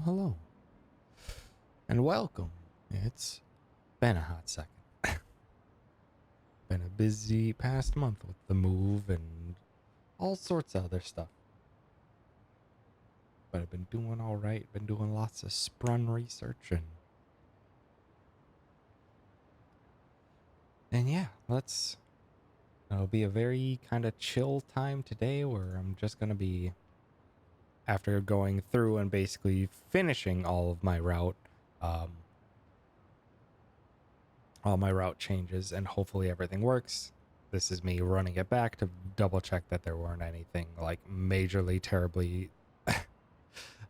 Hello. And welcome. It's been a hot second. Been a busy past month with the move and all sorts of other stuff. But I've been doing alright. Been doing lots of sprun research and yeah, it'll be a very kind of chill time today where I'm just gonna be, after going through and basically finishing all of my route, all my route changes, and hopefully everything works. This is me running it back to double check that there weren't anything like majorly terribly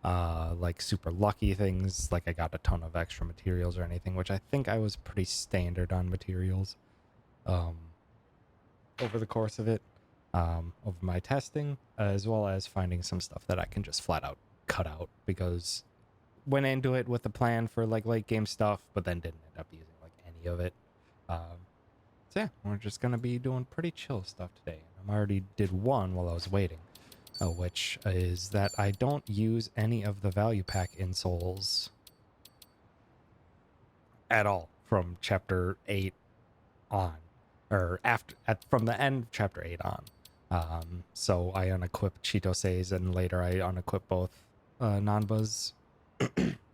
like super lucky things, like I got a ton of extra materials or anything, which I think I was pretty standard on materials over the course of it, over my testing, as well as finding some stuff that I can just flat out cut out, because went into it with a plan for like late game stuff, but then didn't end up using like any of it. So yeah, we're just gonna be doing pretty chill stuff today. I already did one while I was waiting, which is that I don't use any of the value pack insoles at all from chapter 8 on, or from the end of chapter 8 on. So I unequip Chitoses, and later I unequip both Nanba's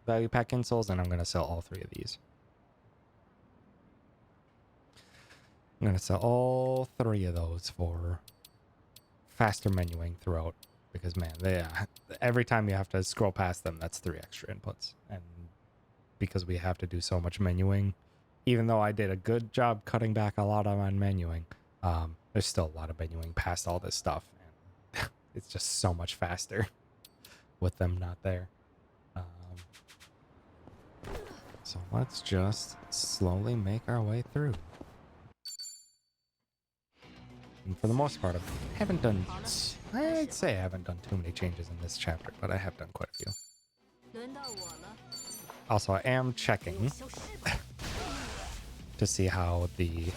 value pack insoles, and I'm gonna sell all 3 of these. I'm gonna sell all 3 of those for faster menuing throughout, because man, every time you have to scroll past them, that's 3 extra inputs, and because we have to do so much menuing, even though I did a good job cutting back a lot on menuing, there's still a lot of menuing past all this stuff, and it's just so much faster with them not there. So let's just slowly make our way through. And for the most part, I'd say I haven't done too many changes in this chapter, but I have done quite a few. Also, I am checking to see how the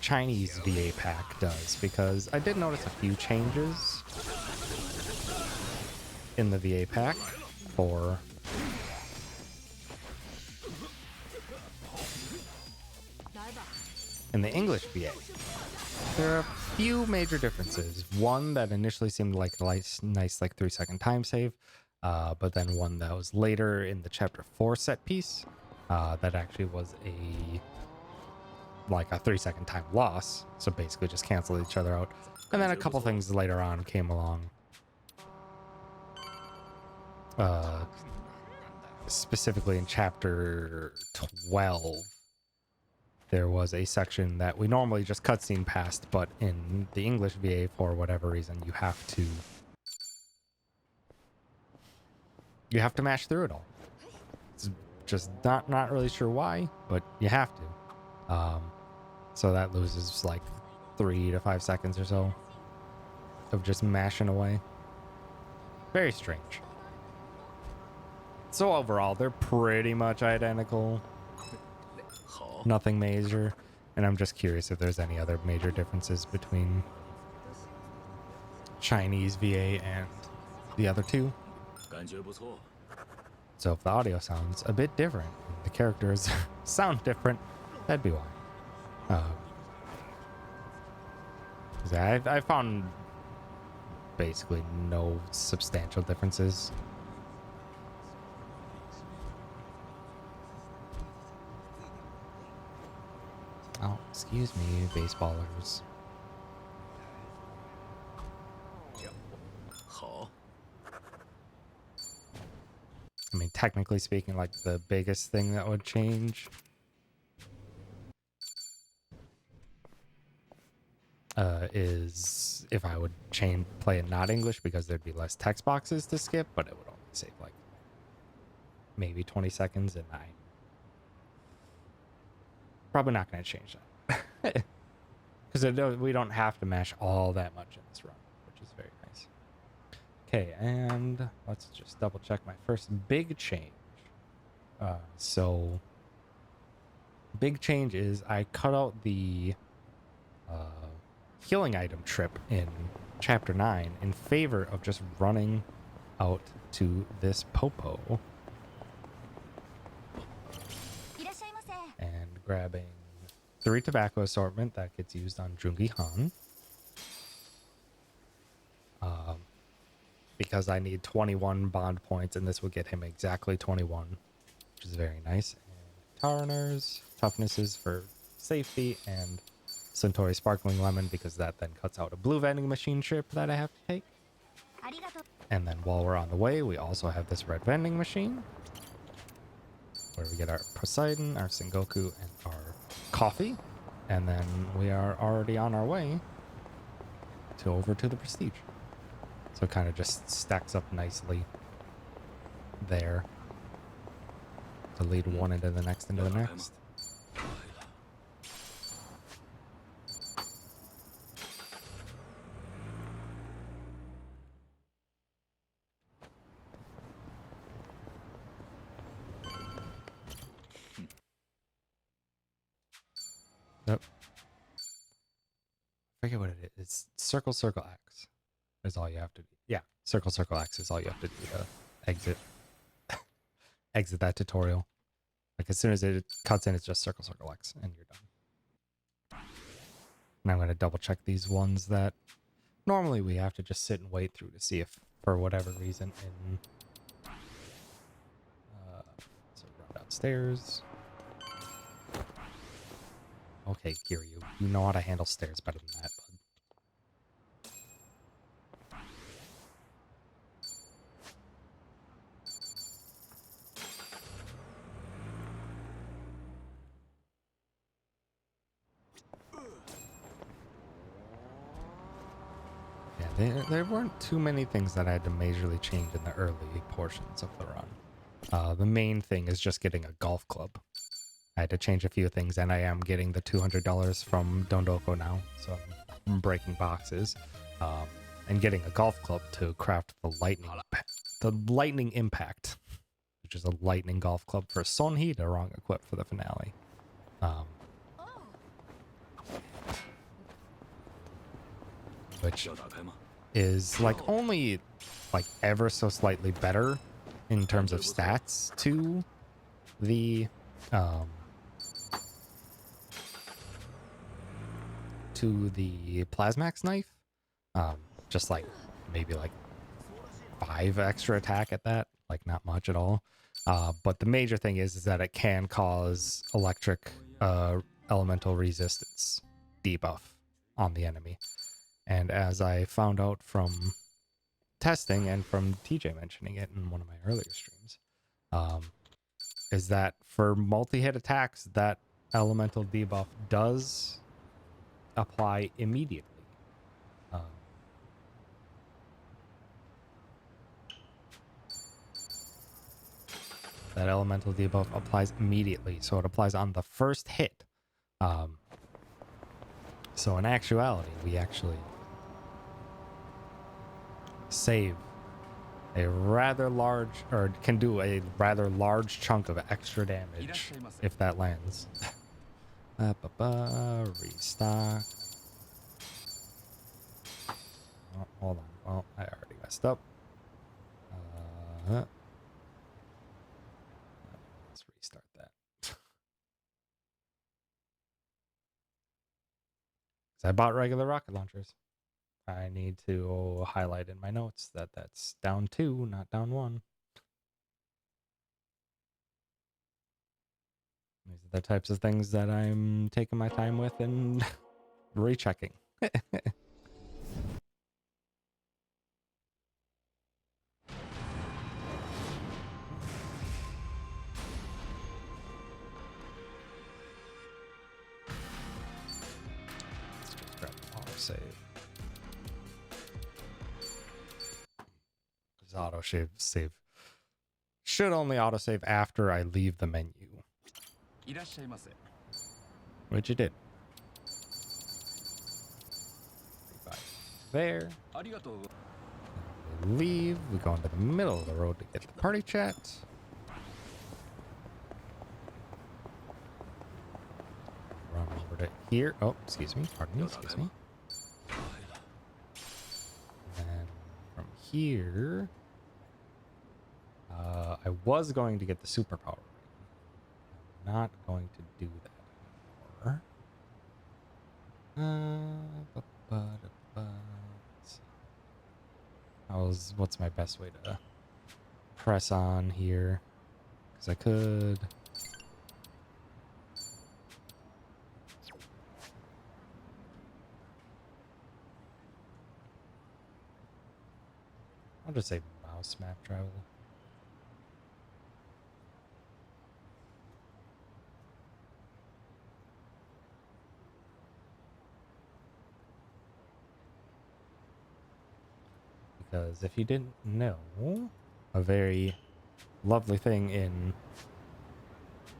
Chinese VA pack does, because I did notice a few changes in the VA pack for in the English VA. There are a few major differences. One that initially seemed like a nice like 3-second time save, but then one that was later in the chapter 4 set piece that actually was a 3-second time loss, so basically just canceled each other out. And then a couple things later on came along, specifically in chapter 12. There was a section that we normally just cutscene past, but in the English VA, for whatever reason, you have to mash through it all. It's just not really sure why, but you have to. So that loses like 3 to 5 seconds or so of just mashing away. Very strange. So overall, they're pretty much identical. Nothing major, and I'm just curious if there's any other major differences between Chinese VA and the other two. So if the audio sounds a bit different, the characters sound different, that'd be why. I found basically no substantial differences. Oh, excuse me, baseballers. I mean, technically speaking, like the biggest thing that would change is if I would play in not English, because there'd be less text boxes to skip, but it would only save like maybe 20 seconds, and I'm probably not going to change that. Because we don't have to mash all that much in this run, which is very nice. Okay, and let's just double check my first big change. So, big change is I cut out the healing item trip in Chapter 9 in favor of just running out to this popo and grabbing 3 tobacco assortment that gets used on Jungi Han. Because I need 21 bond points, and this will get him exactly 21, which is very nice. And Tarners, toughnesses for safety, and Centauri Sparkling Lemon, because that then cuts out a blue vending machine trip that I have to take. And then while we're on the way, we also have this red vending machine, where we get our Poseidon, our Sengoku, and our coffee. And then we are already on our way to over to the Prestige. So it kind of just stacks up nicely there to lead one into the next, into the next. Yep. I forget what it is. It's circle, circle, X is all you have to do. Yeah, circle, circle, X is all you have to do to exit exit that tutorial. Like as soon as it cuts in, it's just circle, circle, X, and you're done. And I'm going to double check these ones that normally we have to just sit and wait through to see if, for whatever reason, in... so run downstairs. Okay, Kiryu, you know how to handle stairs better than that, bud. Yeah, there weren't too many things that I had to majorly change in the early portions of the run. The main thing is just getting a golf club. I had to change a few things, and I am getting the $200 from Dondoko now, so I'm breaking boxes. And getting a golf club to craft the lightning impact, which is a lightning golf club for Sonhee to wrong equip for the finale. Which is like only like ever so slightly better in terms of stats to the Plasmax knife. Just like maybe like 5 extra attack at that, like not much at all. But the major thing is that it can cause electric elemental resistance debuff on the enemy. And as I found out from testing and from TJ mentioning it in one of my earlier streams, is that for multi-hit attacks, that elemental debuff does apply immediately. That elemental debuff applies immediately, so it applies on the first hit. So in actuality, we actually save a rather large, or can do a rather large chunk of extra damage if that lands. Restock. Oh, hold on. Oh, I already messed up. Let's restart that. I bought regular rocket launchers. I need to highlight in my notes that that's down 2, not down 1. These are the types of things that I'm taking my time with and rechecking. Let's just grab the autosave. Because autosave should only autosave after I leave the menu. Which it did. There. We leave. We go into the middle of the road to get the party chat. Run over to here. Oh, excuse me. Pardon me. Excuse me. And then from here, I was going to get the superpower ring. I'm not going to do that anymore. What's my best way to press on here? Because I could. I'll just say mouse map travel. Because if you didn't know, a very lovely thing in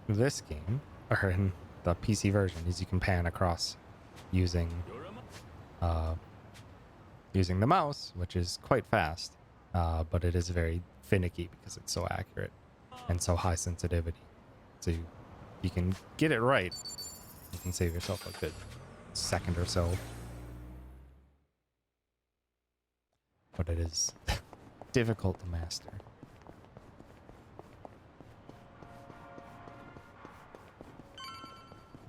this game, or in the PC version, is you can pan across using using the mouse, which is quite fast, but it is very finicky because it's so accurate and so high sensitivity. So you can get it right, you can save yourself a good second or so. But it is difficult to master.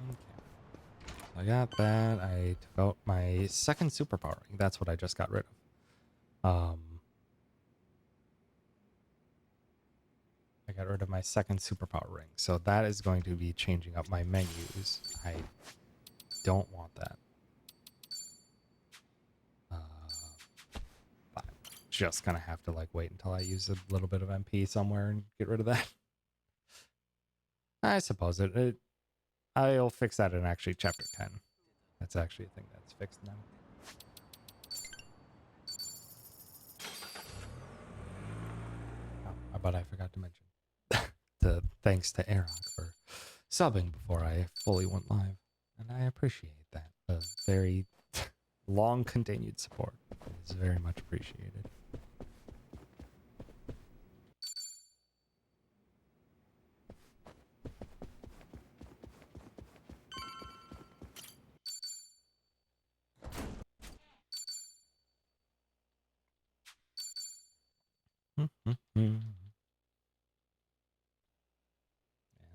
Okay. I got that. I took out my second superpower ring. That's what I just got rid of. I got rid of my second superpower ring. So that is going to be changing up my menus. I don't want that. I'm just gonna have to like wait until I use a little bit of MP somewhere and get rid of that. I suppose I'll fix that in actually chapter 10. That's actually a thing that's fixed now. Oh, but I forgot to mention the thanks to Aeroc for subbing before I fully went live. And I appreciate that. A very long continued support is very much appreciated.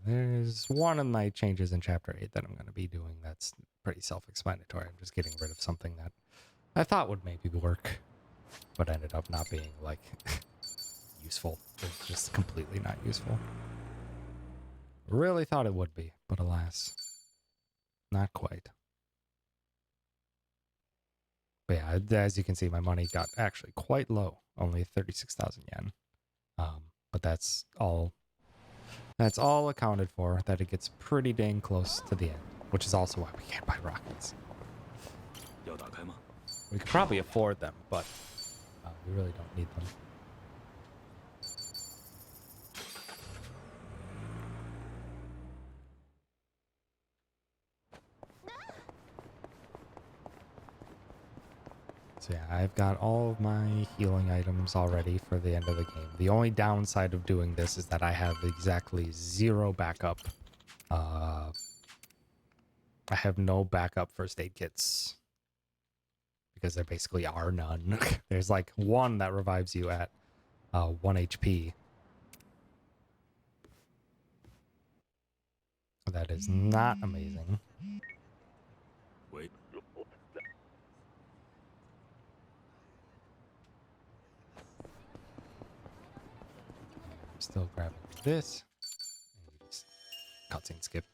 There's one of my changes in chapter 8 that I'm going to be doing that's pretty self-explanatory. I'm just getting rid of something that I thought would maybe work, but ended up not being like useful. It's just completely not useful. Really thought it would be, but alas, not quite. But yeah, as you can see, my money got actually quite low, only 36,000 yen. But that's all accounted for, that it gets pretty dang close to the end, which is also why we can't buy rockets. We could probably afford them, but we really don't need them. So yeah, I've got all of my healing items already for the end of the game. The only downside of doing this is that I have exactly 0 backup. I have no backup first aid kits because there basically are none. There's like one that revives you at 1 HP. That is not amazing. Wait. I'm still grabbing this. And you just cutscene skip,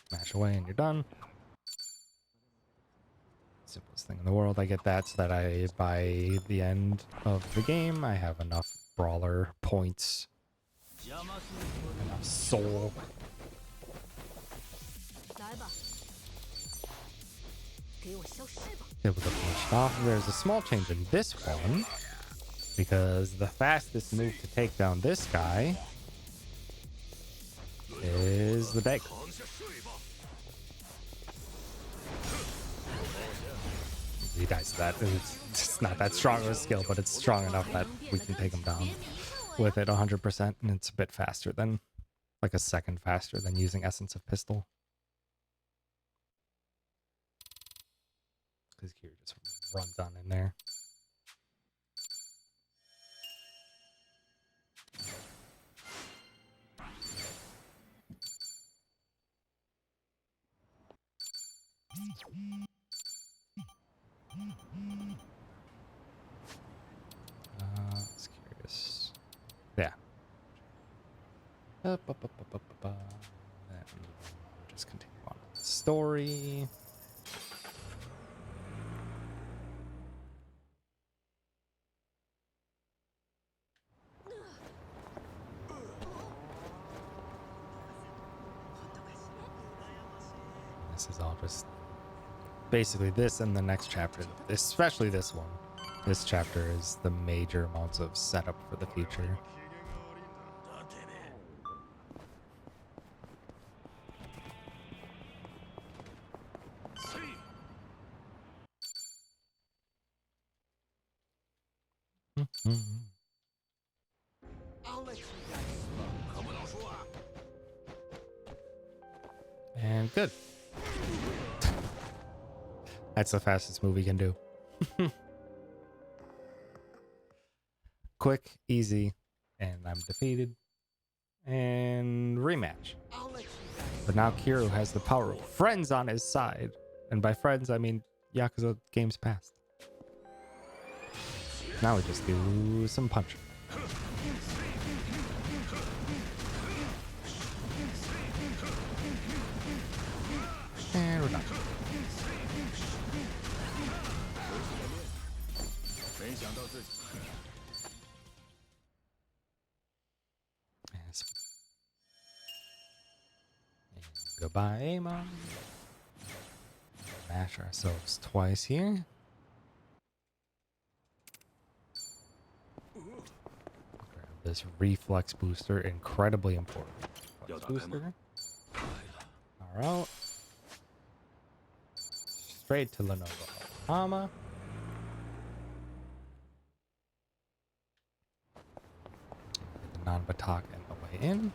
smash away, and you're done. Simplest thing in the world. I get that so that by the end of the game, I have enough brawler points, enough soul. Able to finish it off. There's a small change in this one, because the fastest move to take down this guy is the bag. He dies to that. It's not that strong of a skill, but it's strong enough that we can take him down with it 100%, and it's a bit faster than, like a second faster than using Essence of Pistol. Because Kira just runs on in there. It's curious. Yeah. Then just continue on with the story. This is all just basically this and the next chapter, especially this one. This chapter is the major amounts of setup for the future. And good. That's the fastest movie can do. Quick, easy, and I'm defeated. And rematch. But now Kiryu has the power of friends on his side. And by friends, I mean Yakuza games past. Now we just do some punching. And we're done. Yes. And goodbye, Amon. Mash ourselves twice here. Grab this reflex booster, incredibly important. Reflex booster. Alright. Straight to Lenovo Hama. The non-batak and the way in.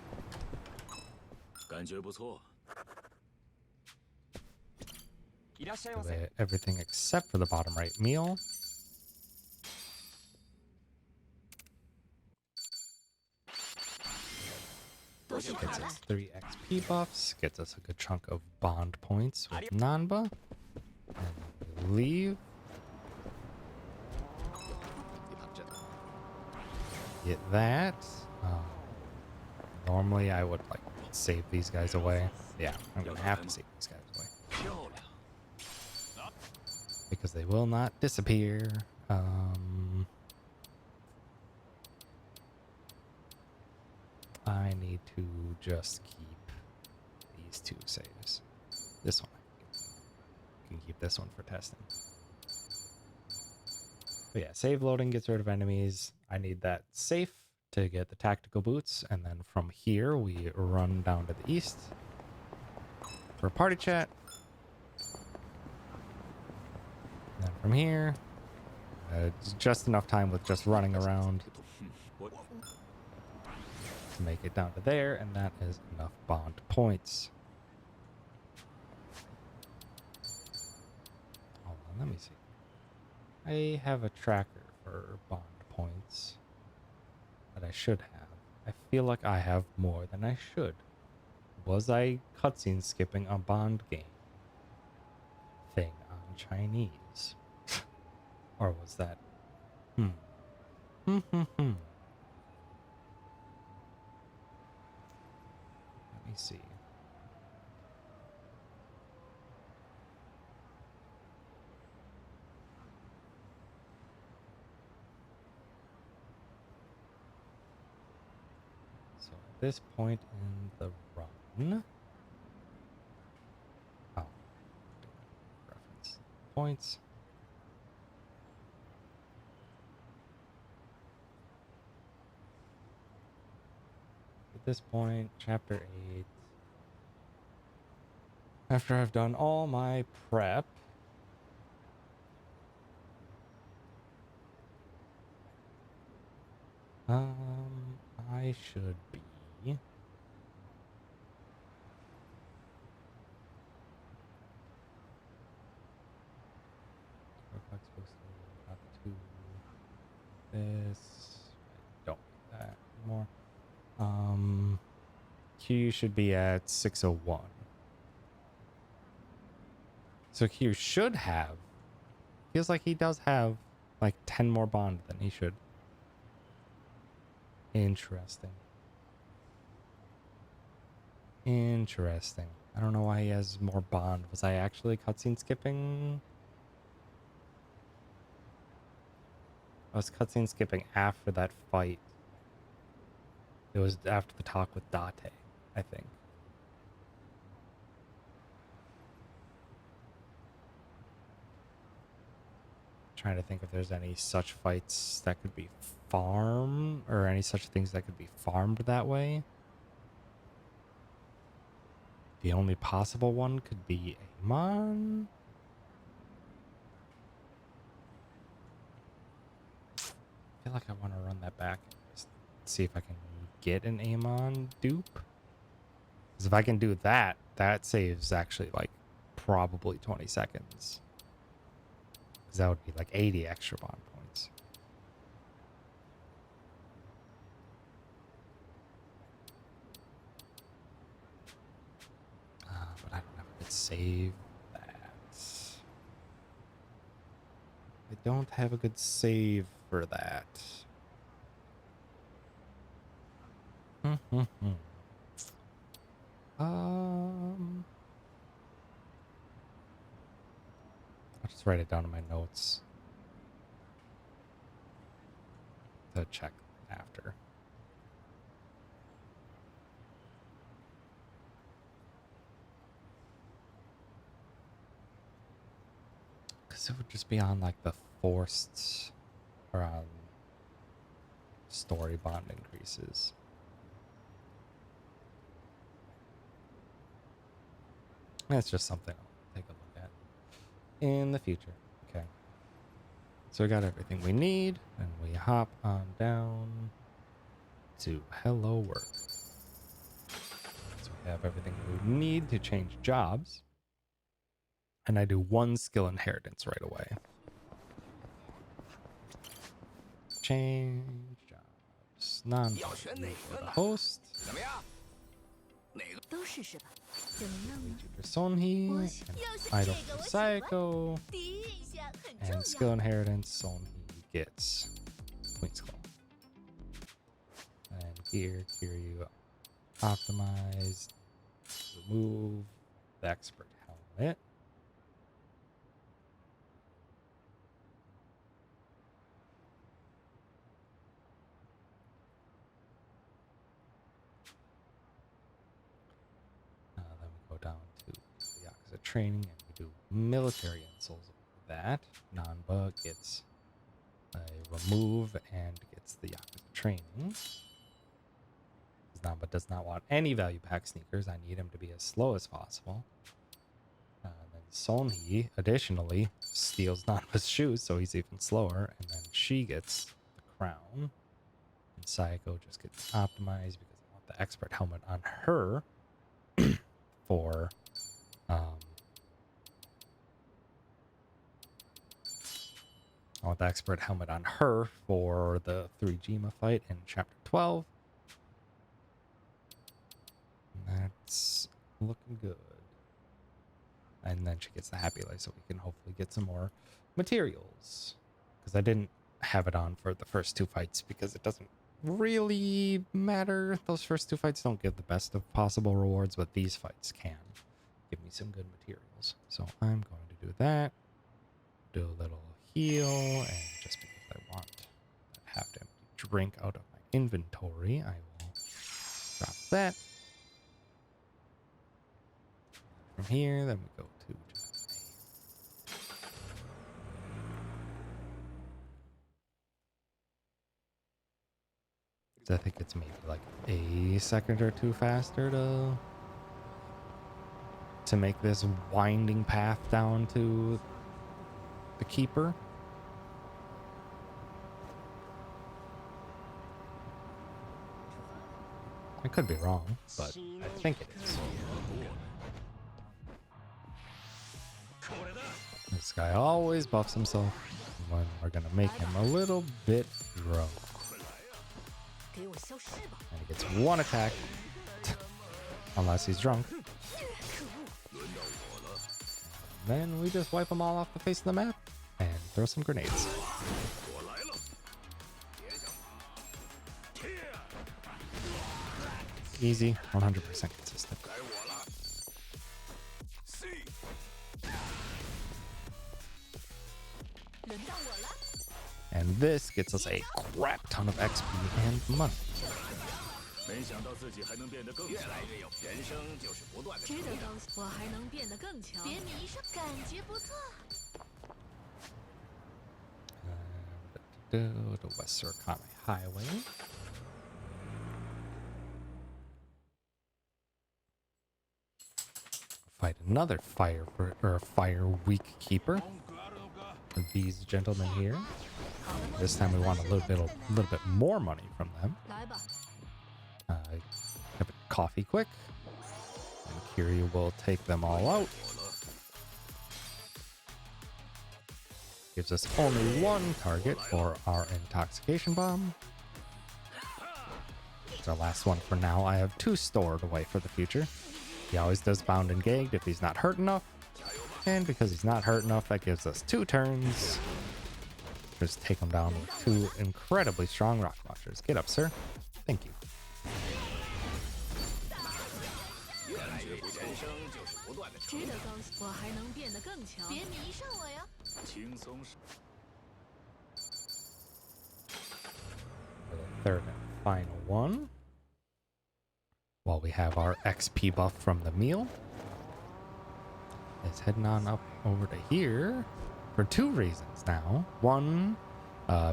Everything except for the bottom right meal. Gets us 3 XP buffs. Gets us a good chunk of bond points with Nanba. And we leave. Get that. Normally I would like save these guys away. Yeah, I'm gonna have to save these guys away. Because they will not disappear. I need to just keep these 2 saves. This one. I can keep this one for testing. But yeah, save loading gets rid of enemies. I need that safe to get the tactical boots. And then from here, we run down to the east for party chat. And then from here, it's just enough time with just running around to make it down to there, and that is enough bond points. Hold on, let me see. I have a tracker for bond points that I should have. I feel like I have more than I should. Was I cutscene skipping a bond game thing on Chinese? Or was that... Let me see. So at this point in the run... Oh. Reference points. At this point, chapter 8. After I've done all my prep, I should be got to this. I don't need that anymore. Q should be at 601. So Q should have. Feels like he does have like 10 more bond than he should. Interesting. Interesting. I don't know why he has more bond. Was I actually cutscene skipping? I was cutscene skipping after that fight. It was after the talk with Date, I think. Trying to think if there's any such fights that could be farmed, or any such things that could be farmed that way. The only possible one could be Amon. I feel like I want to run that back and just see if I can get an Amon dupe. Because if I can do that, that saves actually like probably 20 seconds. Because that would be like 80 extra bond points. But I don't have a good save that. I don't have a good save for that. I'll just write it down in my notes to check after. Because it would just be on like the forced or on story bond increases. That's just something I'll take a look at in the future. Okay. So we got everything we need, and we hop on down to Hello Work. So we have everything we need to change jobs. And I do one skill inheritance right away. Change jobs. Non-for the host. Sonhee. Idle for Psycho. And skill inheritance, Sonhee gets Queen's Claw. And here you optimize, remove the expert helmet. Then we go down to the Yakuza training and we do military insoles over that. Nanba gets a remove and gets the Yakuza training. Nanba does not want any value pack sneakers. I need him to be as slow as possible. Then Sonhee additionally steals Nanba's shoes, so he's even slower. And then she gets the crown. And Psycho just gets optimized because I want the expert helmet on her for I want the expert helmet on her for the 3Jima fight in chapter 12. And that's looking good. And then she gets the happy life, so we can hopefully get some more materials. Because I didn't have it on for the first two fights because it doesn't really matter. Those first two fights don't give the best of possible rewards, but these fights can give me some good materials. So I'm going to do that. Do a little heal, and just because I want that half empty drink out of my inventory, I will drop that. From here, then we go to I think it's maybe like a second or two faster to make this winding path down to the keeper. I could be wrong, but I think it is. This guy always buffs himself when we're gonna make him a little bit drunk. And he gets one attack, unless he's drunk. then we just wipe them all off the face of the map and throw some grenades. 我来了，别想跑！ Easy, 100% consistent. 该我了。C， 轮到我了。 And this gets us a crap ton of XP and money. 没想到自己还能变得更强，越来越有。人生就是不断的值得高兴，我还能变得更强。别迷上，感觉不错。 The West Surikame Highway. Fight another fire weak keeper. These gentlemen here. This time we want a little bit more money from them. 来吧， Have a coffee quick. And Kiryu will take them all out. Gives us only one target for our intoxication bomb. It's our last one for now. I have 2 stored away for the future. He always does bound and gagged if he's not hurt enough. And because he's not hurt enough, that gives us 2 turns. Just take him down with 2 incredibly strong rock launchers. Get up, sir. Thank you. 越来越不人生就是不断的成值得高兴，我还能变得更强。别迷上我呀！轻松是。 For the third and final one. While we have our XP buff from the meal. Is heading on up over to here for 2 reasons now. One,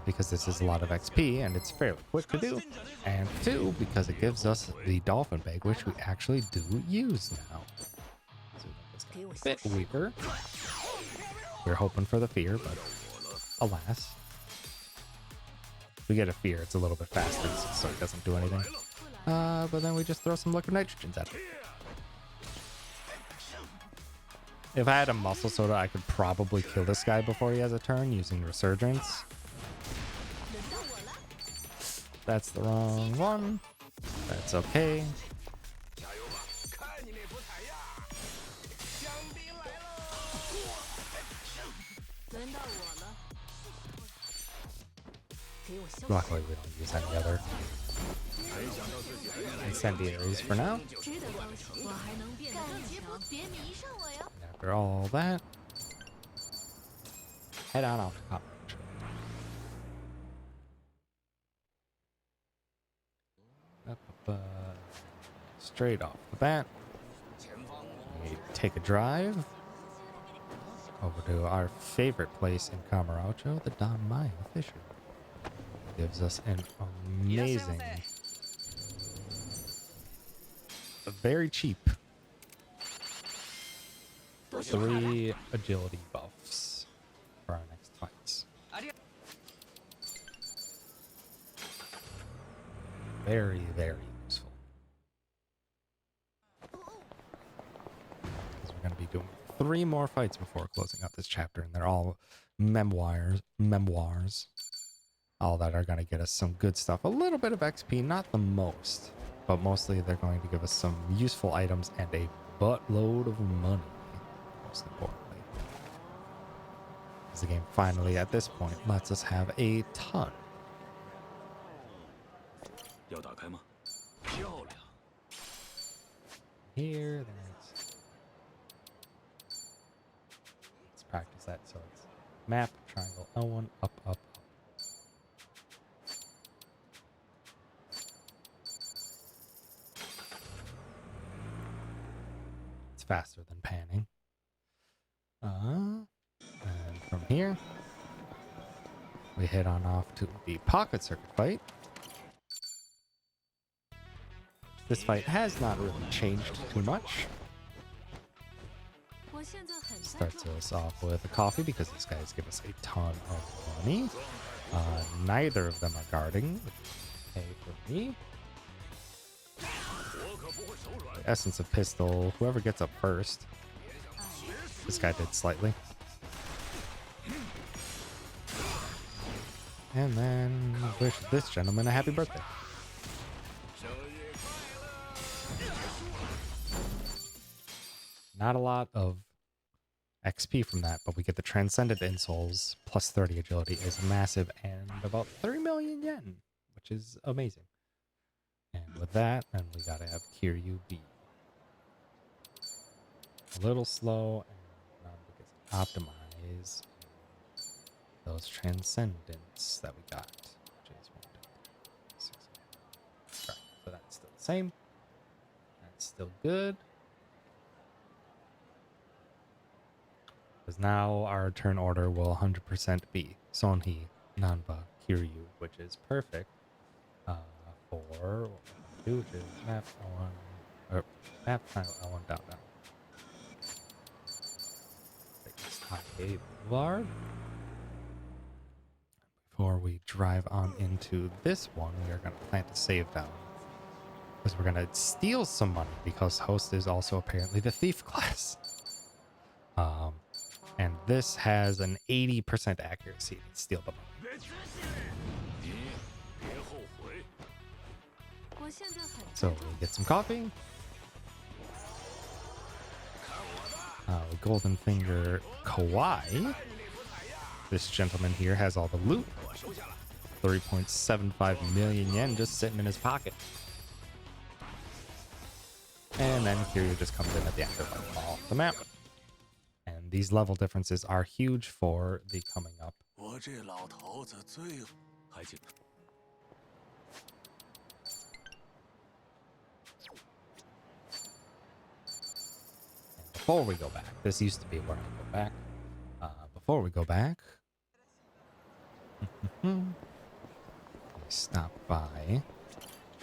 because this is a lot of XP and it's fairly quick to do. And 2, because it gives us the dolphin bag, which we actually do use now. So it's got a bit weaker. We're hoping for the fear, but alas. We get a fear, it's a little bit faster, so it doesn't do anything. But then we just throw some liquid nitrogens at it. If I had a muscle soda, I could probably kill this guy before he has a turn using Resurgence. That's the wrong one. That's okay. 加油吧，看你那副采样！香槟来喽！轮到我了。给我消 Luckily, we don't use any other 没想到自己还能 incendiaries for now. 值得高兴，我还能变得更强。别迷上我呀！ After all that, head on off to college. Straight off the bat, 前方 we take a drive over to our favorite place in Kamurocho, the Don Maya Fisher. Gives us an amazing, very cheap 3 agility buffs for our next fights. Very, very useful. Because we're going to be doing 3 more fights before closing out this chapter, and they're all memoirs, all that are going to get us some good stuff. A little bit of XP, not the most, but mostly they're going to give us some useful items and a buttload of money, most importantly. Because the game finally, at this point, lets us have a ton. 要打开吗？漂亮！ Here, there's... Let's practice that. So it's map, triangle, L1, up, up, up. It's faster than panning. And from here, we head on off to the pocket circuit fight. This fight has not really changed too much. 我现在很在 Starts us off with a coffee because these guys give us a ton of money. Neither of them are guarding, which is okay for me. 我可不会手软。 The essence of pistol, whoever gets up first. This guy did slightly. And then wish this gentleman a happy birthday. 生日快乐！ Not a lot of XP from that, but we get the Transcendent Insoles plus 30 agility is massive and about 3 million yen, which is amazing. And with that, then we gotta have Kiryu be a little slow and not because optimize those Transcendents that we got, which is 1, 2, 3, 6, 7. Right, so that's still the same. That's still good. Because now our turn order will 100% be Sonhi, Nanba, Kiryu, which is perfect for what we're gonna do, which is map L1, or map tile L1 down. Take this Taipei Boulevard. Before we drive on into this one, we are going to plant a save down. Because we're going to steal some money, because Host is also apparently the thief class. And this has an 80% accuracy to steal the money. So we get some coffee. Golden Finger Kawaii. This gentleman here has all the loot. 3.75 million yen just sitting in his pocket. And then Kiryu just comes in at the afterlife off the map. And these level differences are huge for the coming up. And before we go back, this used to be where I go back. Before we go back, we stop by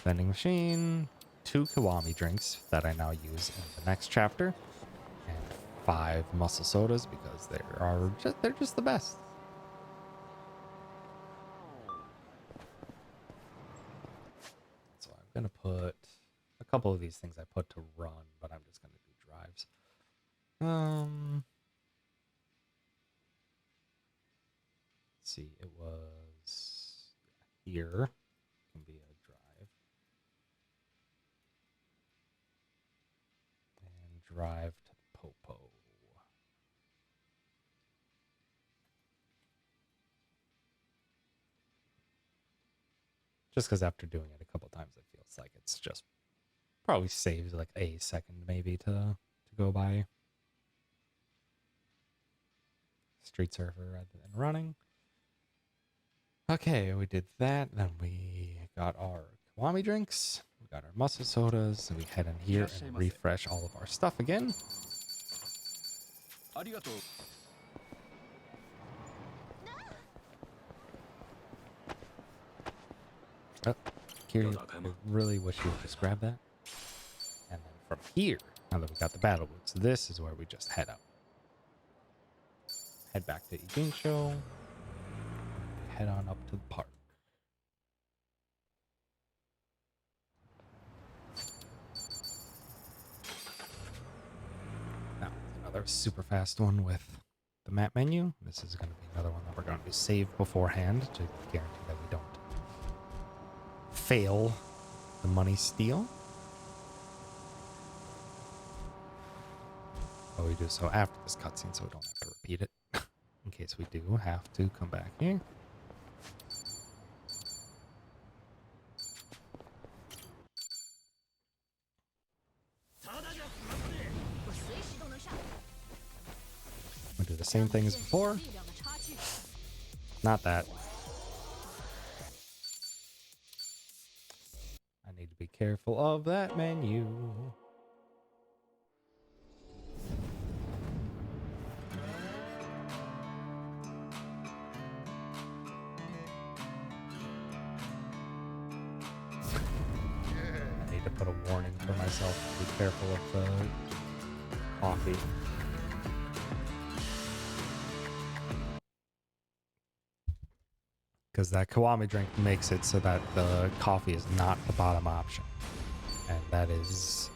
vending machine, 2 Kiwami drinks that I now use in the next chapter, and 5 muscle sodas because they're just the best. So I'm gonna put a couple of these things I put to run, but I'm just gonna do drives. Let's see, it was here. Can be a drive. And drive to the Popo. Just because after doing it a couple times, it feels like it's just probably saves like a second maybe to go by Street Surfer rather than running. Okay, we did that. Then we got our Kiwami drinks. We got our muscle sodas. And we head in here and refresh all of our stuff again. Oh, Kiryu, I really wish you would just grab that. And then from here, now that we got the battle boots, this is where we just head out. Head back to Iginsho. Head on up to the park. Now, another super fast one with the map menu. This is going to be another one that we're going to save beforehand to guarantee that we don't fail the money steal. But we do so after this cutscene, so we don't have to repeat it. In case we do have to come back here. We do the same thing as before. Not that. I need to be careful of that menu. I need to put a warning for myself to be careful of the coffee. Because that Kiwami drink makes it so that the coffee is not the bottom option. And that is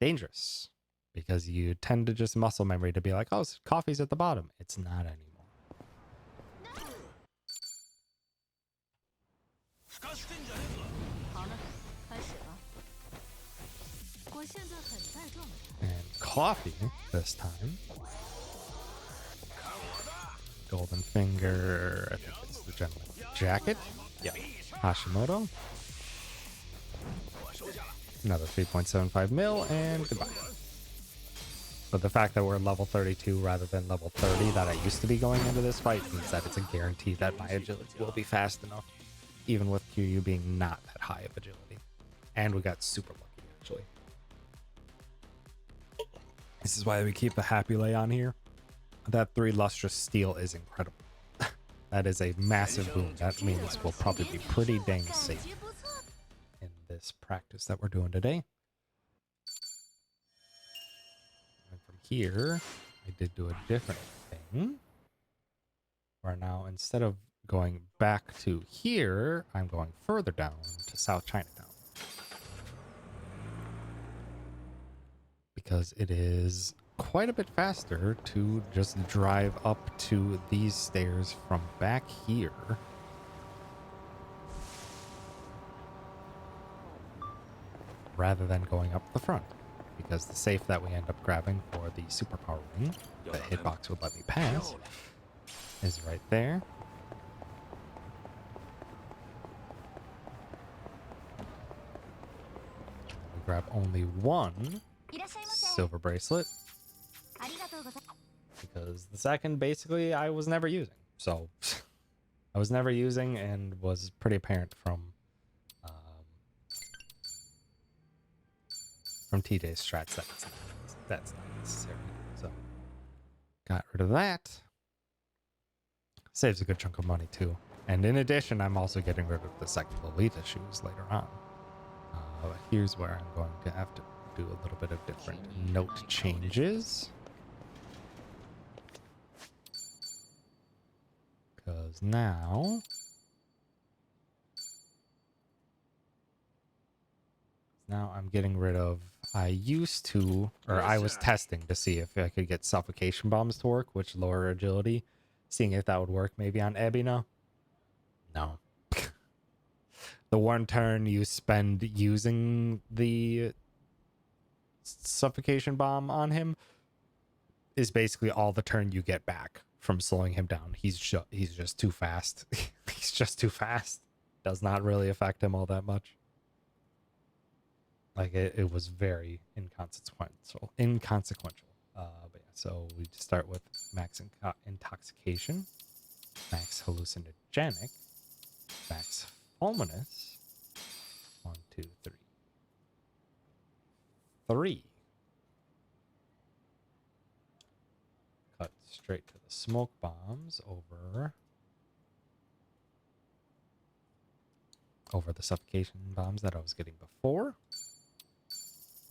dangerous. Because you tend to just muscle memory to be like, oh, coffee's at the bottom. It's not anymore. And coffee this time Golden Finger. I think it's the General Jacket. Yeah. Hashimoto. Another 3.75 mil, and goodbye. But the fact that we're level 32 rather than level 30 that I used to be going into this fight means that it's a guarantee that my agility will be fast enough, even with Kiryu being not that high of agility. And we got super lucky, actually. This is why we keep the Happy Lay on here. That 3 lustrous steel is incredible. That is a massive boon. That means we'll probably be pretty dang safe in this practice that we're doing today. And from here, I did do a different thing. Where now, instead of going back to here, I'm going further down to South Chinatown. Because it is quite a bit faster to just drive up to these stairs from back here. Rather than going up the front. Because the safe that we end up grabbing for the superpower ring, the hitbox would let me pass, is right there. We grab only one silver bracelet. Because the second, basically, I was never using. So, I was never using and was pretty apparent from T-Day's strats that that's not necessary. So, got rid of that. Saves a good chunk of money, too. And in addition, I'm also getting rid of the second Lolita shoes later on. Here's where I'm going to have to do a little bit of different note changes. Because now I'm getting rid of, I was testing to see if I could get suffocation bombs to work, which lower agility, seeing if that would work maybe on Ebina. No. The one turn you spend using the suffocation bomb on him is basically all the turn you get back from slowing him down. He's just too fast. He's just too fast. Does not really affect him all that much. Like it was very inconsequential. But yeah, so we start with max intoxication, max hallucinogenic, max fulminous. 1, 2, 3. 3. Cut straight to the smoke bombs over the suffocation bombs that I was getting before.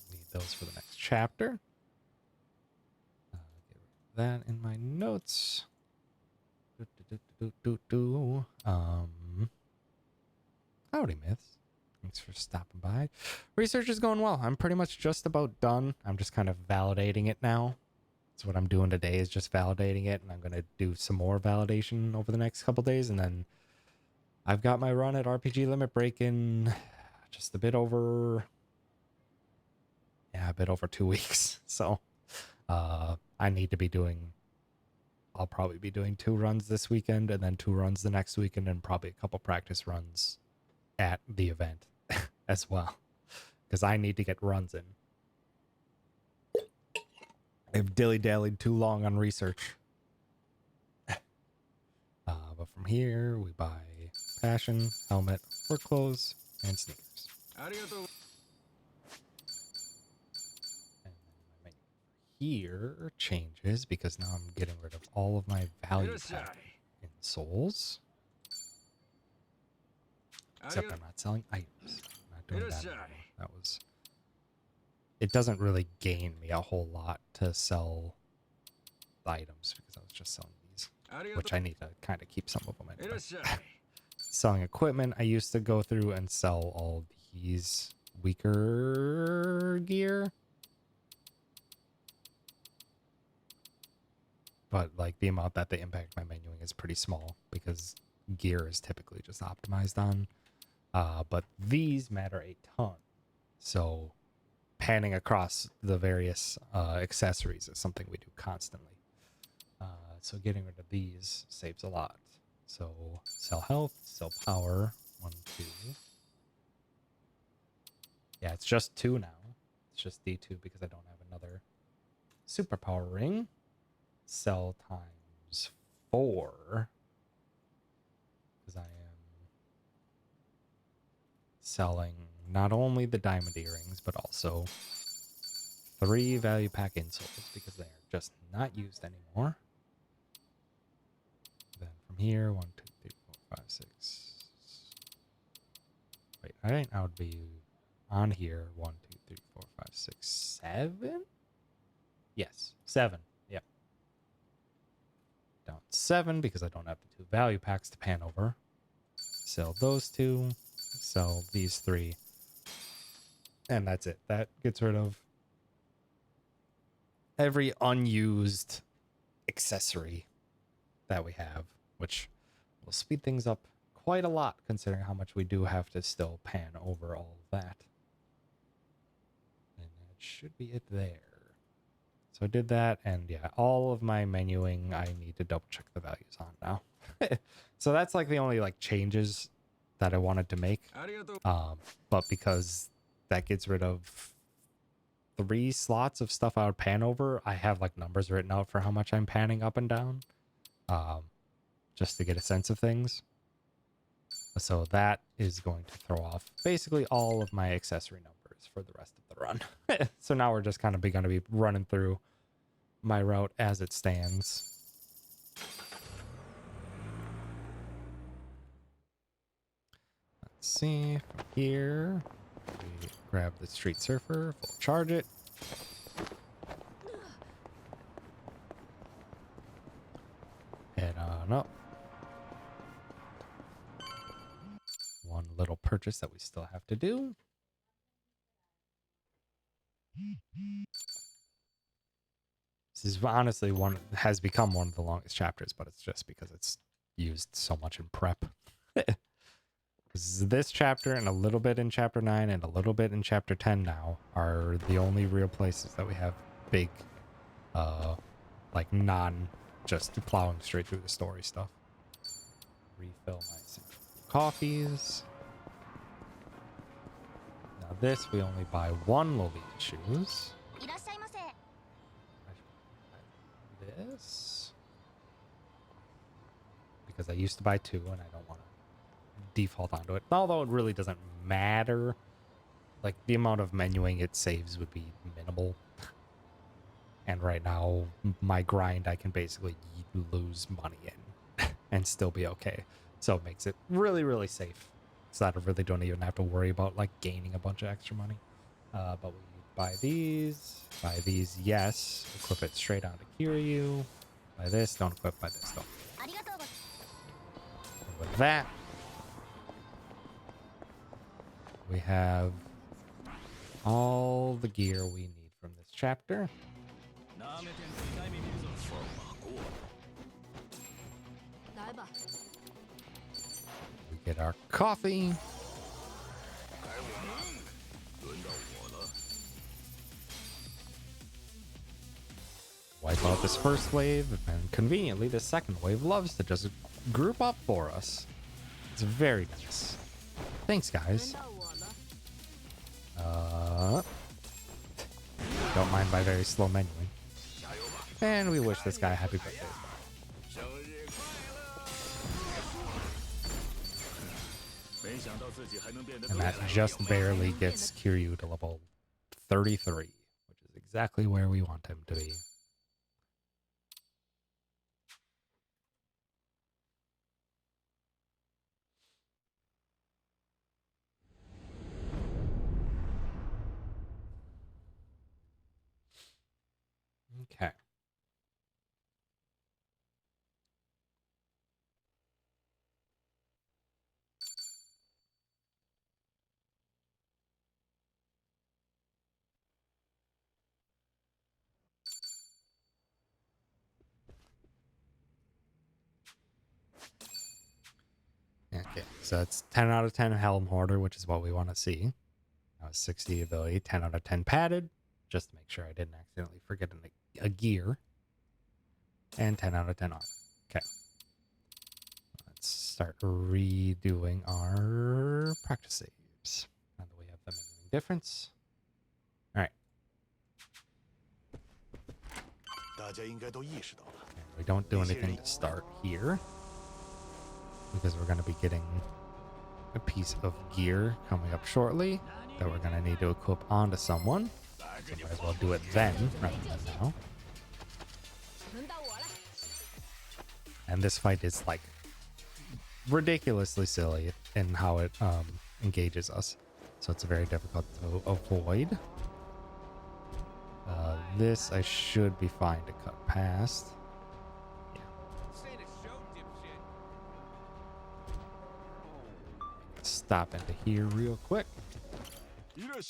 Need those for the next chapter. Get rid of that in my notes. Howdy, Myths. Thanks for stopping by. Research is going well. I'm pretty much just about done. I'm just kind of validating it now. That's what I'm doing today, is just validating it, and I'm going to do some more validation over the next couple days, and then I've got my run at RPG Limit Break in just a bit over 2 weeks. So I need to be I'll probably be doing 2 runs this weekend and then 2 runs the next weekend and probably a couple practice runs at the event as well, because I need to get runs in. I've dilly-dallied too long on research. But from here, we buy passion, helmet, work clothes, and sneakers. And then my menu here changes because now I'm getting rid of all of my value pack in souls. Except I'm not selling items. I'm not doing that anymore. It doesn't really gain me a whole lot to sell the items because I was just selling these, which I need to kind of keep some of them anyway. Selling equipment, I used to go through and sell all these weaker gear. But like the amount that they impact my menuing is pretty small because gear is typically just optimized on. But these matter a ton. So panning across the various accessories is something we do constantly. So getting rid of these saves a lot. So sell health, sell power, 1, 2. Yeah, it's just 2 now. It's just D2 because I don't have another superpower ring. Sell times 4. Because I am selling not only the diamond earrings, but also 3 value pack insoles because they are just not used anymore. Then from here, 1, 2, 3, 4, 5, 6. Wait, I think I would be on here. 1, 2, 3, 4, 5, 6, 7. Yes, 7. Yep. Down 7 because I don't have the 2 value packs to pan over. Sell those 2. Sell these 3. And that's it. That gets rid of every unused accessory that we have, which will speed things up quite a lot considering how much we do have to still pan over all of that. And that should be it there. So I did that, and yeah, all of my menuing I need to double check the values on now. So that's like the only like changes that I wanted to make. But because that gets rid of 3 slots of stuff I would pan over, I have like numbers written out for how much I'm panning up and down, just to get a sense of things. So that is going to throw off basically all of my accessory numbers for the rest of the run. So now we're just kind of going to be running through my route as it stands. Let's see, from here, we grab the Street Surfer, full charge it. Head on up. One little purchase that we still have to do. This is honestly has become one of the longest chapters, but it's just because it's used so much in prep. This chapter and a little bit in chapter 9 and a little bit in chapter 10 now are the only real places that we have big, like just plowing straight through the story stuff. Refill my essential coffees. Now this, we only buy 1 Lolita shoes. This because I used to buy 2 and I don't want to default onto it, although it really doesn't matter. Like the amount of menuing it saves would be minimal, and right now my grind I can basically lose money in and still be okay, so it makes it really safe, so that I really don't even have to worry about like gaining a bunch of extra money. But we buy these, yes, equip it straight onto Kiryu. Buy this, don't equip, buy this, don't. And with that, we have all the gear we need from this chapter. We get our coffee. Wipe out this first wave, and conveniently this second wave loves to just group up for us. It's very nice. Thanks, guys. Don't mind my very slow menuing. And we wish this guy a happy birthday as well. And that just barely gets Kiryu to level 33, which is exactly where we want him to be. Okay. Okay, so it's 10 out of 10 Helm Hoarder, which is what we want to see. That was 60 ability, 10 out of 10 padded, just to make sure I didn't accidentally forget a gear. and 10 out of 10 armor. Okay. Let's start redoing our practice saves. Now that we have the main difference. All right. And we don't do anything to start here because we're going to be getting a piece of gear coming up shortly that we're going to need to equip onto someone. So might as well do it then rather than now. And this fight is like ridiculously silly in how it engages us. So it's very difficult to avoid. This I should be fine to cut past. Yeah. Stop into here real quick.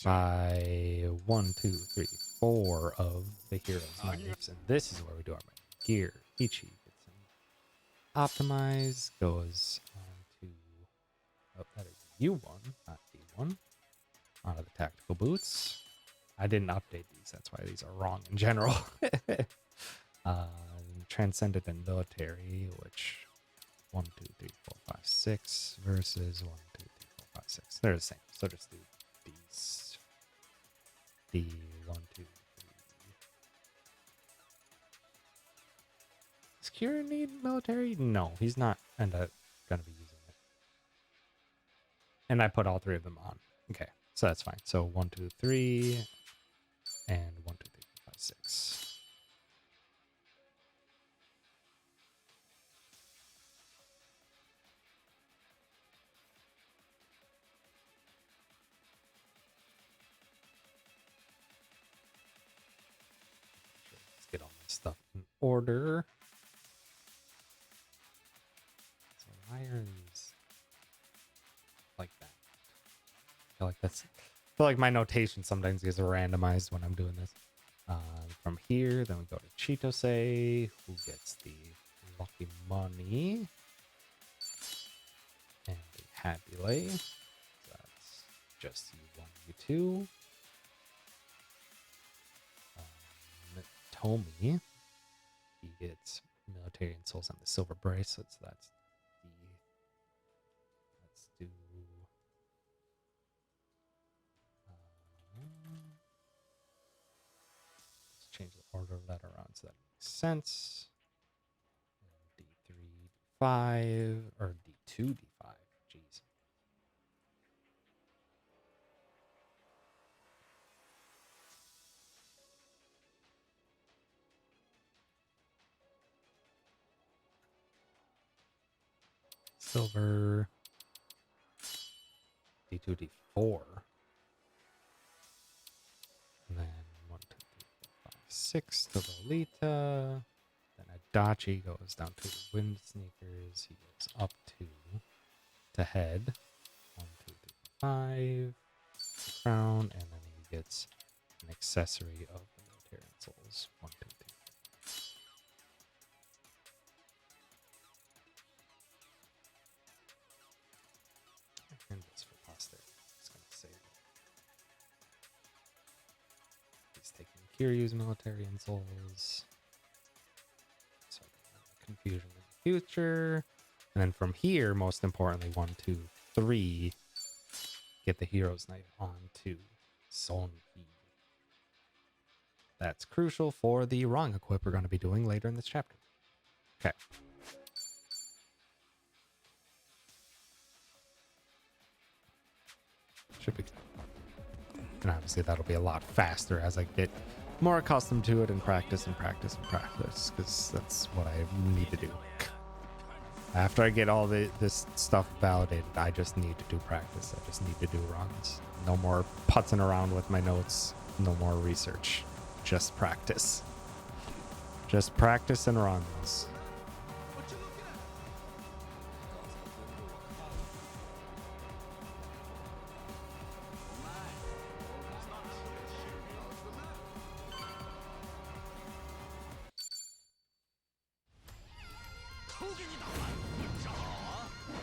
By 1, 2, 3, 4 of the heroes' knives, and this is where we do our gear. Ichi gets an optimize, goes on to that is U1, not D1. Onto the tactical boots. I didn't update these, that's why these are wrong in general. Transcendent and military, which 1, 2, 3, 4, 5, 6 versus 1, 2, 3, 4, 5, 6. They're the same, so just do these. The 1, 2, 3. Does Kieran need military? No, he's not gonna be using it. And I put all 3 of them on. Okay, so that's fine. So 1, 2, 3, and 1, 2, 3, 4, 5, 6. Get all my stuff in order. So why are these like that? I feel like my notation sometimes gets randomized when I'm doing this. From here, then we go to Chitose, who gets the lucky money and the happy lay. So that's just U1, U2. Tomi, he gets military and souls on the silver bracelets. So that's the. Let's do. Let's change the order of that around so that makes sense. D3, D5, or D2, D5. Jeez. Silver, D2, D4, and then 1, 2, 3, 4, 5, 6 to Lolita. Then Adachi goes down to the Wind Sneakers. He goes up to head. 1, 2, 3, 5, the crown, and then he gets an accessory of the military and souls. 1, 2, 3. And this for posterity. It's going to save it. He's taking Kiryu's military and souls. So confusion in the future. And then from here, most importantly, 1, 2, 3, get the hero's knife onto Sonhi. That's crucial for the wrong equip we're going to be doing later in this chapter. Okay. Should be good. And obviously that'll be a lot faster as I get more accustomed to it and practice, because that's what I need to do. After I get all this stuff validated, I just need to do practice. I just need to do runs. No more putzing around with my notes. No more research. Just practice. Just practice and runs.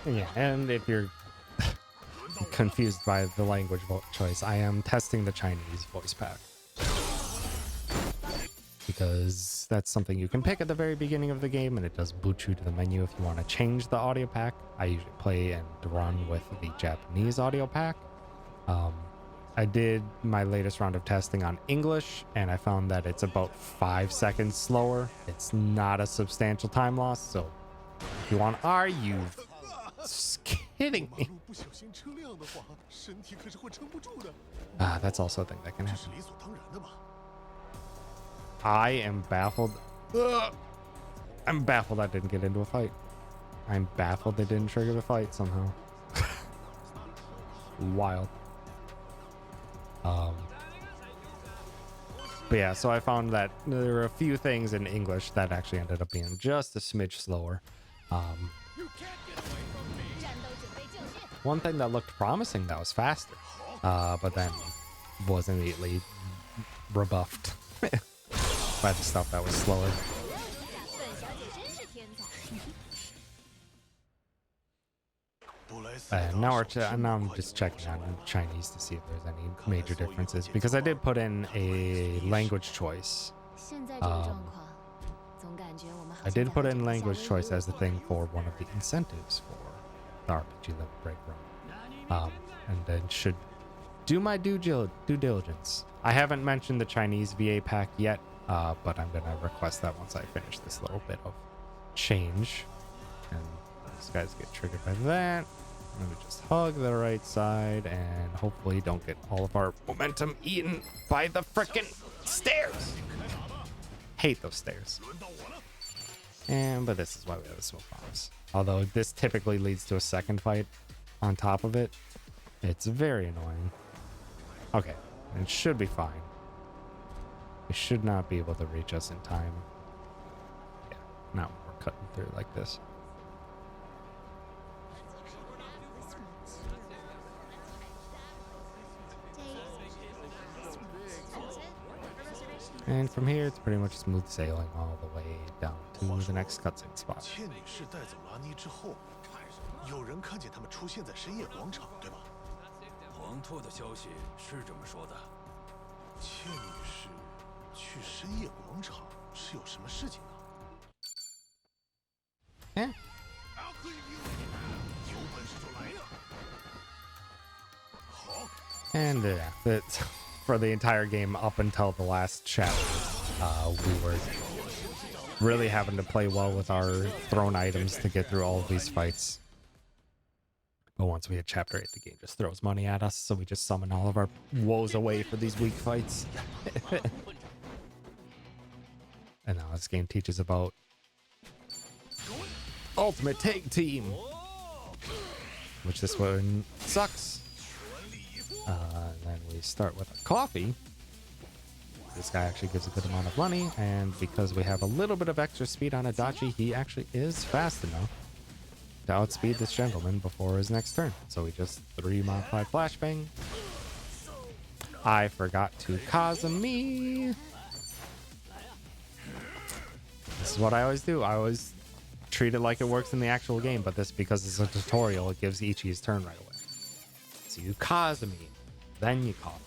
Yeah, and if you're confused by the language choice, I am testing the Chinese voice pack. because that's something you can pick at the very beginning of the game, and it does boot you to the menu if you want to change the audio pack. I usually play and run with the Japanese audio pack. I did my latest round of testing on English, and I found that it's about 5 seconds slower. It's not a substantial time loss, so if you want, are you kidding me? That's also a thing that can happen. I am baffled. I'm baffled I didn't get into a fight. I'm baffled they didn't trigger the fight somehow. Wild. But yeah, so I found that there were a few things in English that actually ended up being just a smidge slower. One thing that looked promising that was faster, but then was immediately rebuffed by the stuff that was slower. And now I'm just checking on Chinese to see if there's any major differences, because I did put in a language choice. I did put in language choice as a thing for one of the incentives for the RPG level break run, and then should do my due diligence. I haven't mentioned the Chinese VA pack yet, but I'm gonna request that once I finish this little bit of change. And these guys get triggered by that. I'm gonna just hug the right side and hopefully don't get all of our momentum eaten by the frickin' stairs. Hate those stairs. But this is why we have the smoke bombs. Although this typically leads to a second fight on top of it. It's very annoying. Okay, it should be fine. It should not be able to reach us in time. Yeah, not when we're cutting through like this. And from here, it's pretty much smooth sailing all the way down to the next cutscene spot. Yeah. And that's for the entire game up until the last chapter. We were really having to play well with our thrown items to get through all of these fights. But once we hit chapter 8, the game just throws money at us, so we just summon all of our woes away for these weak fights. And now this game teaches about Ultimate Tag Team, which this one sucks. And then we start with a coffee. This guy actually gives a good amount of money, and because we have a little bit of extra speed on Adachi, he actually is fast enough to outspeed this gentleman before his next turn. So we just 3-modified flashbang. I forgot to Kazumi. This is what I always do. I always treat it like it works in the actual game, but this, because it's a tutorial, it gives Ichi his turn right away. So you Kazumi, then you call.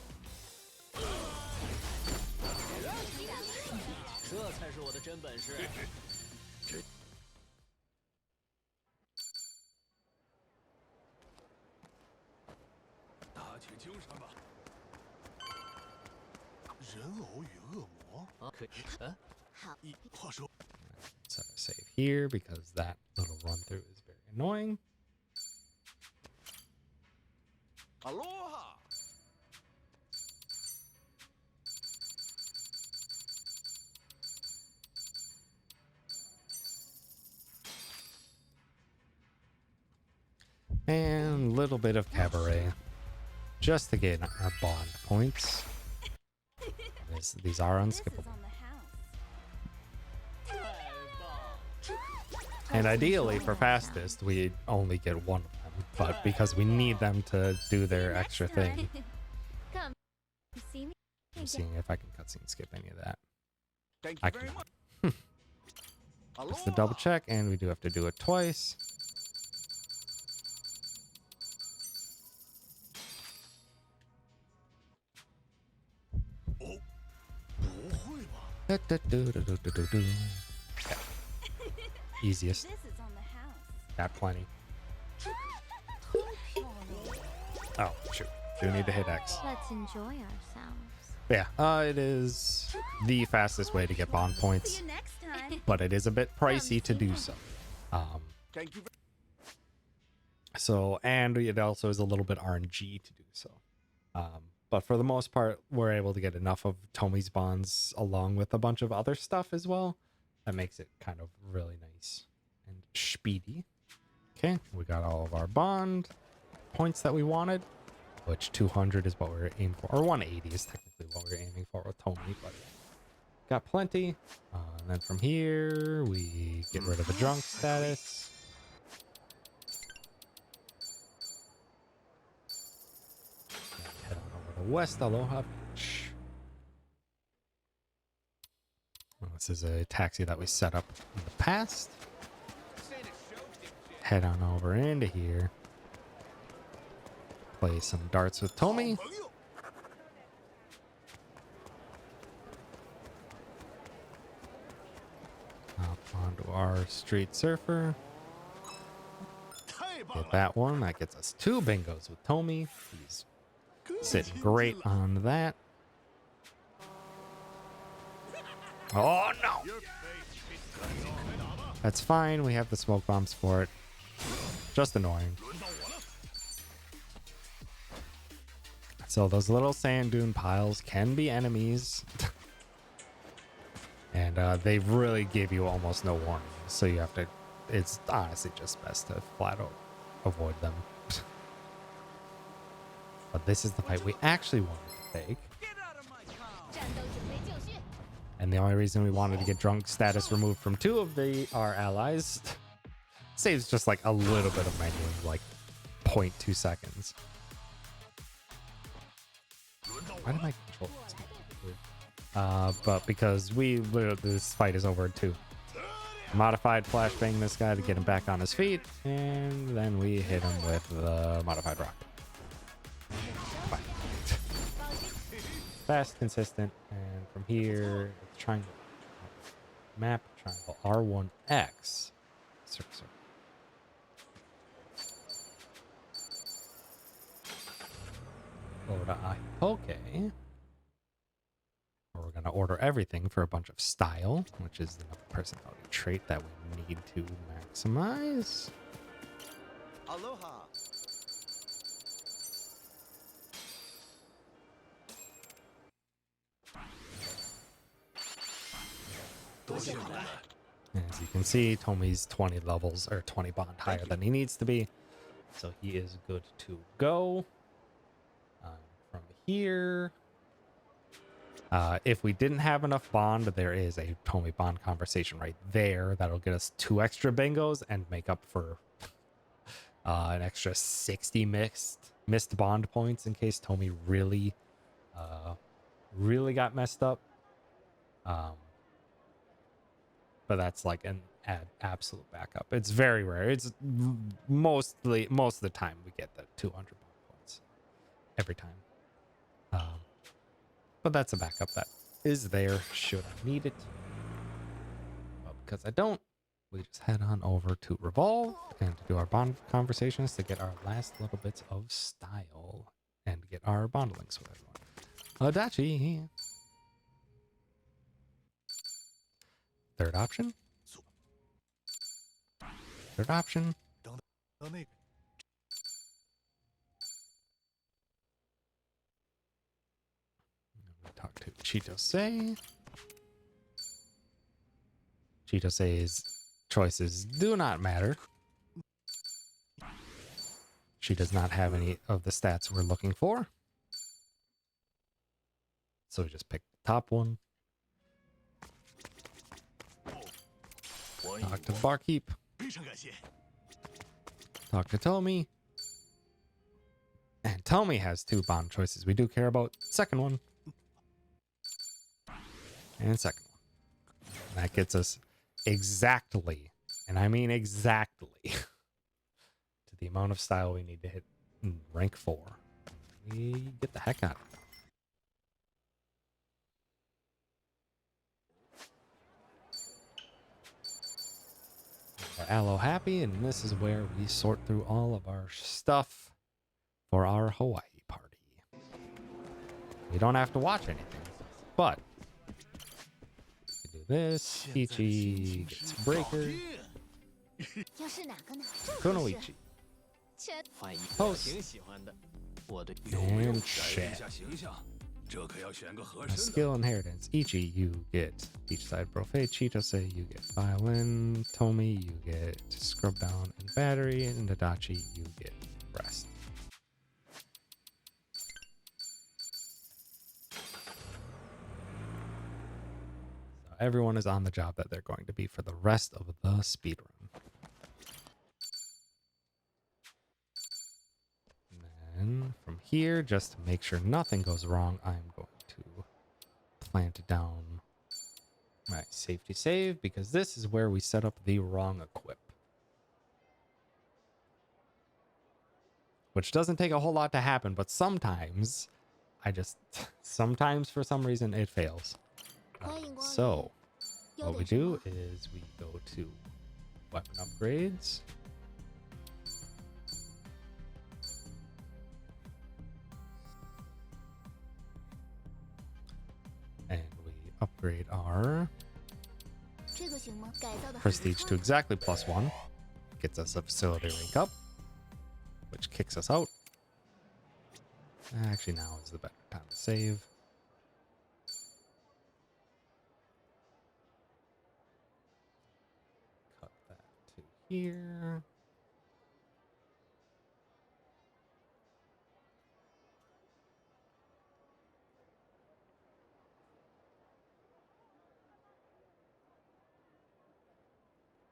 Set a save here because that little run through is very annoying. Aloha! And a little bit of cabaret just to get our bond points. These are unskippable. And ideally for fastest, we only get one of them, but because we need them to do their extra thing. I'm seeing if I can cutscene skip any of that. I cannot. Just the double check, and we do have to do it twice. Du-du-du-du-du-du-du. Okay. Easiest. This is on the house. Got plenty. Oh, shoot. Do need to hit X. Let's enjoy ourselves. But yeah, it is the fastest way to get bond See points, you next time. but it is a bit pricey to do so. Thank you. So, and it also is a little bit RNG to do so. But for the most part, we're able to get enough of Tommy's bonds along with a bunch of other stuff as well. That makes it kind of really nice and speedy. Okay, we got all of our bond points that we wanted, which 200 is what we were aiming for, or 180 is technically what we were aiming for with Tommy, but got plenty. And then from here, we get rid of the drunk status. Head on over to West Aloha Beach. Well, this is a taxi that we set up in the past. Head on over into here. Play some darts with Tommy. Hop onto our street surfer. Get that one. That gets us 2 bingos with Tommy. He's sitting great on that. Oh no! That's fine. We have the smoke bombs for it. Just annoying. So those little sand dune piles can be enemies. And they really give you almost no warning. So you have to, it's honestly just best to flat out avoid them. But this is the fight we actually wanted to take. And the only reason we wanted to get drunk status removed from 2 of our allies saves just like a little bit of menuing, like 0.2 seconds. Why did my control but because this fight is over too. Modified flashbang this guy to get him back on his feet, and then we hit him with the modified rocket. Bye. Fast, consistent, and from here, triangle map, triangle R1X. Circle. Over to Aipoke. We're going to order everything for a bunch of style, which is the personality trait that we need to maximize. Aloha. As you can see, Tommy's 20 levels or 20 bond higher than he needs to be, so he is good to go. From here, if we didn't have enough bond, there is a Tommy bond conversation right there that'll get us 2 extra bingos and make up for an extra 60 missed bond points in case Tommy really got messed up. But that's like an absolute backup. It's very rare. It's most of the time we get the 200 bond points every time. But that's a backup that is there should I need it. But because I don't, we just head on over to Revolve and to do our bond conversations to get our last little bits of style and get our bond links with everyone. Adachi. Third option. Third option. Talk to Chitose. Chitose's choices do not matter. She does not have any of the stats we're looking for. So we just pick the top one. Talk to Barkeep. Talk to Tommy. And Tommy has 2 bond choices we do care about. Second one. And second one. That gets us exactly, and I mean exactly, to the amount of style we need to hit rank 4. We get the heck out of it. Aloe happy, and this is where we sort through all of our stuff for our Hawaii party. We don't have to watch anything, but we do this. Ichi gets Breaker. 要是哪个呢？这合适。 Kunoichi. 全 Post. 有没有 And 改一 Shed. 下形象？这可要选个合 A 身的。 skill inheritance. Ichi, you get beachside buffet. Chitose, you get violin. Tomi, you get scrub down and battery. And Adachi, you get rest. So everyone is on the job that they're going to be for the rest of the speedrun. And then from here, just to make sure nothing goes wrong, I'm going to plant down my safety save, because this is where we set up the wrong equip. Which doesn't take a whole lot to happen, but sometimes sometimes for some reason it fails. So what we do is we go to weapon upgrades. And we upgrade our 这个行吗？改造的很不 prestige 错 to exactly +1. Gets us a facility rank up, which kicks us out. Actually, now is the better time to save. Cut that to here.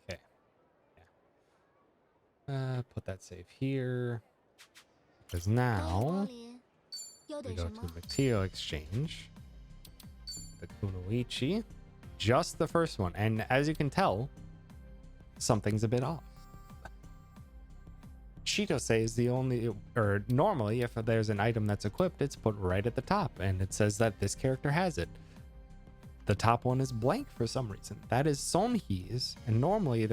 Okay. Yeah. Put that save here. Because 欢迎 now 光临，要 we 点 go 什 to 么？ material exchange. The Kunoichi. Just the first one. And as you can tell, something's a bit off. Chitose is the only, or normally if there's an item that's equipped, it's put right at the top and it says that this character has it. The top one is blank for some reason. That is Sonhee's, and normally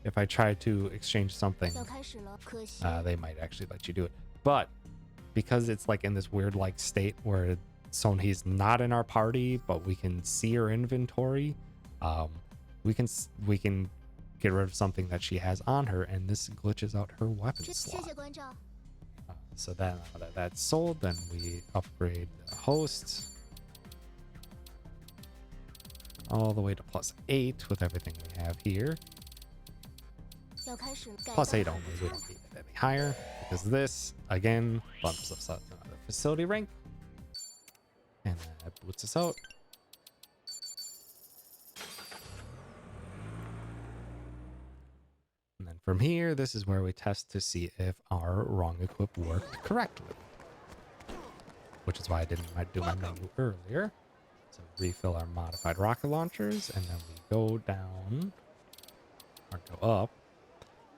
if I try to exchange something, 要开始了，可惜 they might actually let you do it. But because it's like in this weird like state where Sonhee's not in our party, but we can see her inventory, we can get rid of something that she has on her, and this glitches out her weapon 谢 slot. 谢关照。 So then now that that's sold, then we upgrade the host all the way to +8 with everything we have here. 要开始了，改造 +8 得 only, 很 we 不错 don't need it any higher, because this again bumps us up another facility rank, and that boots us out. And then from here, this is where we test to see if our wrong equip worked correctly, which is why I didn't do my menu earlier. So refill our modified rocket launchers, and then we go down or go up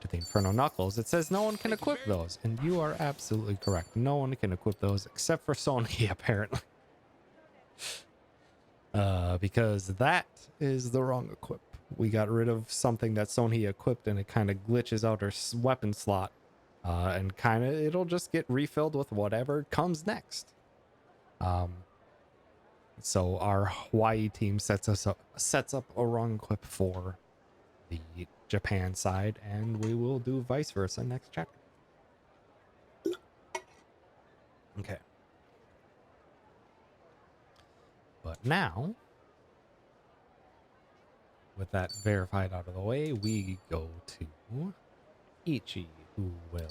to the Inferno Knuckles. It says no one can equip those, and you are absolutely correct. No one can equip those except for Sony, apparently. Because that is the wrong equip. We got rid of something that Sony equipped, and it kind of glitches out her weapon slot, and it'll just get refilled with whatever comes next. So our Hawaii team sets up a wrong equip for the Japan side, and we will do vice versa next chapter. Okay. But now, with that verified out of the way, we go to Ichi, who will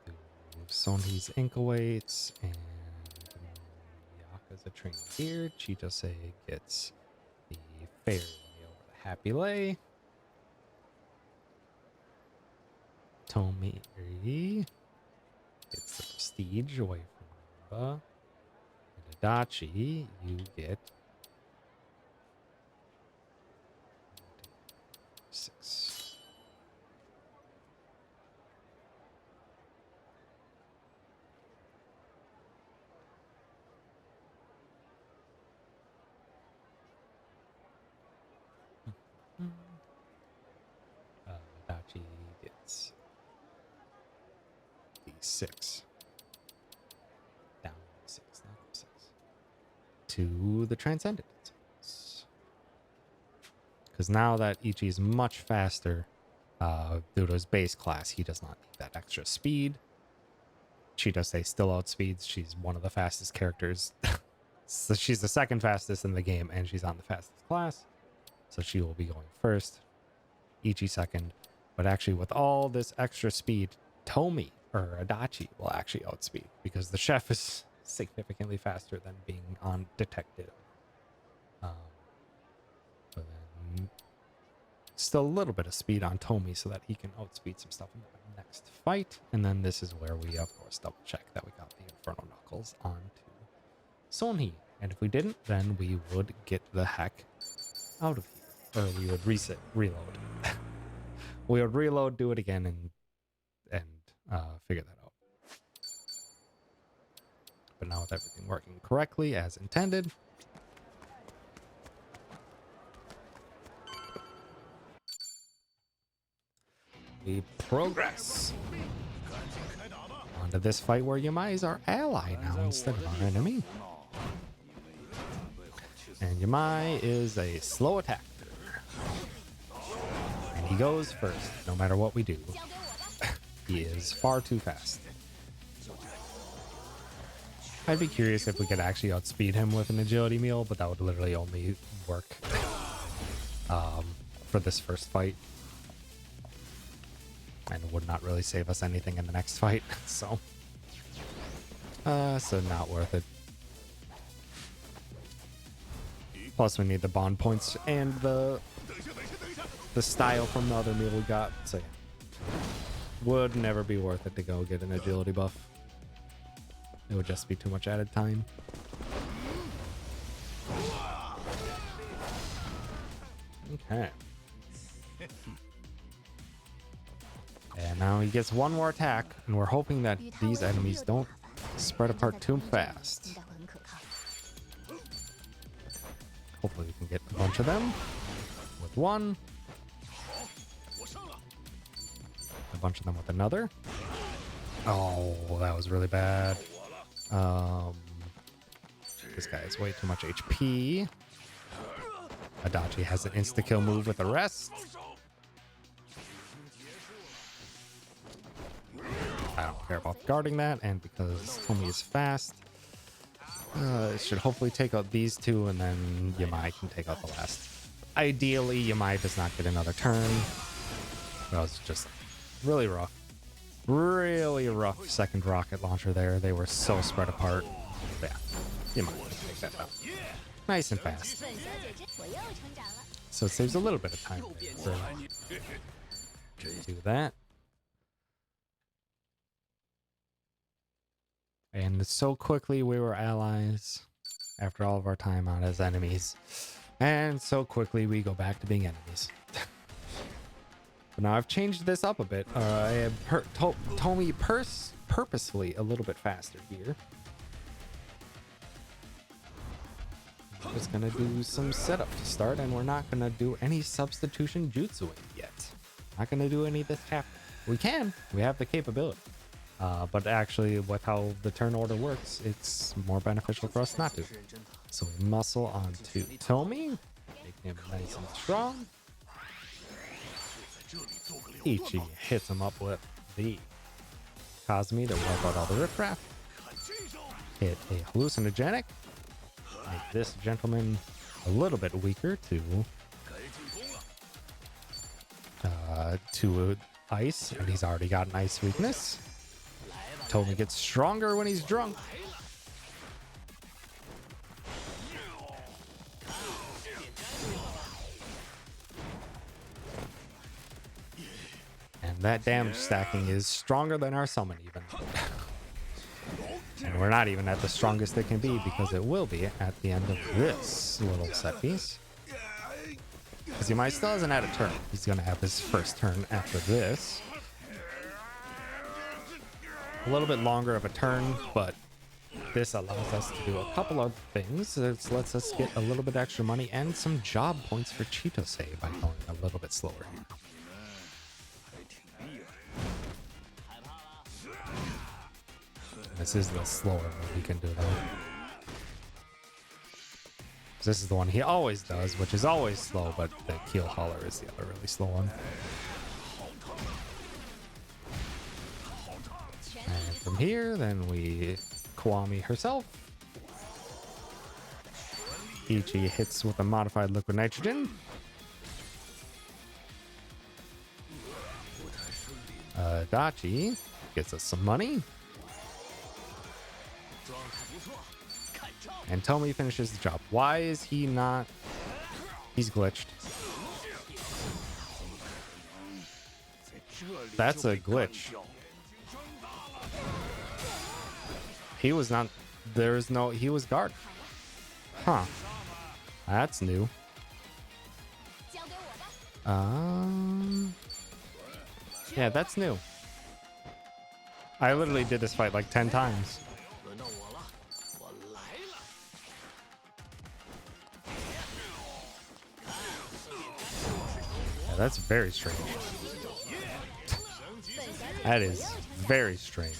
do Sonhi's ankle weights, and Yaka's a training here. Chitose gets the fairy over the happy lay. Tomi gets the prestige away from Namba. And Adachi, you get 6. 6. Down 6, not 6. To the Transcendent. Because now that Ichi is much faster, due to his base class, he does not need that extra speed. Chitose still outspeeds. She's one of the fastest characters. So she's the second fastest in the game, and she's on the fastest class. So she will be going first. Ichi second. But actually, with all this extra speed, Tomi or Adachi will actually outspeed, because the chef is significantly faster than being on detective. But then still a little bit of speed on Tomi so that he can outspeed some stuff in the next fight. And then this is where we, of course, double check that we got the Inferno Knuckles onto Sonhi. And if we didn't, then we would get the heck out of here. Or we would reload. We would reload, do it again, and figure that out. But now with everything working correctly as intended, we progress onto this fight where Yamai is our ally now instead of our enemy. And Yamai is a slow attacker. And he goes first, no matter what we do. He is far too fast. I'd be curious if we could actually outspeed him with an agility meal, but that would literally only work for this first fight. And it would not really save us anything in the next fight, so not worth it. Plus, we need the bond points and the style from the other meal we got, so yeah. Would never be worth it to go get an agility buff. It would just be too much added time. Okay. And now he gets one more attack, and we're hoping that these enemies don't spread apart too fast. Hopefully we can get a bunch of them with one. A bunch of them with another. Oh, that was really bad. This guy has way too much HP. Adachi has an insta-kill move with the rest. I don't care about guarding that, and because Tomi is fast, it should hopefully take out these two, and then Yamai can take out the last. Ideally, Yamai does not get another turn. That was just really rough. Really rough second rocket launcher there. They were so spread apart. But yeah, Yamai can take that out. Nice and fast. So it saves a little bit of time there. So do that. And so quickly we were allies after all of our time out as enemies. And so quickly we go back to being enemies. But now I've changed this up a bit. I have Tomi purposefully a little bit faster here. I'm just going to do some setup to start, and we're not going to do any substitution jutsuing yet. Not going to do any of this crap. We can. We have the capability. But actually, with how the turn order works, it's more beneficial for us not to. So we muscle onto Tomi, make him nice and strong. Ichi hits him up with the Cosme to wipe out all the riffraff. Hit a hallucinogenic. Make this gentleman a little bit weaker to ice, and he's already got an ice weakness. Tomi gets stronger when he's drunk. And that damage stacking is stronger than our summon even. And we're not even at the strongest it can be, because it will be at the end of this little set piece. Because Yamai still hasn't had a turn. He's going to have his first turn after this. A little bit longer of a turn, but this allows us to do a couple of things. This lets us get a little bit extra money and some job points for Chitose by going a little bit slower here. This is the slower move he can do though. This is the one he always does, which is always slow, but the keel hauler is the other really slow one. And from here, then we Kiwami herself. Ichi hits with a modified liquid nitrogen. Dachi gets us some money. And Tomy finishes the job. Why is he not? He's glitched. That's a glitch. He was not. There's no. He was guard. Huh. That's new. Yeah, that's new. I literally did this fight like 10 times. Yeah, that's very strange. That is very strange.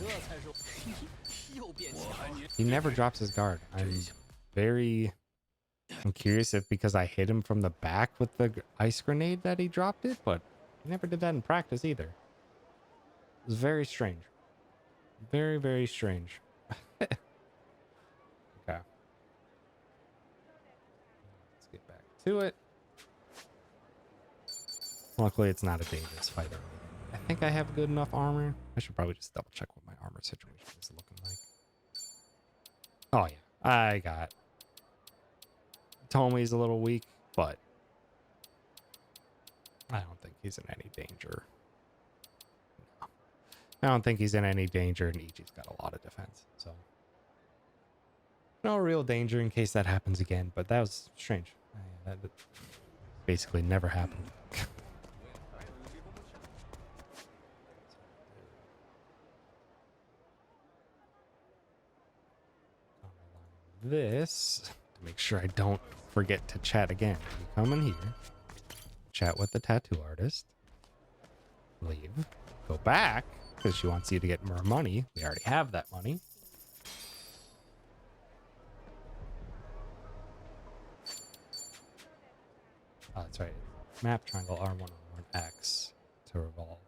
He never drops his guard. I'm curious if because I hit him from the back with the ice grenade that he dropped it, but he never did that in practice either. It was very strange. Very, very strange. Okay. Let's get back to it. Luckily, it's not a dangerous fight. I think I have good enough armor. I should probably just double check what my armor situation is looking like. Oh, yeah. I got... Tomy's a little weak, but I don't think he's in any danger. No. I don't think he's in any danger, and Ichi's got a lot of defense, so no real danger in case that happens again, but that was strange. That basically never happened. This to make sure I don't forget to chat again. You come in here, chat with the tattoo artist, leave, go back because she wants you to get more money. We already have that money. Oh, that's right. Map triangle R1 on X to revolve,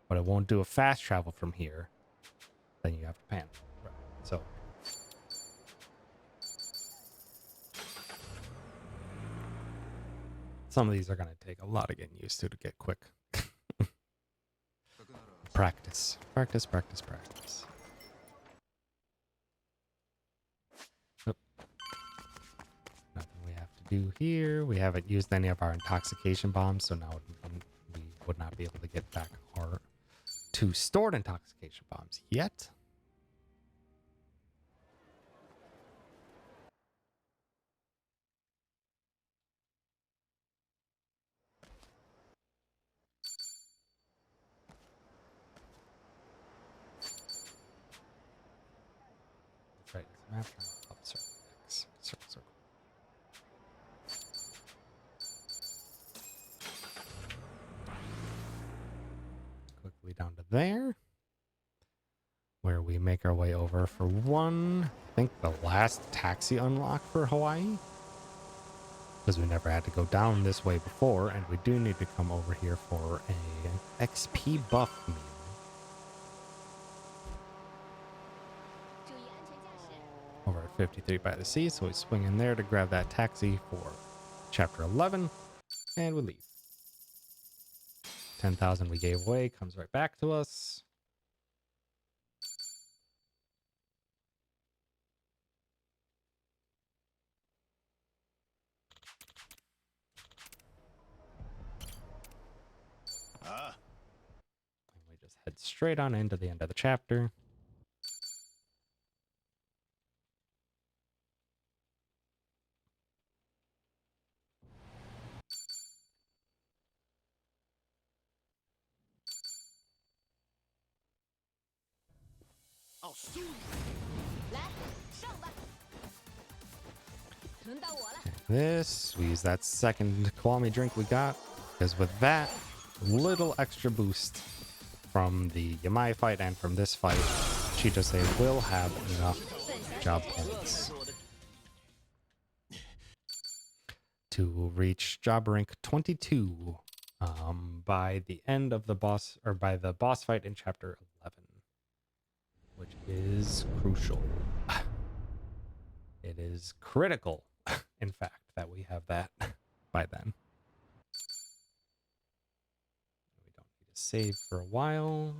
but it won't do a fast travel from here. Then you have to pan. Right. So. Some of these are going to take a lot of getting used to get quick. Practice. Practice, practice, practice. Oop. Nothing we have to do here. We haven't used any of our intoxication bombs, so now we would not be able to get back our 2 stored intoxication bombs yet. Right, map up, circle, X, circle, circle. Quickly down to there, where we make our way over for I think the last taxi unlock for Hawaii, because we never had to go down this way before, and we do need to come over here for a XP buff meal. Over at 53 by the sea, so we swing in there to grab that taxi for chapter 11, and we leave. 10,000 we gave away comes right back to us. And we just head straight on into the end of the chapter. This, we use that second Kiwami drink we got, because with that little extra boost from the Yamai fight and from this fight, Chitose will have enough job points to reach job rank 22 by the end of the boss, or by the boss fight in chapter 11, which is crucial. It is critical, in fact, that we have that by then. We don't need to save for a while.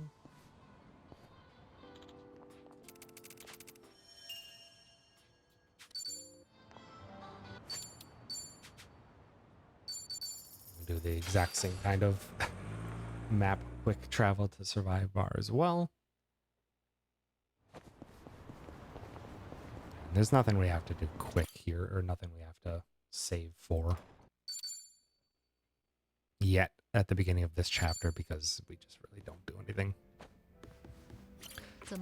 Do the exact same kind of map quick travel to survive bar as well. There's nothing we have to do quick here, or nothing we have to save for yet at the beginning of this chapter, because we just really don't do anything.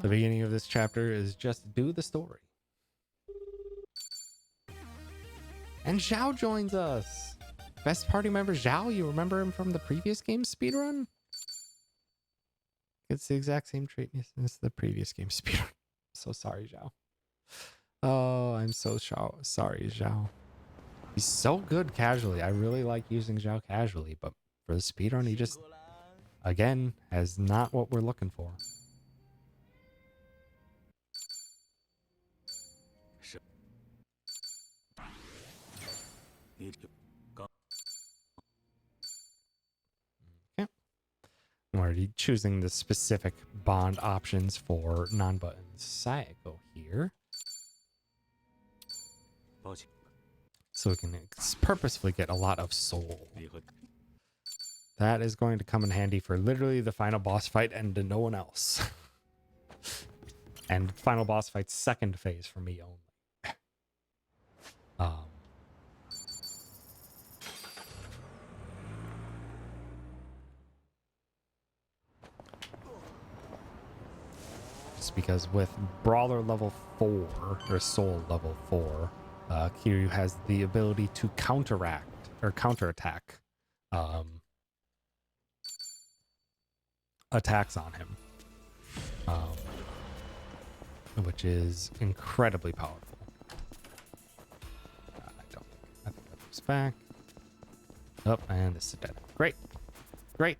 The beginning of this chapter is just do the story. And Zhao joins us. Best party member Zhao, you remember him from the previous game Speedrun? It's the exact same trait as the previous game Speedrun. So sorry, Zhao. Oh, I'm so sorry, Zhao. He's so good casually. I really like using Zhao casually, but for the speedrun, he just, again, has not what we're looking for. Okay. We're already choosing the specific bond options for non-buttons. Sayako here. So we can purposefully get a lot of soul. That is going to come in handy for literally the final boss fight and to no one else. And final boss fight's second phase for me only. Just because with Brawler level 4, or Soul level 4, Kiryu has the ability to counteract, or counterattack, attacks on him. Which is incredibly powerful. I think that moves back. Oh, and this is dead. Great. Great.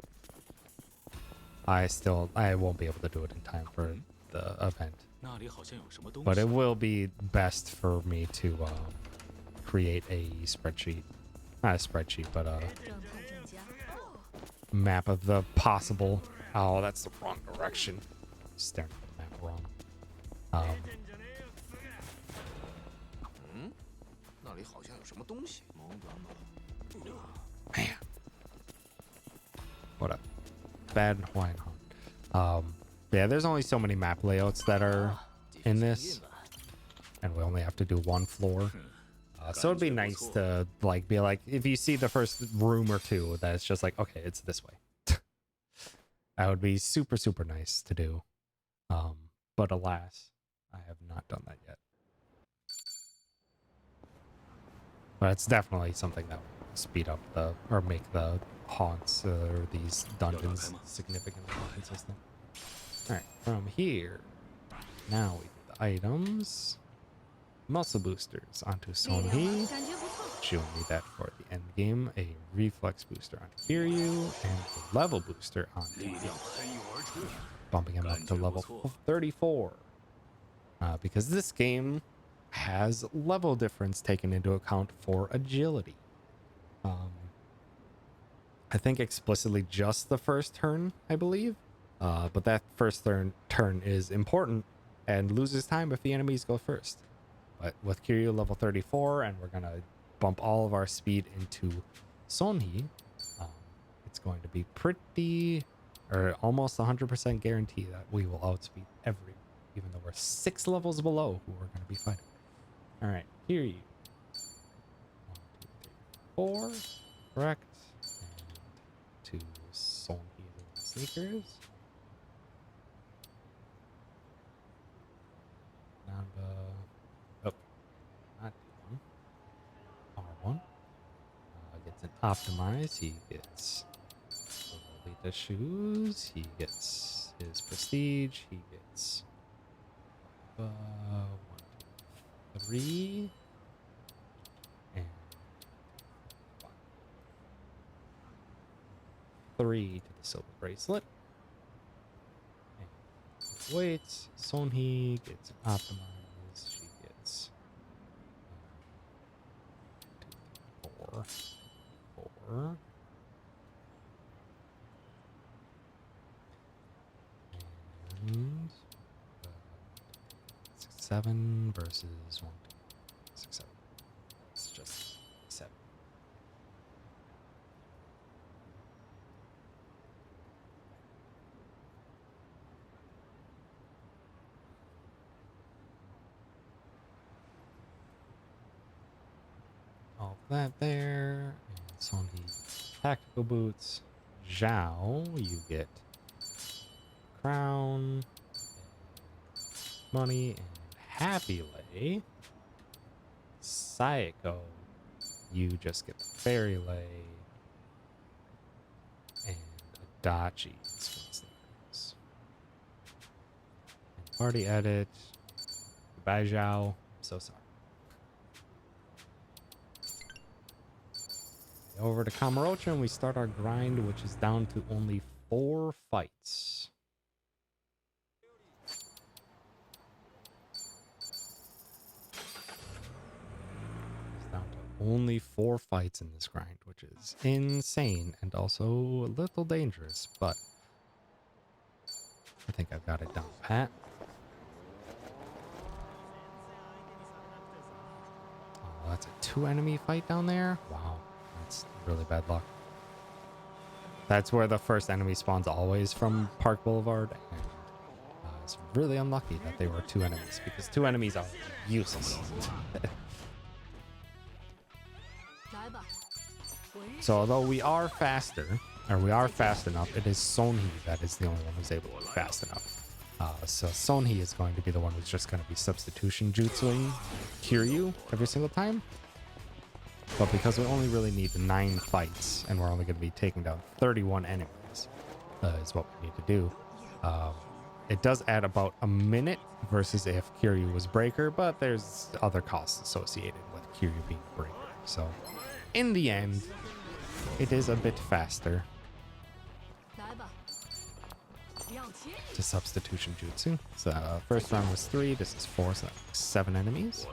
I won't be able to do it in time for the event. But it will be best for me to create a spreadsheet. Not a spreadsheet, but a map of the possible... Oh, that's the wrong direction. Staring at the map wrong. Man. What a bad Hawaiian hunt. Yeah, there's only so many map layouts that are in this, and we only have to do one floor. So it'd be nice to be like, if you see the first room or two, that it's just like, okay, it's this way. That would be super, super nice to do. But alas, I have not done that yet. But it's definitely something that will speed up or make the haunts or these dungeons significantly more consistent. Alright, from here, now we do the items. Muscle boosters onto Sonhee. She'll need that for the end game. A reflex booster onto Kiryu, and a level booster onto Kiryu, bumping him up to level 34. Because this game has level difference taken into account for agility. I think explicitly just the first turn, I believe. But that first turn is important and loses time if the enemies go first. But with Kiryu level 34, and we're gonna bump all of our speed into Sonhee, it's going to be pretty, or almost 100% guarantee that we will outspeed even though we're 6 levels below who we're gonna be fighting. All right, Kiryu. 1, 2, 3, 4, correct. And to Sonhee sneakers. Oh, not D1. R1. Gets an optimize. He gets the Lolita shoes. He gets his prestige. He gets 1, 2, 3. And 3 to the silver bracelet. And waits. Sonhee gets optimized. She gets 2, 3, 4. 4. And 6, 7 versus 1, 2, 6, 7. It's just 7. All that there. And Sonhee tactical boots. Zhao, you get crown, money, and happy lay. Sayako, you just get the fairy lay. And Adachi is what's theirs. And party edit. Goodbye, Zhao. I'm so sorry. Over to Kamurocho and we start our grind, which is down to only 4 fights. It's down to only 4 fights in this grind, which is insane and also a little dangerous, but I think I've got it down pat. Oh, that's a 2 enemy fight down there? Wow. That's really bad luck. That's where the first enemy spawns always from Park Boulevard. And it's really unlucky that they were 2 enemies because 2 enemies are useless. So although we are faster, or we are fast enough, it is Sonhee that is the only one who's able to be fast enough. So Sonhee is going to be the one who's just going to be substitution jutsuing Kiryu every single time. But because we only really need 9 fights, and we're only going to be taking down 31 enemies, is what we need to do. It does add about a minute versus if Kiryu was breaker, but there's other costs associated with Kiryu being breaker. So in the end, it is a bit faster to substitution jutsu. So first round was 3, this is 4, so that's 7 enemies.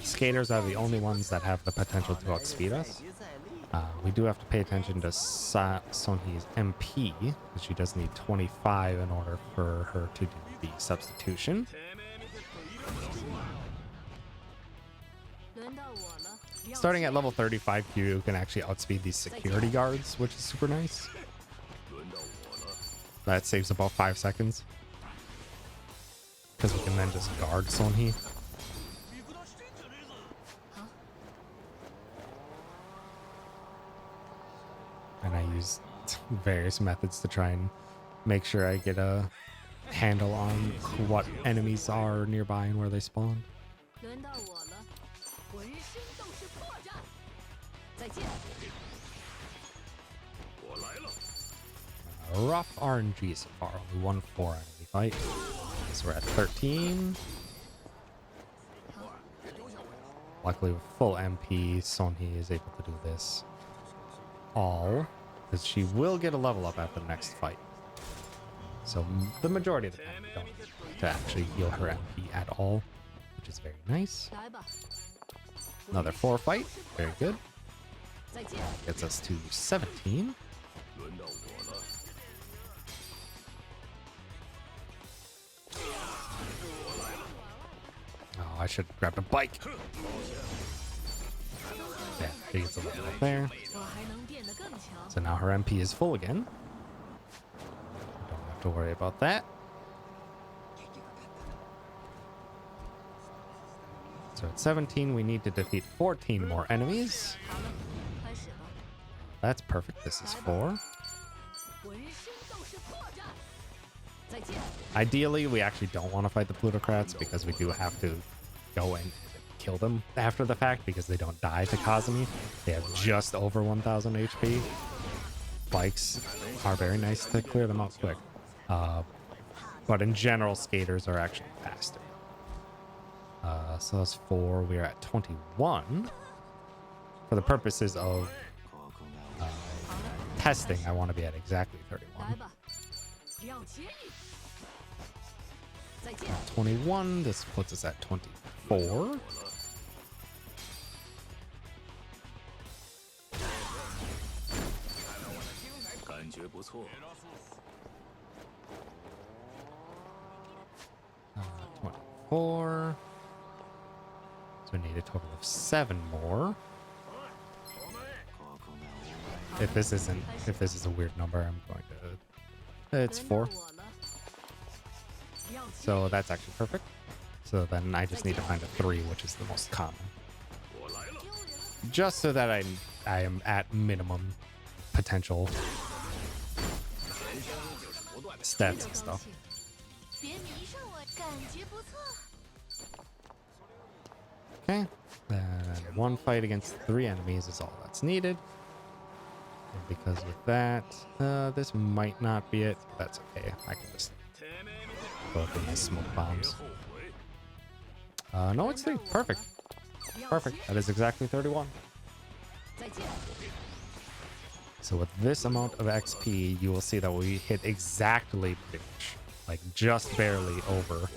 Skaters are the only ones that have the potential to outspeed us. We do have to pay attention to Sonhee's MP, because she does need 25 in order for her to do the substitution. Starting at level 35, you can actually outspeed these security guards, which is super nice. That saves about 5 seconds. Because we can then just guard Sonhee. And I use various methods to try and make sure I get a handle on what enemies are nearby and where they spawn. Rough RNG so far, only 1 4 enemy fight. So we're at 13. Luckily with full MP, Sonhee is able to do this all, because she will get a level up after the next fight. So the majority of the time we don't need to actually heal her MP at all, which is very nice. Another 4 fight, very good. Gets us to 17. Oh, I should have grabbed a bike. Yeah, she gets a level up there. So now her MP is full again. Don't have to worry about that. So at 17, we need to defeat 14 more enemies. That's perfect. This is 4. Ideally, we actually don't want to fight the plutocrats because we do have to go and kill them after the fact because they don't die to Kazumi. They have just over 1000 HP. Bikes are very nice to clear them out quick. But in general, skaters are actually faster. So that's 4. We are at 21. For the purposes of testing, I want to be at exactly 31. 来吧，亮起你！再见。 21. This puts us at 24. Uh, 24. So we need a total of 7 more. If this is a weird number, I'm going to. It's 4. 轮到我了，亮起 So that's actually perfect. So then I just need to find a 3, which is the most common. Just so that I am at minimum potential stats and stuff. 别迷上我，感觉不错。 Okay. Then 1 fight against 3 enemies is all that's needed. And because with that, this might not be it. But that's okay. I can just go through my smoke bombs. No, it's 3. Perfect. Perfect. That is exactly 31. 再见。 So with this amount of XP, you will see that we hit exactly, pretty much, like just barely over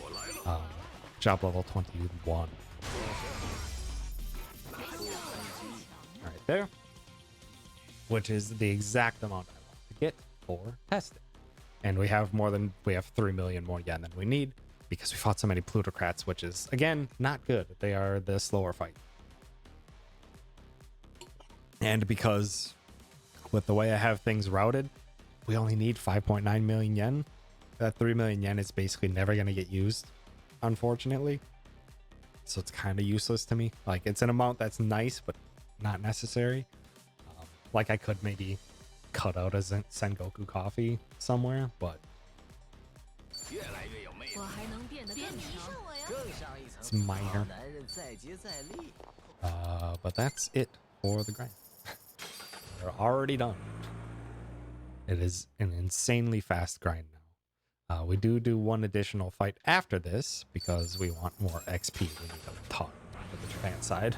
job level 21. Right there. Which is the exact amount I want to get for testing. And we have 3 million more yen than we need because we fought so many plutocrats, which is, again, not good. They are the slower fight. And because with the way I have things routed, we only need 5.9 million yen. That 3 million yen is basically never going to get used, unfortunately. So it's kind of useless to me. Like, it's an amount that's nice, but not necessary. Like, I could maybe cut out a Sengoku coffee somewhere, but 越来越有魅力，我还能变得更强。更上一层。 it's minor. 男人再接再厉。 But that's it for the grind. We're already done. It is an insanely fast grind now. We do 1 additional fight after this because we want more XP. We need a ton for the Japan side.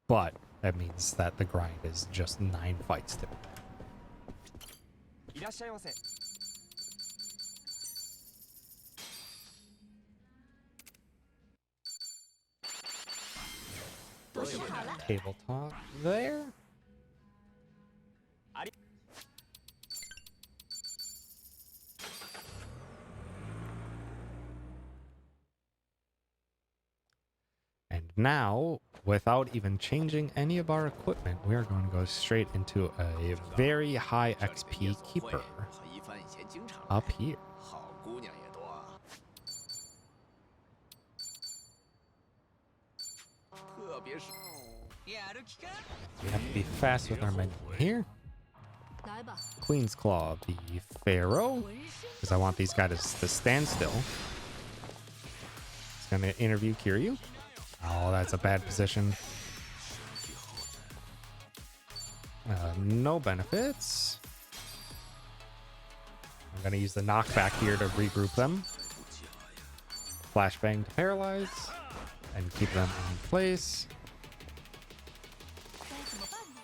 But that means that the grind is just 9 fights typically. いらっしゃいませ。 都修好了。 Tabletop there. And now, without even changing any of our equipment, we are going to go straight into a very high XP keeper 和一番以前经常 up here. 好姑娘也多啊。特别是。やる気か？ We have to be fast with our menu here. 来吧， Queen's Claw, the Pharaoh, 浑身 because I want these guys to stand still. He's going to interview Kiryu. Oh, that's a bad position. No benefits. I'm going to use the knockback here to regroup them. Flashbang to paralyze and keep them in place. 该怎么办呢？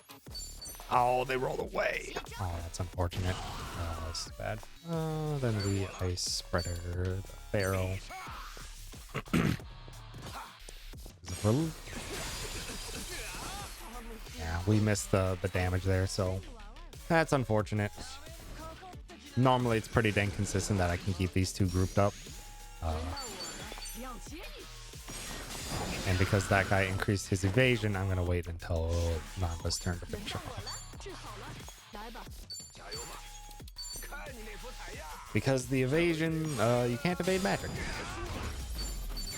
Oh, they rolled away. Oh, that's unfortunate. Oh, this is bad. Then the Ice Spreader, the Pharaoh. Yeah, we missed the damage there, so that's unfortunate. Normally, it's pretty dang consistent that I can keep these 2 grouped up. 轮到我了，亮起你！ And because that guy increased his evasion, I'm going to wait until Nanba's turn to finish him off. 治好了，来吧， 加油吧！看你那副采样。 Because the evasion, you can't evade magic.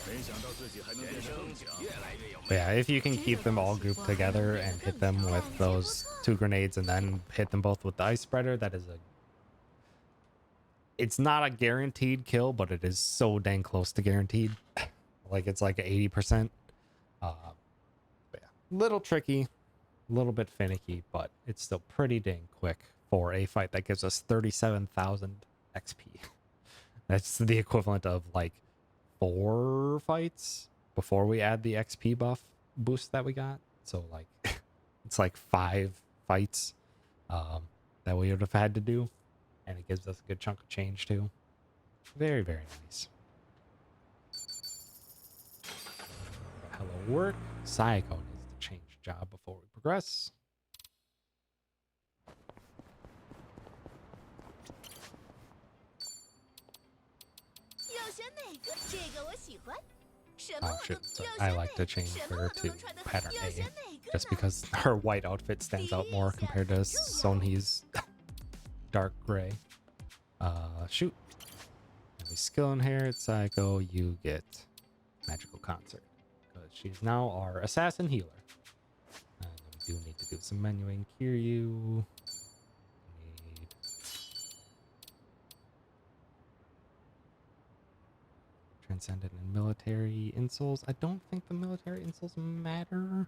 没想到自己还能变得更强。越来越有 But yeah, if you can keep them all grouped together and hit them with those 2 grenades and then hit them both with the Ice Spreader, that is a... It's not a guaranteed kill, but it is so dang close to guaranteed. Like it's like 80%. But yeah, little tricky, a little bit finicky, but it's still pretty dang quick for a fight that gives us 37,000 XP. That's the equivalent of like 4 fights before we add the XP buff boost that we got. So like it's like 5 fights that we would have had to do, and it gives us a good chunk of change too. Very, very nice. Hello work. Psycho needs to change job before we progress. 要选哪个？这个我喜欢。什么 Oh 我都 shit, 要 I 选 like 哪 to 个？ change 什么 her 我都 to 能穿的。 pattern 要 A 选哪个 just 呢？ because her white outfit stands out more compared to Sonhi's dark gray. Shoot. And we skill inherit Psycho, you get magical concert. Because she's now our assassin healer. And we do need to do some menuing. Kiryu. Need Transcendent and military insoles. I don't think the military insoles matter.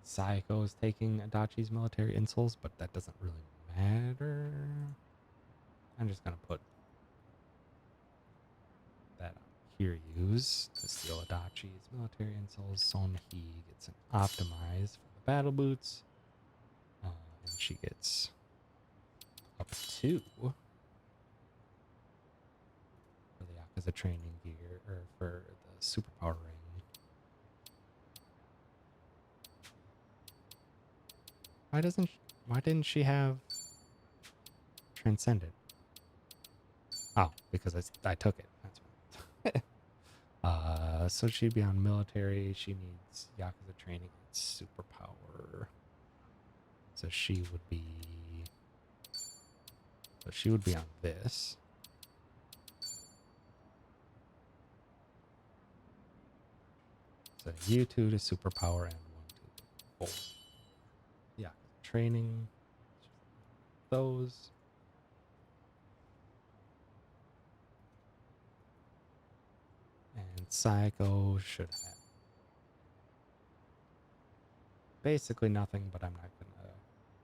Psycho is taking Adachi's military insoles, but that doesn't really matter. I'm just gonna put that on Kiryu's to steal Adachi's military insoles. Sonhi gets an optimize for the battle boots, and she gets up 2 for the Yakuza training gear, or for the superpower ring. Why didn't she have Transcendent? Oh, because I took it. That's why. So she'd be on military. She needs Yakuza training and superpower. So she would be. So she would be on this. So U2 to superpower and 1, 2, 3, 4. Yeah, training. Those. And Psycho should have basically nothing, but I'm not gonna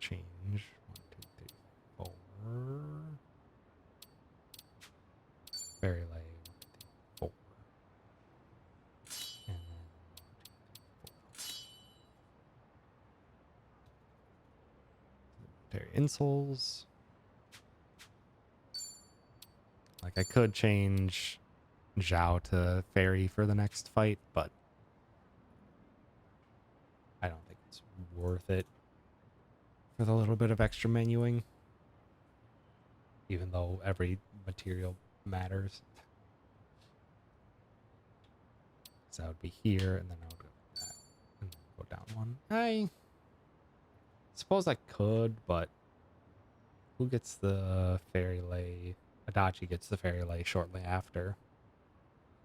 change. 1, 2, 3, 4. Very late. 1, 2, 4. And then 1, 2, 3, 4. Military insoles. Like I could change Zhao to Fairy for the next fight, but I don't think it's worth it for the little bit of extra menuing, even though every material matters. So that would be here, and then I would go like that, and then go down 1. I suppose I could, but who gets the Fairy Lay? Adachi gets the Fairy Lay shortly after.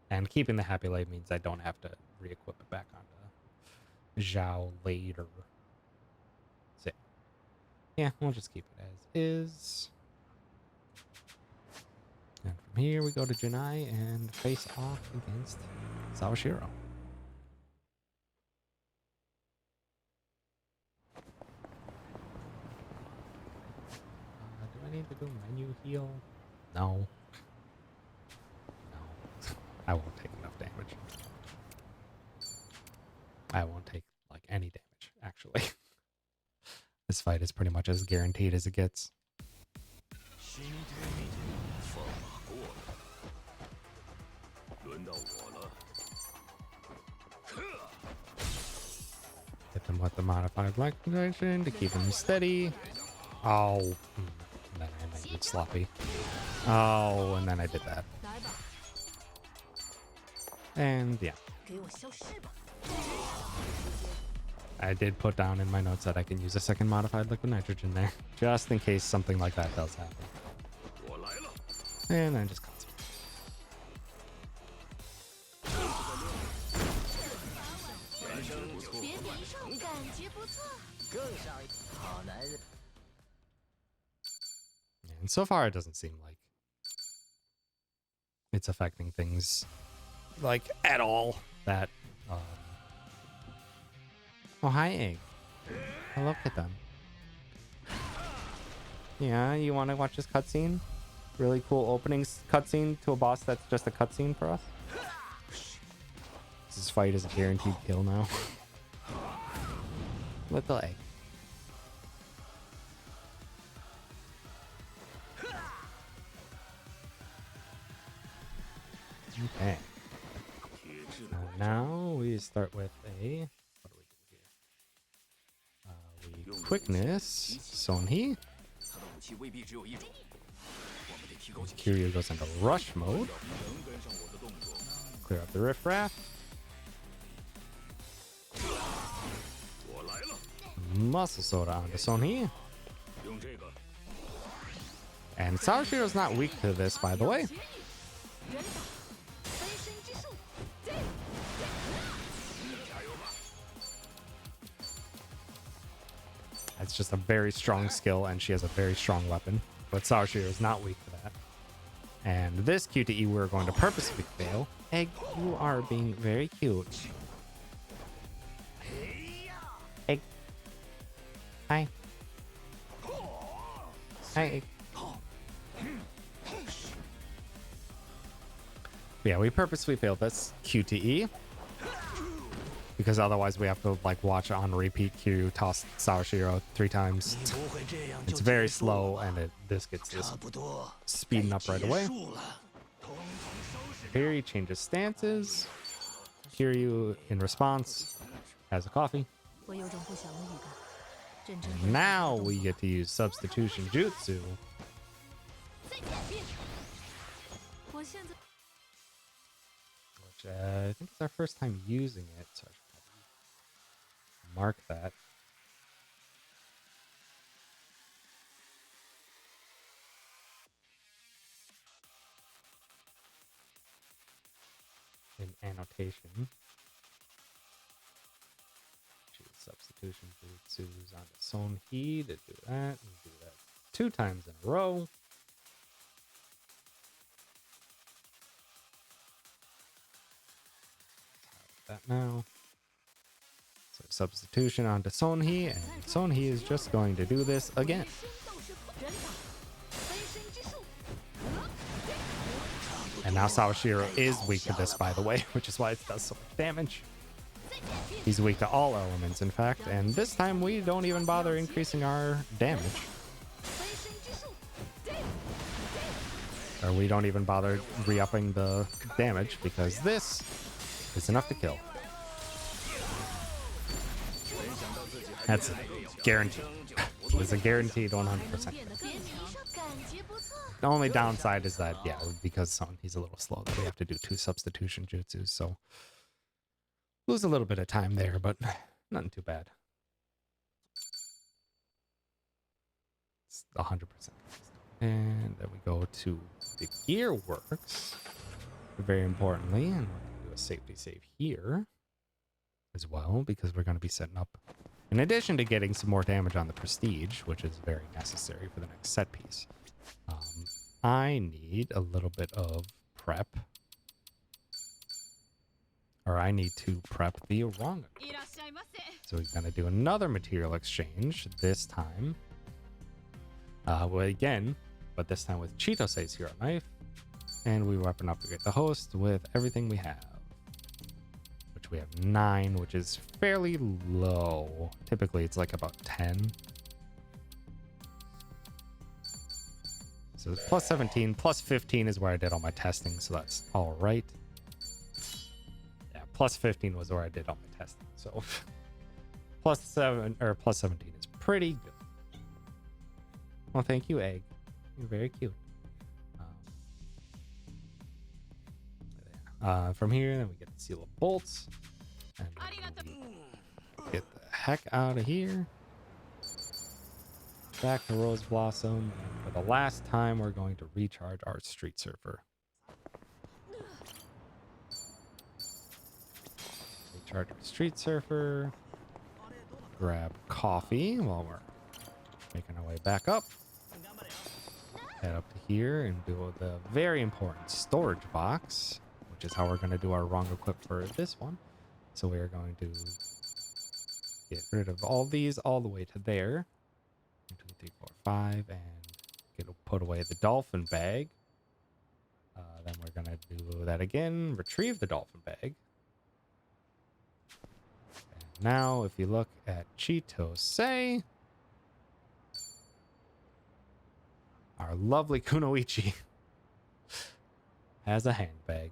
And keeping the Happy Lay means I don't have to re-equip it back onto Zhao later. So yeah, we'll just keep it as is. And from here we go to Janai and face off against Sawashiro. Do I need to go menu heal? No. No. I won't take enough damage. I won't take like any damage, actually. This fight is pretty much as guaranteed as it gets. Hit them with the modified light connection to keep them steady. Oh, and then I did sloppy. Oh, and then I did that. 来吧， And yeah, 给我消失吧！ I did put down in my notes that I can use a second modified liquid nitrogen there, just in case something like that does happen. And then just concentrate. 别迷上，感觉不错。 更上一好男人。And so far, it doesn't seem like it's affecting things like at all. That. Oh, hi, Egg. Hello, Kitten. Yeah, you want to watch this cutscene? Really cool opening cutscene to a boss that's just a cutscene for us. This fight is a guaranteed kill now. Little Egg. Okay. Now we start with a. What do we do here? We quickness Sonhee. 他的武器未必只有一种，我们得提高警惕。 Kiryu goes into rush mode. 能跟上我的动作。 Clear up the riffraff. 我来了， Muscle soda onto Sonhee. 用这个。 And Sawashiro's not weak to this, by the way. 人法飞身之术， 加油吧！ It's just a very strong skill, and she has a very strong weapon. But Sawashiro is not weak to that. And this QTE we're going to purposely fail. Egg, you are being very cute. Egg. Hi. Hi, Egg. Yeah, we purposely failed this QTE. Because otherwise we have to like watch on repeat Kiryu toss Sawashiro 3 times. It's very slow and this gets this speeding up right away. Here he changes stances. Kiryu in response has a coffee. 我有种不祥的预感。认真观察 Now 你的动 we 作 get to use substitution jutsu. 再见面。我现在 Which I think is our first time using it, so I should probably mark that. In annotation. Choose substitution jutsus onto Sonhee to do that. And do that 2 times in a row. That now. So substitution onto Sonhee, and Sonhee is just going to do this again. 斗士人法飞身之术， And now Sawashiro is weak to this, by the way, which is why it does so much damage. He's weak to all elements, in fact, and this time we don't even bother increasing our damage. 飞身之术， Or we don't even bother re-upping the damage, because this is enough to kill. That's a guarantee. It's a guaranteed 100%. 变得更强，感觉不错。 The only downside is that, yeah, because he's a little slow, that we have to do 2 substitution jutsus, so lose a little bit of time there, but nothing too bad. It's 100%. And then we go to the gear works, very importantly, and we're going to do a safety save here as well, because we're going to be setting up, in addition to getting some more damage on the prestige, which is very necessary for the next set piece. I need a little bit of prep. Or I need to prep the Oranga. いらっしゃいませ。 So we're going to do another material exchange, this time. Well, again, but this time with Chitose's Hero Knife. And we weapon upgrade the host with everything we have. Which we have 9, which is fairly low. Typically, it's like about 10. So it's plus 17, plus 15 is where I did all my testing, so that's all right. Yeah, plus 15 was where I did all my testing, so plus 7 or plus 17 is pretty good. Well, thank you, Egg. You're very cute. From here, then we get the seal of bolts, and then we get the heck out of here. Back to Rose Blossom, and for the last time, we're going to recharge our Street Surfer. Recharge our Street Surfer. Grab coffee while we're making our way back up. head up to here and do the very important storage box, which is how we're going to do our wrong equip for this one. So we are going to get rid of all these all the way to there. 1, 2, 3, 4, 5, and put away the dolphin bag. Then we're going to do that again, retrieve the dolphin bag. And now, if you look at Chitose, our lovely Kunoichi has a handbag.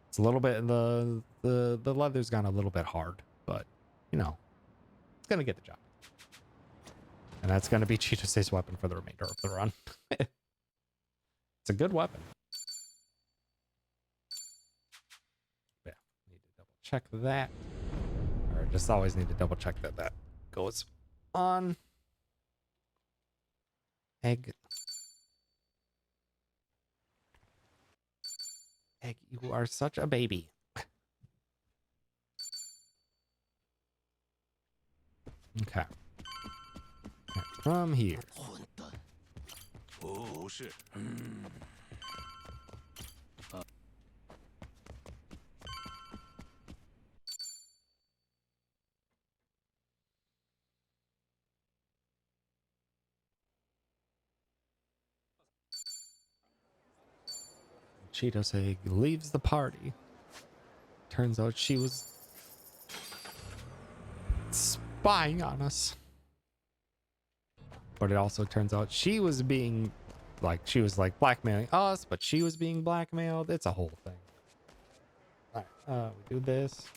It's a little bit, the leather's gone a little bit hard, but, you know, it's going to get the job. And that's going to be Chitose's weapon for the remainder of the run. It's a good weapon. Yeah, need to double check that. Or just always need to double check that that goes on. Egg. Egg, you are such a baby. Okay. From here. Chitose leaves the party. Turns out she was spying on us. But it also turns out she was being, she was blackmailing us, but she was being blackmailed. It's a whole thing. Alright, we do this.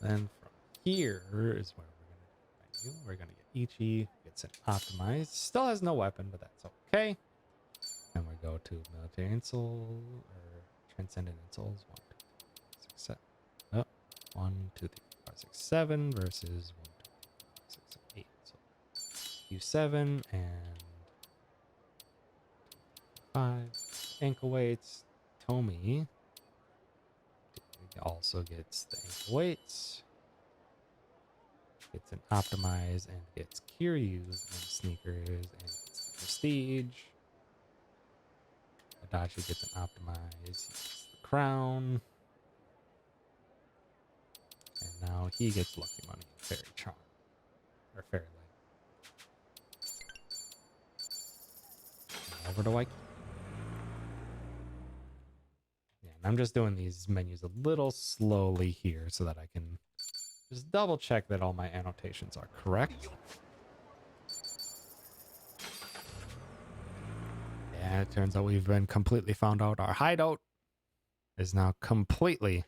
Then from here is where we're gonna get Ichi, gets it optimized. Still has no weapon, but that's okay. And we go to military insult or transcendent insults. 1, 2, 3, 4, 5, 6, 7. Oh, 1, 2, 3, 4, 5, 6, 7 versus 1, 2, 3, 4, 5, 6, 7, 8. So U7 and 5 ankle weights. Tomi also gets the ankle weights. Gets an optimize and gets Kiryu's and sneakers and gets the prestige. Adachi gets an optimize, he gets the crown. And now he gets lucky money and fairy charm. Or fairy light. Over to Waikiki. Yeah, and I'm just doing these menus a little slowly here so that I can just double check that all my annotations are correct. Yeah, it turns out we've been completely found out. Our hideout is now completely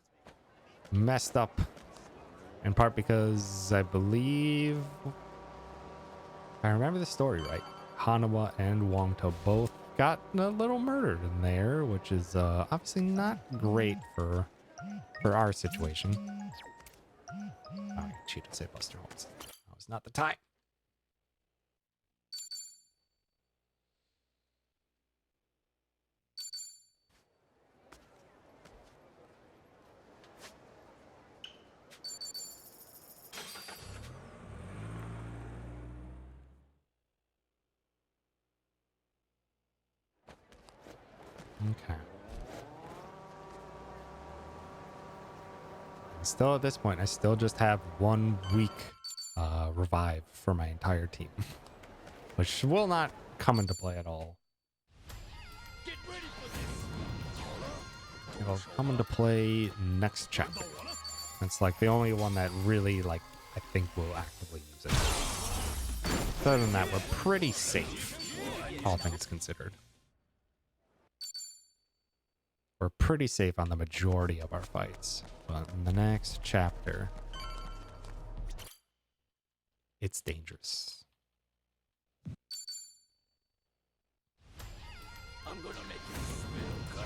messed up. In part because I believe, if I remember the story right, Hanawa and Wongto both got a little murdered in there, which is obviously not great for our situation. Oh, Chitose Buster Holmes. That was not the time. Okay. Still at this point, I still just have 1 week revive for my entire team, which will not come into play at all. It'll come into play next chapter. It's the only one that really I think will actively use it. Other than that, we're pretty safe, all things considered. We're pretty safe on the majority of our fights, but in the next chapter, it's dangerous. I'm gonna make you smell.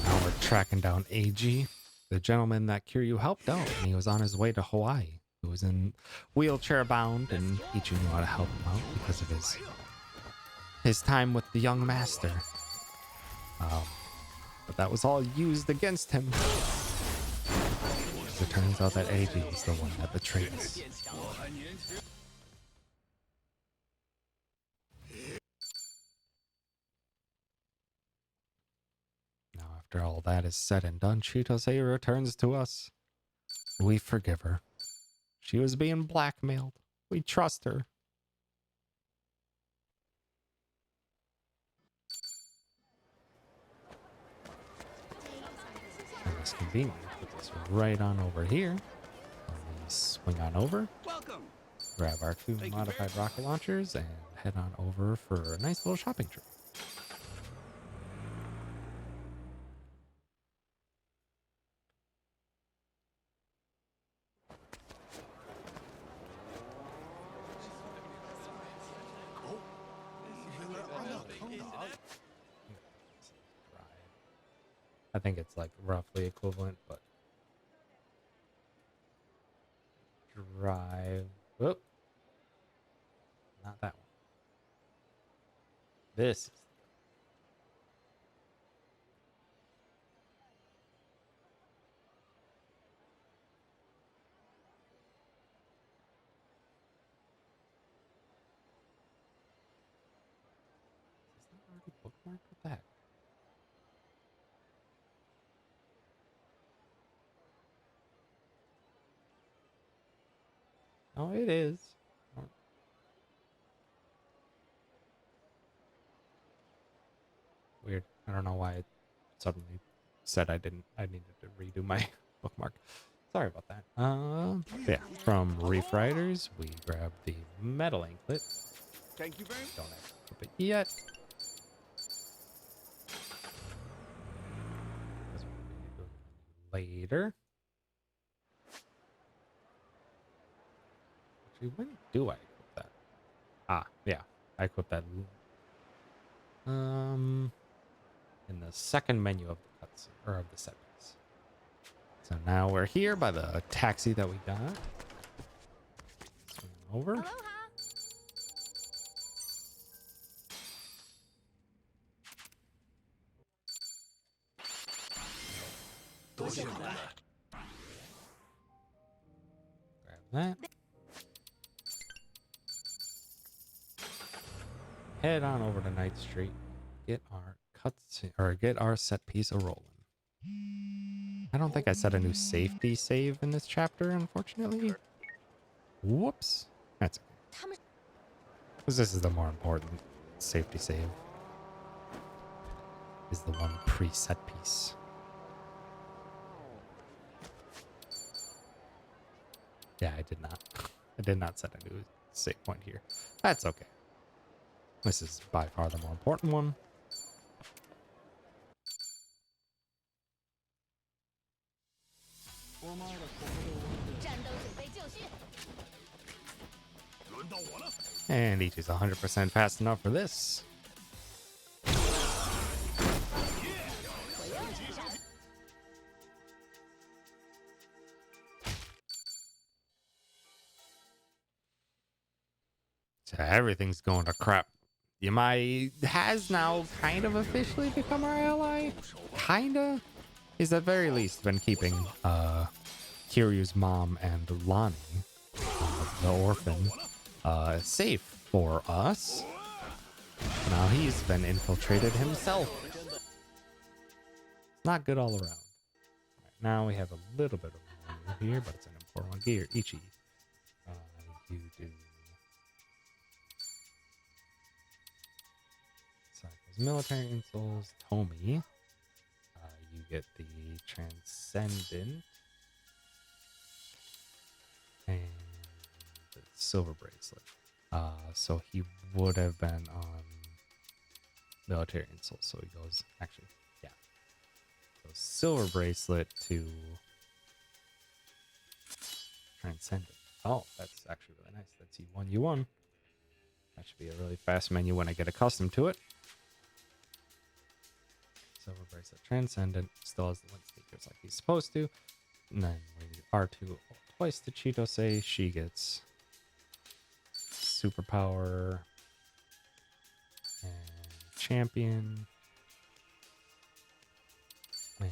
Now we're tracking down AG, the gentleman that Kiryu helped out, and he was on his way to Hawaii. He was in wheelchair bound, and Ichi knew how to help him out because of his time with the young master. But that was all used against him. As it turns out that AG was the one that betrayed us. Now, after all that is said and done, Chitose returns to us. We forgive her. She was being blackmailed. We trust her. And it's convenient. Put this right on over here. We swing on over, Welcome. grab our two modified rocket launchers, and head on over for a nice little shopping trip. I think it's like roughly equivalent, but drive. Whoop. Not that one. This is. Is this not already bookmarked with that? Oh, it is. Weird. I don't know why it suddenly said I needed to redo my bookmark. Sorry about that. Yeah. From Reef Riders, we grab the metal anklet. Thank you very much. Don't have to equip it yet. Because we're going to do it later. Actually, when do I equip that? Ah, yeah. I equip that. In the second menu of the cutscene, or of the set piece. So now we're here by the taxi that we got. Swing over. Aloha. Grab that. Head on over to Night Street. Get our cutscene, or get our set piece a rolling. I don't think I set a new safety save in this chapter, unfortunately. Whoops. That's okay. Because this is the more important safety save. Is the one pre-set piece. Yeah, I did not. I did not set a new save point here. That's okay. This is by far the more important one. And each is 100% fast enough for this. So everything's going to crap. Yamai has now kind of officially become our ally. Kinda. He's at very least been keeping Kiryu's mom and Lonnie, the orphan, safe for us. Now he's been infiltrated himself. Not good all around. Right, now we have a little bit of a menu here, but it's an important one. Gear Ichi. You do Cycles military insoles. Tomi. You get the Transcendent and the Silver Bracelet. So he would have been on military insult. So he goes, actually, yeah. So Silver Bracelet to Transcendent. Oh, that's actually really nice. That's U1, U1. That should be a really fast menu when I get accustomed to it. Silver Bracelet Transcendent still has the wind sneakers like he's supposed to. And then we R2 twice to Chitose. She gets Superpower and Champion. And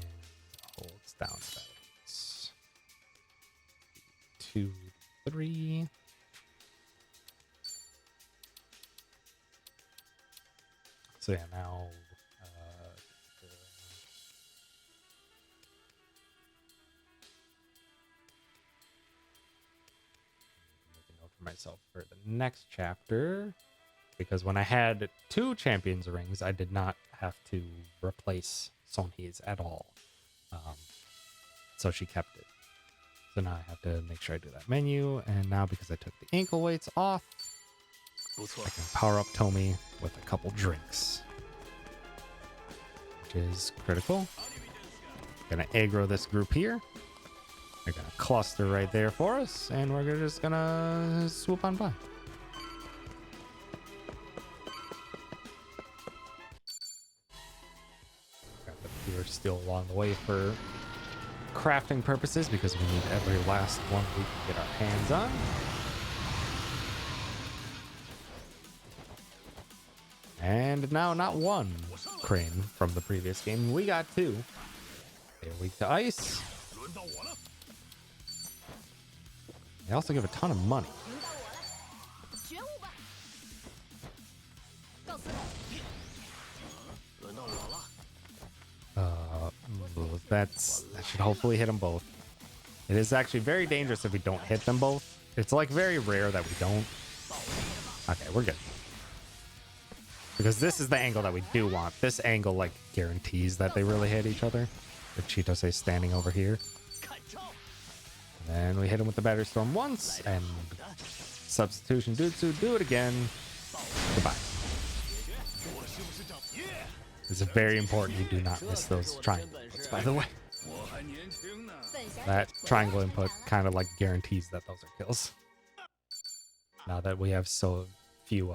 holds down balance. 2, 3. So yeah, now make a note for myself for the next chapter, because when I had 2 champions rings, I did not have to replace Sonhe's at all. So she kept it. So now I have to make sure I do that menu. And now because I took the ankle weights off, I can power up Tomy with a couple drinks, which is critical. Gonna aggro this group here. They're gonna cluster right there for us, and we're just gonna swoop on by. Got the pure steel along the way for crafting purposes, because we need every last one we can get our hands on. And now not one crane from the previous game, we got 2. They're weak to ice. They also give a ton of money. 轮到我了，觉悟吧！告辞。轮到我了。That should hopefully hit them both. It is actually very dangerous if we don't hit them both. It's like very rare that we don't. Okay, we're good. Because this is the angle that we do want. This angle like guarantees that they really hit each other. If Chitose standing over here. And then we hit him with the Battery Storm once, and Substitution Jutsu, do it again. Goodbye. It's very important you do not miss those triangle inputs, by the way. That triangle input kind of like guarantees that those are kills. Now that we have so few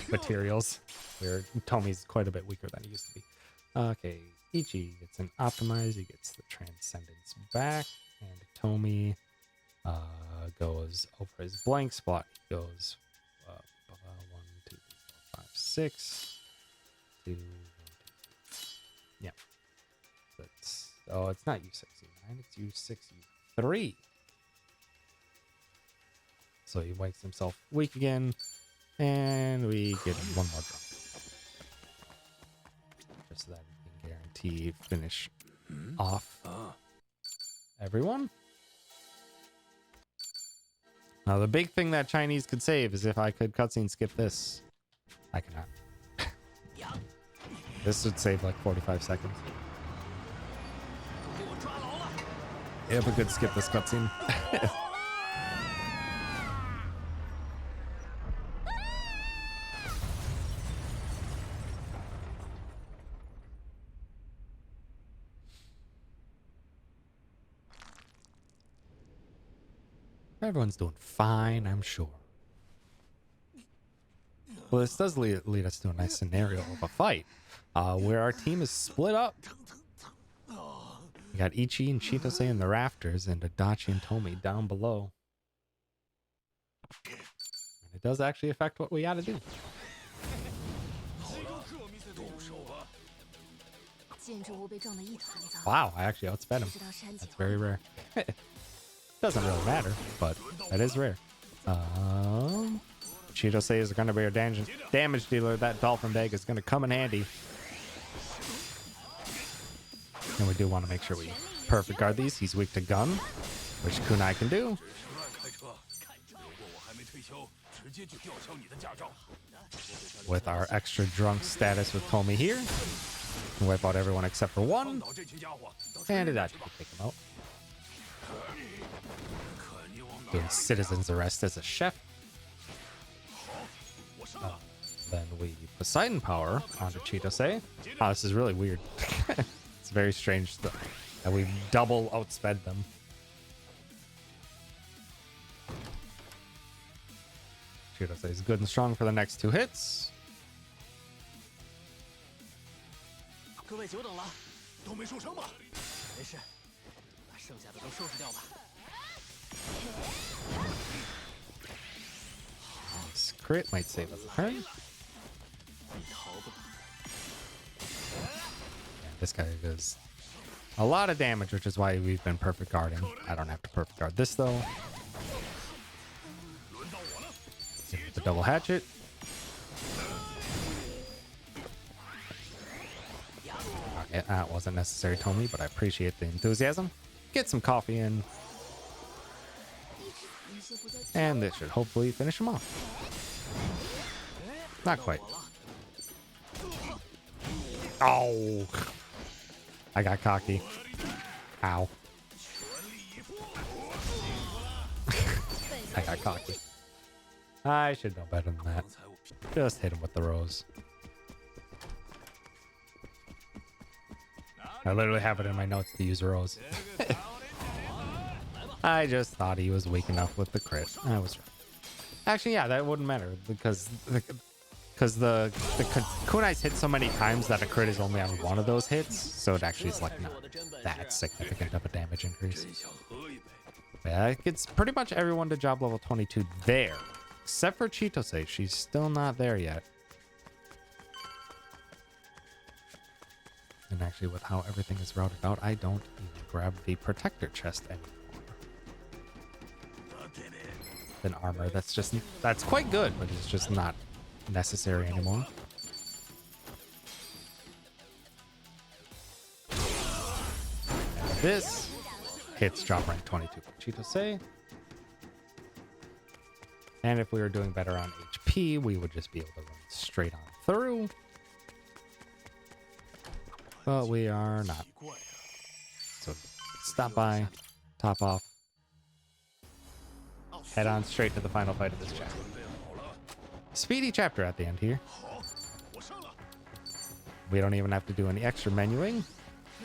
materials, where Tommy's quite a bit weaker than he used to be. Okay, Ichi gets an optimize, he gets the Transcendence back, and Tommy goes over his blank spot. He goes 1, 2, 3, 4, 5, 6, 2, 1, 2, 3. Yeah. That's, oh, it's not U6, U9, it's U6, U3. So he wakes himself weak again, and we get him one more drunk. Just so that we can guarantee finish off everyone. Now, the big thing that Chinese could save is if I could cutscene skip this. I cannot. This would save like 45 seconds. If we could skip this cutscene. Everyone's doing fine, I'm sure. Well, this does lead us to a nice scenario of a fight, where our team is split up. We got Ichi and Chitose in the rafters, and Adachi and Tomy down below. And it does actually affect what we gotta do. Wow, I actually outsped him. That's very rare. Doesn't really matter, but that is rare. Chitose is going to be our damage dealer. That dolphin bag is going to come in handy. And we do want to make sure we perfect guard these. He's weak to gun, which Kunai can do. With our extra drunk status with Tomy here, we wipe out everyone except for one. And it actually can take him out. Doing citizen's arrest as a chef. Then we Poseidon power onto Chitose. Oh, this is really weird. It's very strange that we double outsped them. Chitose is good and strong for the next 2 hits. This crit might save us a turn. Yeah, this guy is a lot of damage, which is why we've been perfect guarding. I don't have to perfect guard this though. The double hatchet. Okay, that wasn't necessary, Tommy, but I appreciate the enthusiasm. Get some coffee in. And this should hopefully finish him off. Not quite. Oh! I got cocky. Ow. I got cocky. I should know better than that. Just hit him with the rose. I literally have it in my notes to use rose. I just thought he was weak enough with the crit. I was wrong. Actually, yeah, that wouldn't matter because the kunais hit so many times that a crit is only on one of those hits, so it actually is like not that significant of a damage increase. Yeah, it gets pretty much everyone to job level 22 there, except for Chitose. She's still not there yet. And actually, with how everything is routed out, I don't even grab the protector chest anymore. Than armor. That's quite good, but it's just not necessary anymore. And this hits job rank 22 for Chitose. And if we were doing better on HP, we would just be able to run straight on through. But we are not. So stop by, top off, head on straight to the final fight of this chapter. Speedy chapter at the end here. We don't even have to do any extra menuing,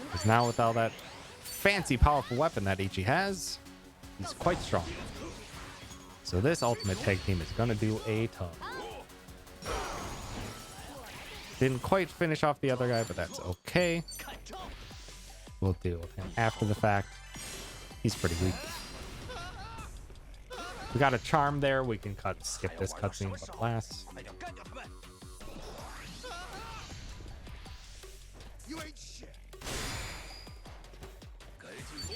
because now with all that fancy powerful weapon that Ichi has, he's quite strong. So this ultimate tag team is gonna do a ton. Didn't quite finish off the other guy, but that's okay. We'll deal with him after the fact. He's pretty weak. We got a charm there. We can skip this cutscene, but last.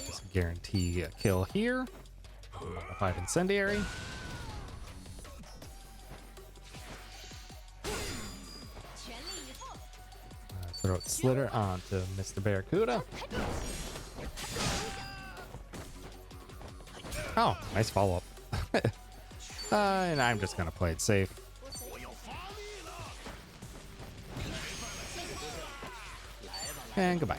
Just guarantee a kill here. Modified incendiary. Throat slitter onto Mr. Barracuda. Oh, nice follow-up. And I'm just gonna play it safe. And goodbye.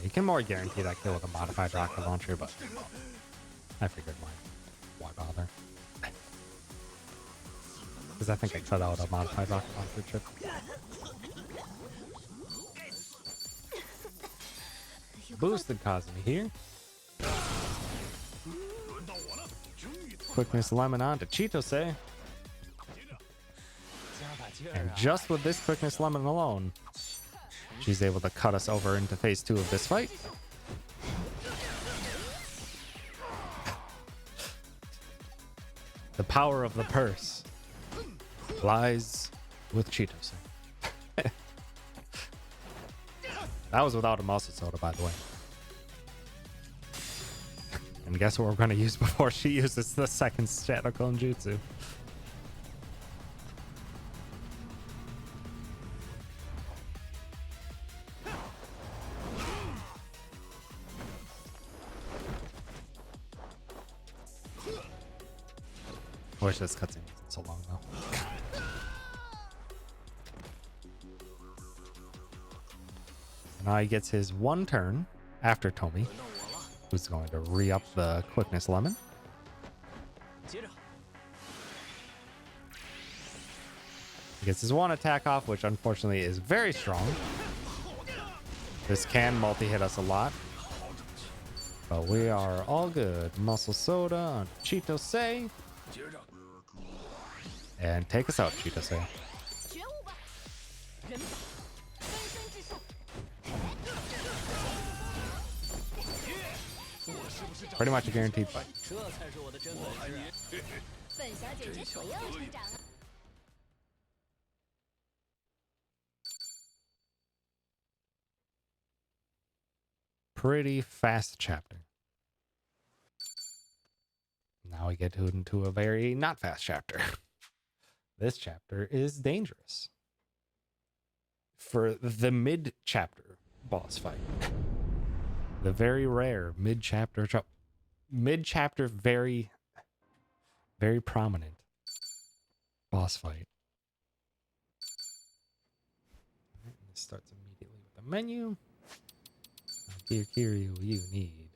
You can more guarantee that kill with a modified rocket launcher, but I figured why bother? Because I think I cut out a modified rocket launcher chip. Boosted Cosme here. Quickness Lemon on to Chitose. And just with this Quickness Lemon alone, she's able to cut us over into phase 2 of this fight. The power of the purse lies with Chitose. That was without a muscle soda, by the way. And guess what we're going to use before she uses the second Shadow Clone Jutsu? I wish this cutscene wasn't so long though. Now he gets his one turn after Tomi, who's going to re-up the Quickness Lemon. He gets his one attack off, which unfortunately is very strong. This can multi-hit us a lot. But we are all good. Muscle Soda on Chitose. And take us out, Chitose. pretty much a guaranteed fight. 这才是我的真本事。本小姐真不用成长啊。Pretty fast chapter. Now we get into a very not fast chapter. This chapter is dangerous. For the mid-chapter boss fight. The very rare mid-chapter very, very prominent boss fight. Alright, this starts immediately with the menu. Dear Kiryu, you need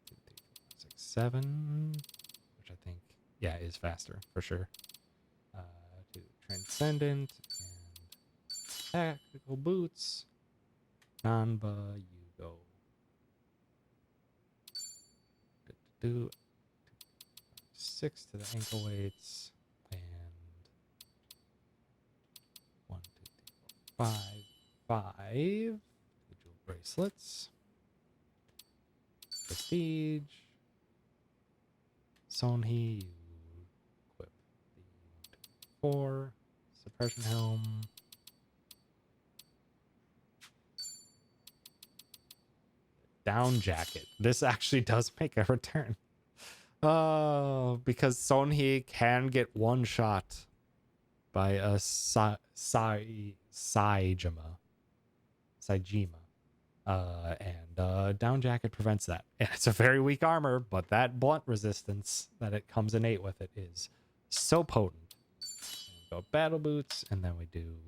2, 3, 4, 5, 6, 7, which I think, yeah, is faster for sure. To Transcendent and Tactical Boots. Nanba, you go. Do 6 to the ankle weights and 1, 2, 3, 4, 5, 5 individual bracelets. Prestige. Sonhee, you equip the 4 suppression helm. Down jacket. This actually does make a return. Because Sonhee can get one shot by a Saijima. And down jacket prevents that. And it's a very weak armor, but that blunt resistance that it comes innate with it is so potent. And we go battle boots, and then we do.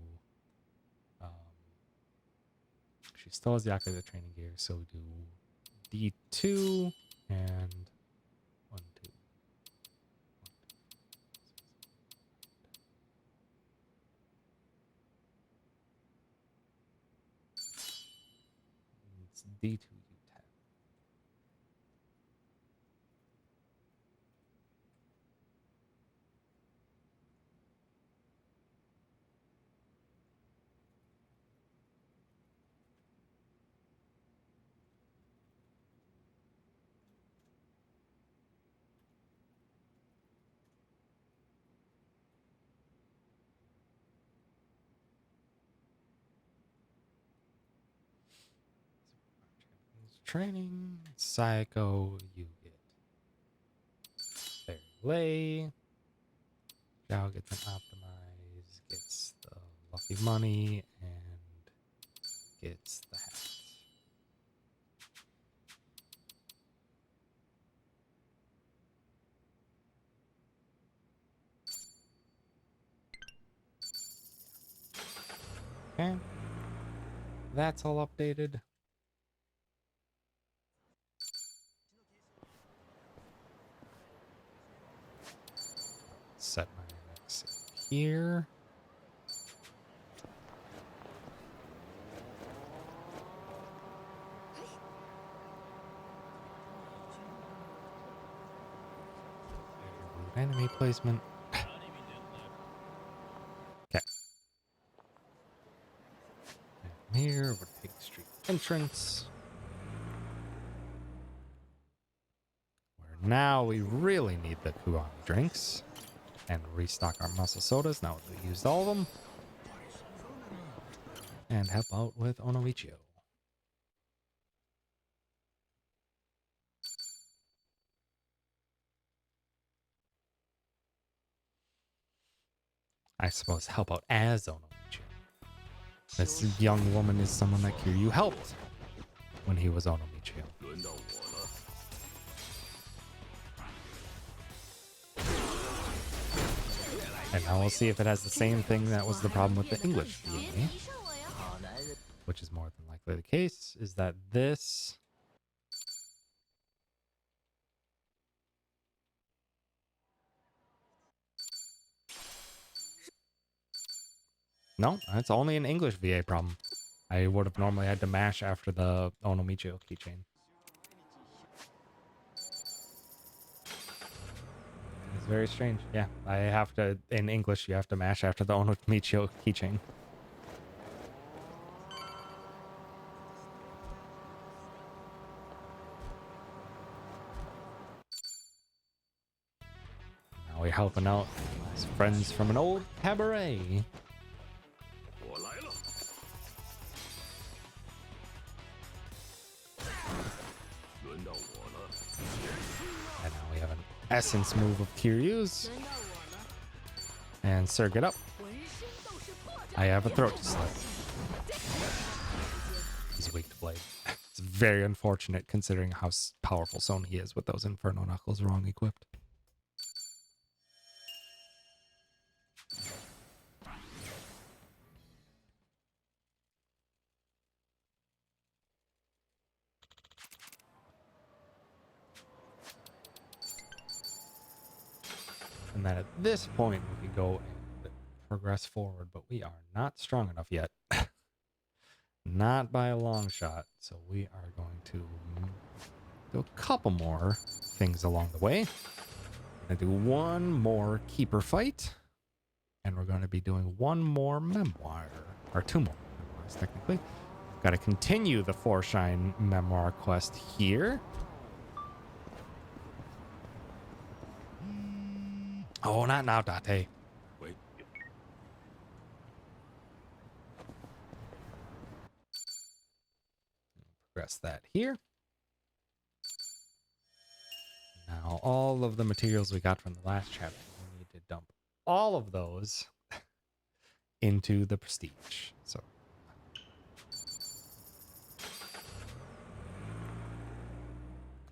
She still has the Yakuza training gear, so we do D2 and 1, 2. It's D2 U10. Training. Psycho, you get Fairy Lay. Zhao gets an optimize, gets the lucky money, and gets the hat. Okay. That's all updated. Set my next save here. Enemy placement. Okay. And here, we're Pig Street entrance. Where now we really need the Kuami drinks. And restock our muscle sodas now that we used all of them. And help out with Onomichio. I suppose help out as Onomichio. This young woman is someone that Kiryu helped when he was Onomichio. And now we'll see if it has the same thing that was the problem with the English VA, which is more than likely the case, is that this... No, that's only an English VA problem. I would have normally had to mash after the Onomichio keychain. It's very strange. Yeah, I have to, in English, you have to mash after the Onomichio keychain. we're helping out some friends from an old cabaret. 我来了。轮到我了。 And now we have an essence move of Kiryu's. And Sir, get up. I have a throat to slit. He's weak to blade. It's very unfortunate considering how powerful Sony is with those Inferno Knuckles wrong equipped. And then at this point, we can go and progress forward, but we are not strong enough yet. Not by a long shot. So we are going to do a couple more things along the way. We're going to do one more keeper fight. And we're going to be doing one more memoir. Or two more memoirs, technically. Got to continue the 4-Shine memoir quest here. Oh, not now, Date. Wait. Progress that here. Now, all of the materials we got from the last chapter, we need to dump all of those into the prestige. So,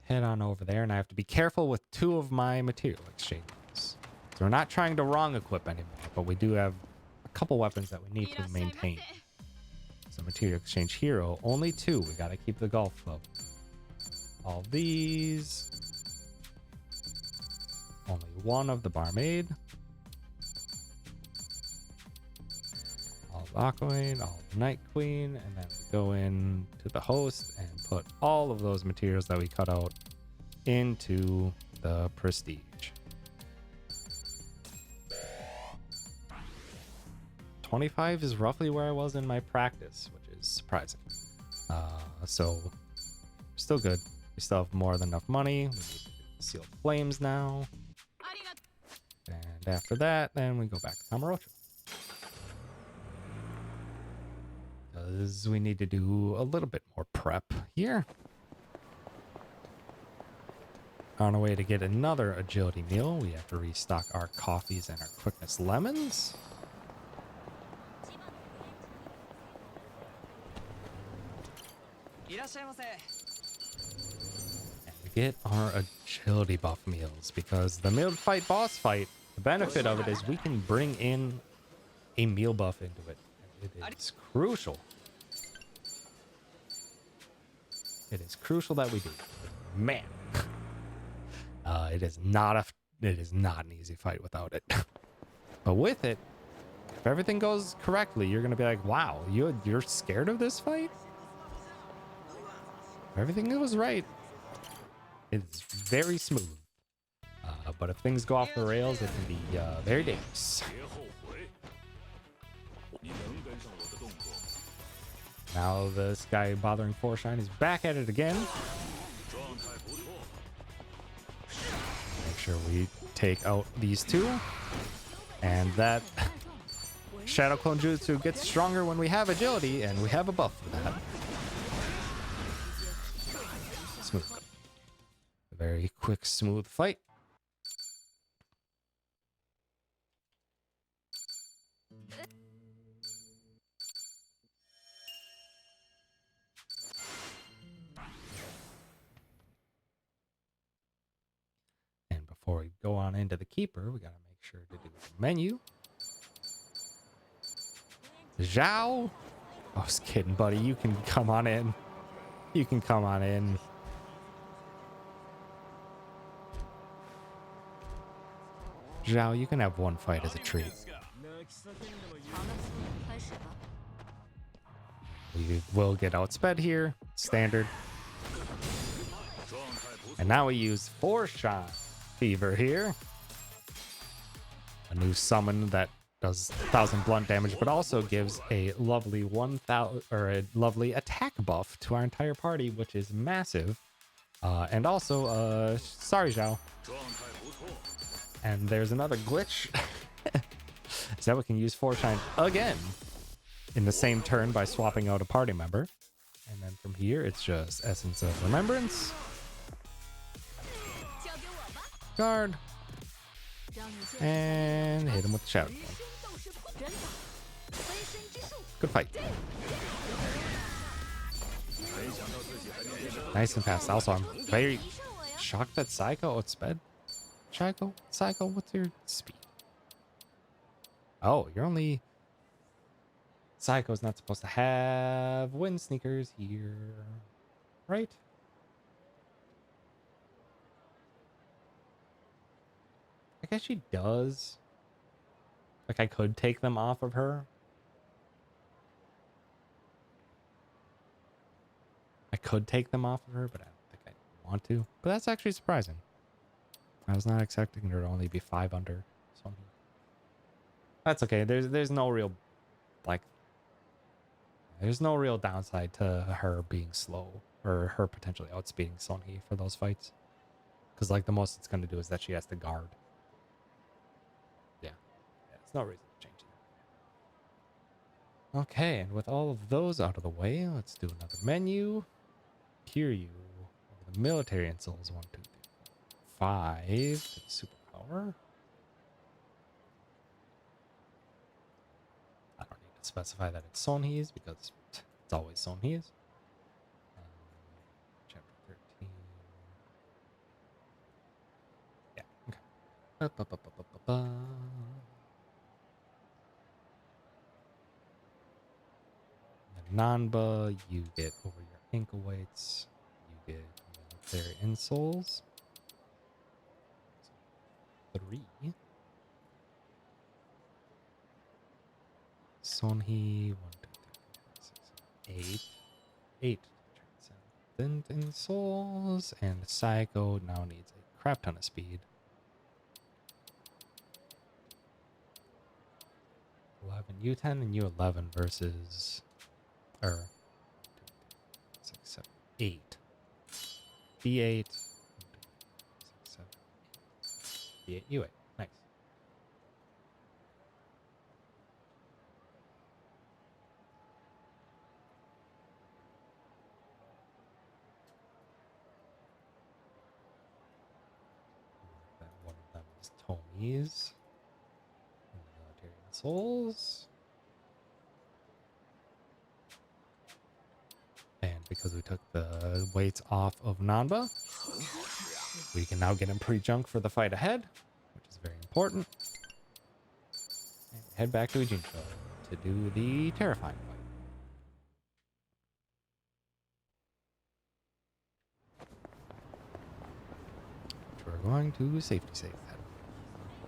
head on over there, and I have to be careful with 2 of my material exchanges. So we're not trying to wrong equip anymore, but we do have a couple weapons that we need to maintain. So material exchange hero, only 2. We gotta keep the golf club. All these. Only 1 of the barmaid. All the Aquaman, all the Night Queen, and then we go in to the host and put all of those materials that we cut out into the prestige. 25 is roughly where I was in my practice, which is surprising. So still good. We still have more than enough money. We need to do the Sealed Flames now. And after that, then we go back to Kamurocho. Because we need to do a little bit more prep here. On our way to get another agility meal, we have to restock our coffees and our quickness lemons. And we get our agility buff meals because the mid-fight boss fight, the benefit of it is we can bring in a meal buff into it. And it is crucial. It is crucial that we do. Man, it is not an easy fight without it. But with it, if everything goes correctly, you're gonna be like, wow, you're scared of this fight? If everything goes right, it's very smooth. But if things go off the rails, it can be very dangerous. 别后悔。你能跟上我的动作。 Now this guy bothering 4-Shine is back at it again. 状态不错。 Make sure we take out these 2. And that Shadow Clone Jutsu gets stronger when we have agility, and we have a buff for that. Smooth. A very quick, smooth fight. And before we go on into the keeper, we gotta make sure to do the menu. Zhao. I was kidding, buddy. You can come on in. You can come on in. Zhao, you can have one fight as a treat. We will get outsped here. Standard. And now we use 4-Shine Fever here. A new summon that does 1,000 blunt damage, but also gives a lovely 1,000 or a lovely attack buff to our entire party, which is massive. And also, sorry, Zhao. And there's another glitch. So we can use Force Shine again in the same turn by swapping out a party member. And then from here, it's just Essence of Remembrance. Guard. And hit him with the Shadow Clone. Good fight. Nice and fast. Also, I'm very shocked that Psycho outsped. Psycho, what's your speed? Oh, you're only... Psycho's not supposed to have wind sneakers here, right? I guess she does. Like, I could take them off of her. I could take them off of her, but I don't think I want to. But that's actually surprising. I was not expecting her to only be 5 under. So that's okay. There's no real, like, there's no real downside to her being slow or her potentially outspeeding Sonhee for those fights. Because, like, the most it's going to do is that she has to guard. Yeah. There's no reason to change that. Okay, and with all of those out of the way, let's do another menu. Kiryu, the military insoles 1, 2, 3, 4, 5 to the superpower. I don't need to specify that it's Sonhee's because it's always Sonhee's. Chapter 13. Yeah, okay. Ba-ba-ba-ba-ba-ba. And Nanba, you get over your ankle weights. You get military insoles. 3. Sonhee, 1, 2, 3, 4, 5, 6, 7, 8. 8 transcendent insoles. And Psycho now needs a crap ton of speed. 11 U10 and U11 versus, or 6, 7, 8. B8, 6, 7, 8. B8, U8. Nice. Then one of them is Tommy's. Military souls. And because we took the weights off of Nanba, we can now get him pre-junk for the fight ahead, which is very important. And head back to Ijincho to do the terrifying fight. Which we're going to safety save that.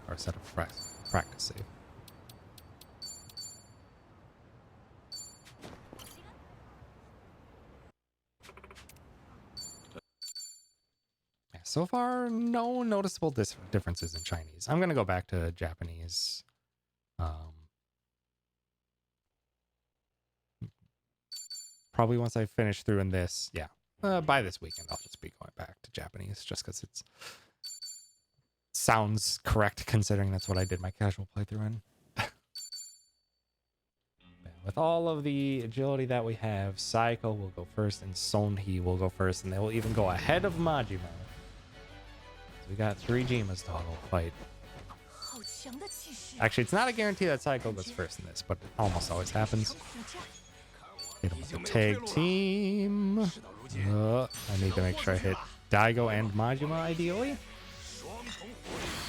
Or set up practice save. So far, no noticeable differences in Chinese. I'm going to go back to Japanese. Probably once I finish through in this, yeah. By this weekend, I'll just be going back to Japanese just because it sounds correct considering that's what I did my casual playthrough in. With all of the agility that we have, Psycho will go first and Sonhee will go first, and they will even go ahead of Majima. We got 3 Jimas to fight. Actually, it's not a guarantee that Psycho goes first in this, but it almost always happens. Hit him with a tag team. I need to make sure I hit Daigo and Majima ideally.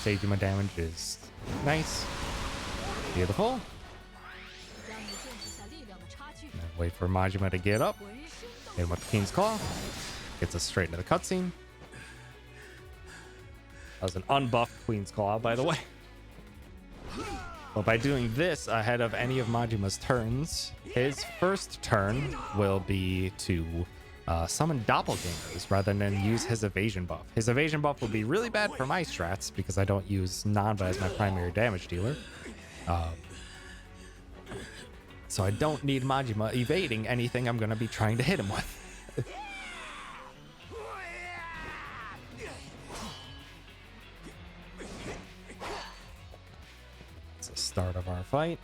Seijima damage is nice. Beautiful. And then wait for Majima to get up. Hit him with the King's Claw. Gets us straight into the cutscene. That was an unbuffed Queen's Claw, by the way. But by doing this ahead of any of Majima's turns, his first turn will be to summon doppelgangers rather than use his evasion buff. His evasion buff will be really bad for my strats because I don't use Nanba as my primary damage dealer. So I don't need Majima evading anything I'm going to be trying to hit him with. start of our fight.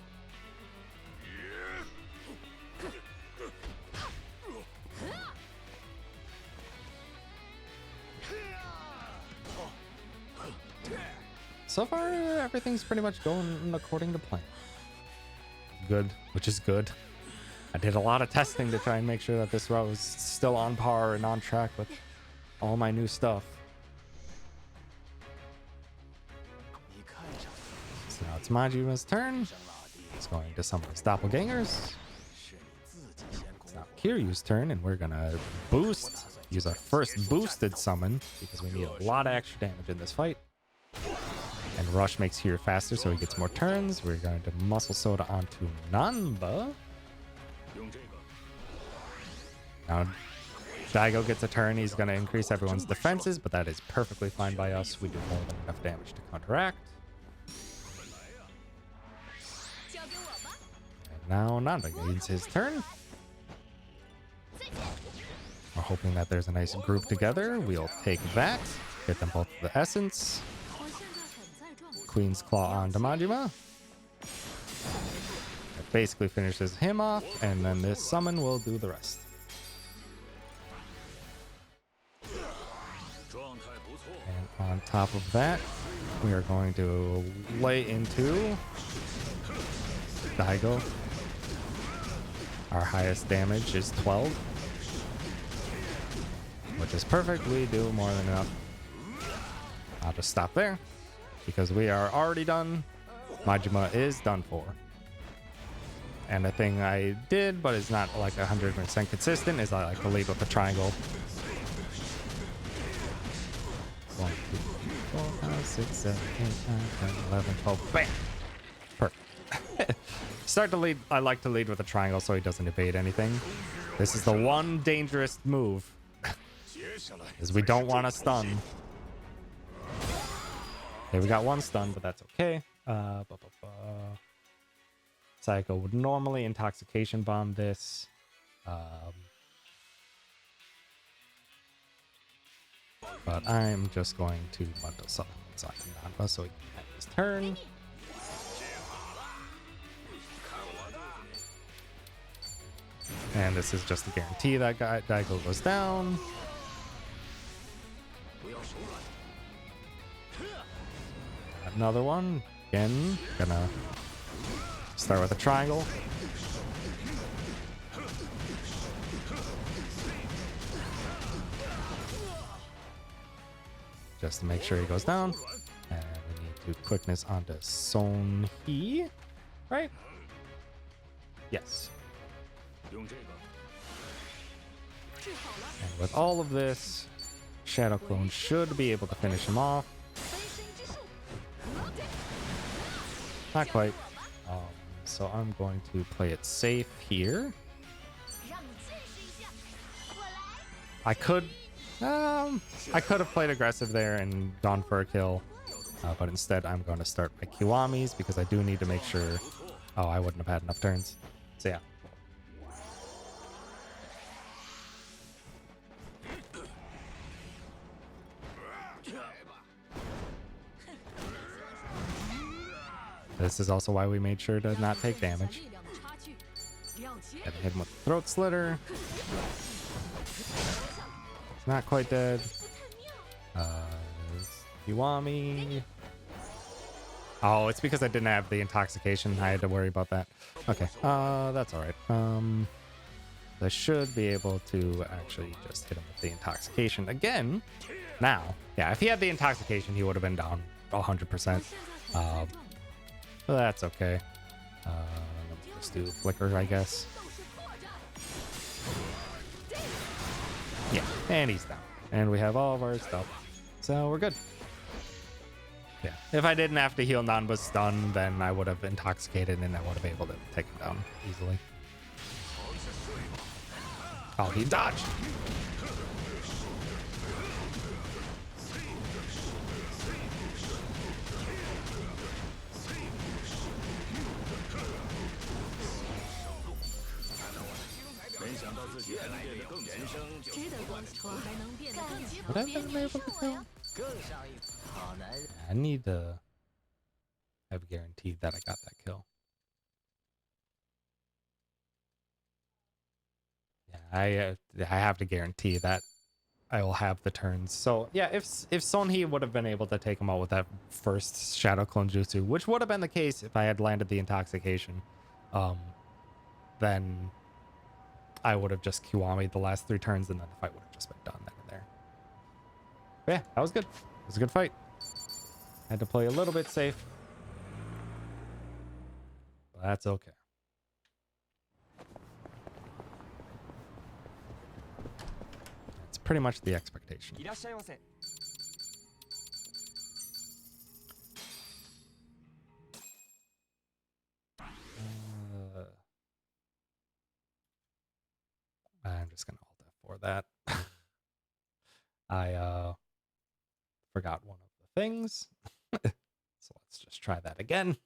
So far, everything's pretty much going according to plan. Good, which is good. I did a lot of testing to try and make sure that this route was still on par and on track with all my new stuff. So now it's Majima's turn. He's going to summon his doppelgangers. It's now Kiryu's turn, and we're gonna use our first boosted summon because we need a lot of extra damage in this fight. And Rush makes Kiryu faster, so he gets more turns. We're going to Muscle Soda onto Nanba. Now, Daigo gets a turn. He's going to increase everyone's defenses, but that is perfectly fine by us. We do more than enough damage to counteract. And now Nanda gains his turn. We're hoping that there's a nice group together. We'll take that. Get them both the essence. Queen's Claw on to Majima. That basically finishes him off, and then this summon will do the rest. And on top of that, we are going to lay into Daigo. Our highest damage is 12, which is perfect. We do more than enough. I'll just stop there because we are already done. Majima is done for. And the thing I did, but it's not like 100% consistent, is I like to lead with the triangle. 1, 2, 3, 4, 5, 6, 7, 8, 9, 10, 11, 12. Bam! Perfect. Start to lead. I like to lead with a triangle so he doesn't evade anything. This is the one dangerous move, is we don't want to stun. Okay, we got one stun, but that's okay. Psycho would normally Intoxication Bomb this. But I'm just going to bundle something so he can have his turn. And this is just to guarantee that Daigo goes down. Another one. Again, gonna start with a triangle. Just to make sure he goes down. And we need to quickness onto Son Hee. Right? Yes. And with all of this, Shadow Clone should be able to finish him off. Not quite. So I'm going to play it safe here. I could have played aggressive there and gone for a kill, but instead I'm going to start my Kiwamis because I do need to make sure. Oh, I wouldn't have had enough turns. So yeah. This is also why we made sure to not take damage. And hit him with the Throat Slitter. It's not quite dead. Kiwami. Oh, it's because I didn't have the intoxication. I had to worry about that. Okay, that's alright. I should be able to actually just hit him with the intoxication again. Now, yeah, if he had the intoxication, he would have been down 100%. But that's okay. Let's do Flicker, I guess. Yeah, and he's down. And we have all of our stuff. So we're good. Yeah, if I didn't have to heal Nanba's stun, then I would have intoxicated and I would have been able to take him down easily. Oh, he dodged! Would I have been able to kill? I I've guaranteed that I got that kill. Yeah, I have to guarantee that I will have the turns. So yeah, if Sonhee would have been able to take him out with that first Shadow Clone Jutsu, which would have been the case if I had landed the intoxication, then I would have just Kiwami'd the last 3 turns and then the fight would have just been done then and there. But yeah, that was good. It was a good fight. Had to play a little bit safe. But that's okay. It's pretty much the expectation. I'm just gonna alt F4 that. I forgot one of the things. So let's just try that again.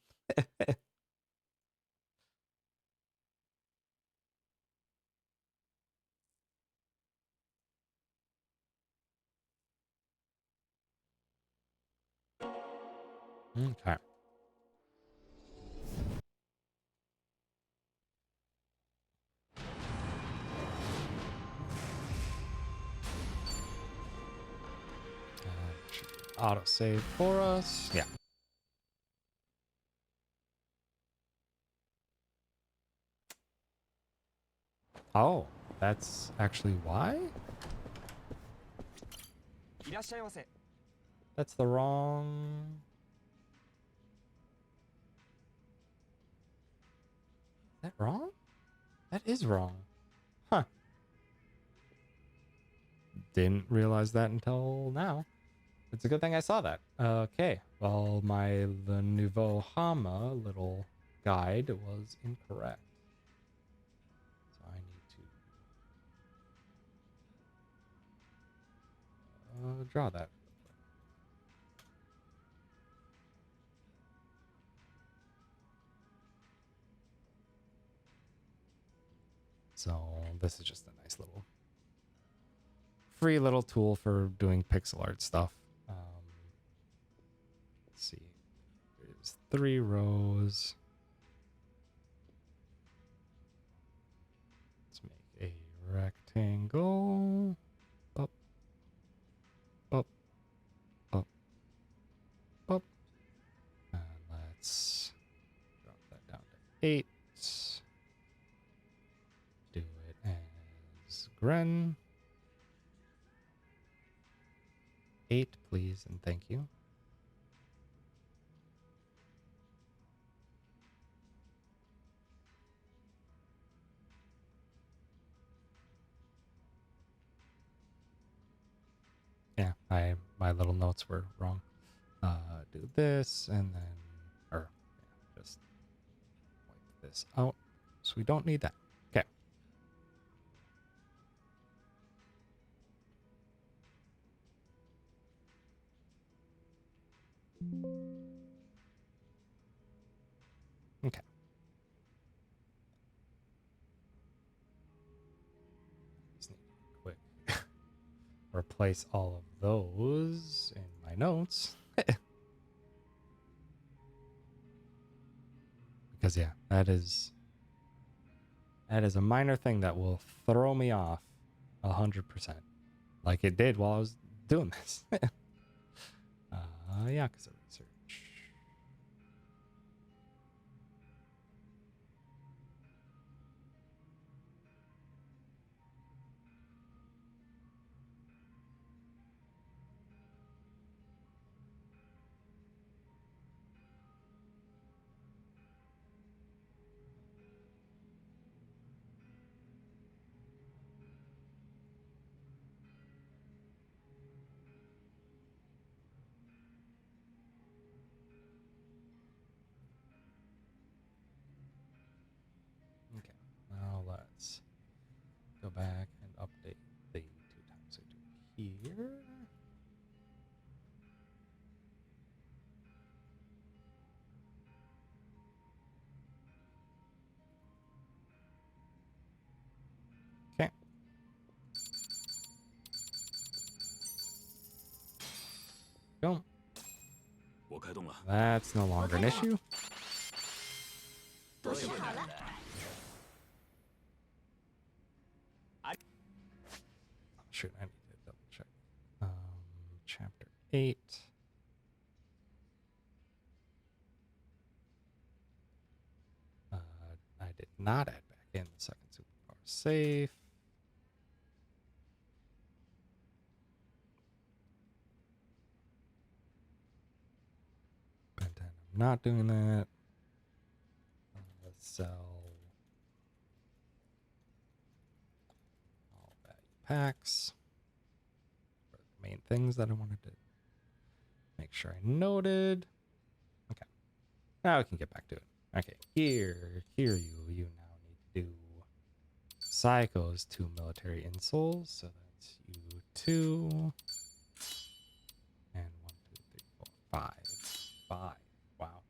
Okay. Auto save for us. Yeah. Oh, that's actually why? That's the wrong... Is that wrong? That is wrong. Huh. Didn't realize that until now. It's a good thing I saw that. Okay. Well, my Le Nouveau Hama little guide was incorrect. So I need to draw that. So this is just a nice little free little tool for doing pixel art stuff. Let's see. There's 3 rows. Let's make a rectangle. Up, up, up, up. And let's drop that down to 8. Do it as Gren. 8, please, and thank you. Yeah, my little notes were wrong. Do this and then, or yeah, just wipe this out. So we don't need that. Okay. Okay. Just need to quick replace all of those in my notes. Because yeah, that is a minor thing that will throw me off 100%, like it did while I was doing this. Yeah, because of research. Okay, now let's go back and update the 2 times I do here. Okay. Go. 我开动了。 That's no longer an issue. 都修好了。 Shoot, I need to double check. Chapter 8. I did not add back in the second superpower safe. Ben 10, I'm not doing that. Let's sell all value packs. For the main things that I wanted to make sure I noted. Okay. Now we can get back to it. Okay, here you now need to do Psycho's 2 military insoles. So that's you 2. And 1, 2, 3, 4, 5. 5. Wow.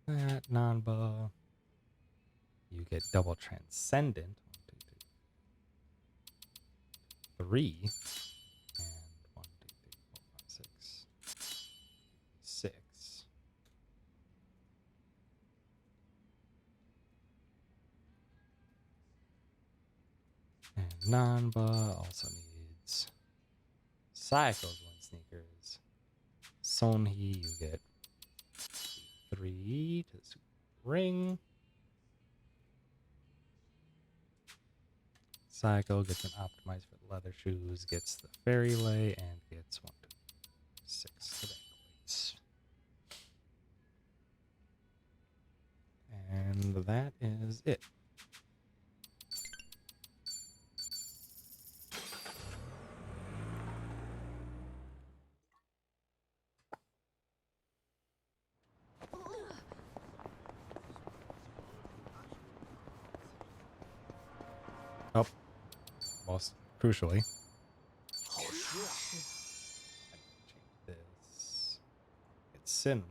That Nanba. You get double transcendent. 1, 2, 3. 3. And 1, 2, 3, 4, 5, 6. 6. And Nanba also needs Psycho's 1 sneakers. Sonhi, you get 3 to the super ring. Psycho gets an optimized for the leather shoes, gets the fairy lay, and gets 1, 2, 6 tobacco plates. And that is it. Oh, most crucially, I need to change this. It's Sims.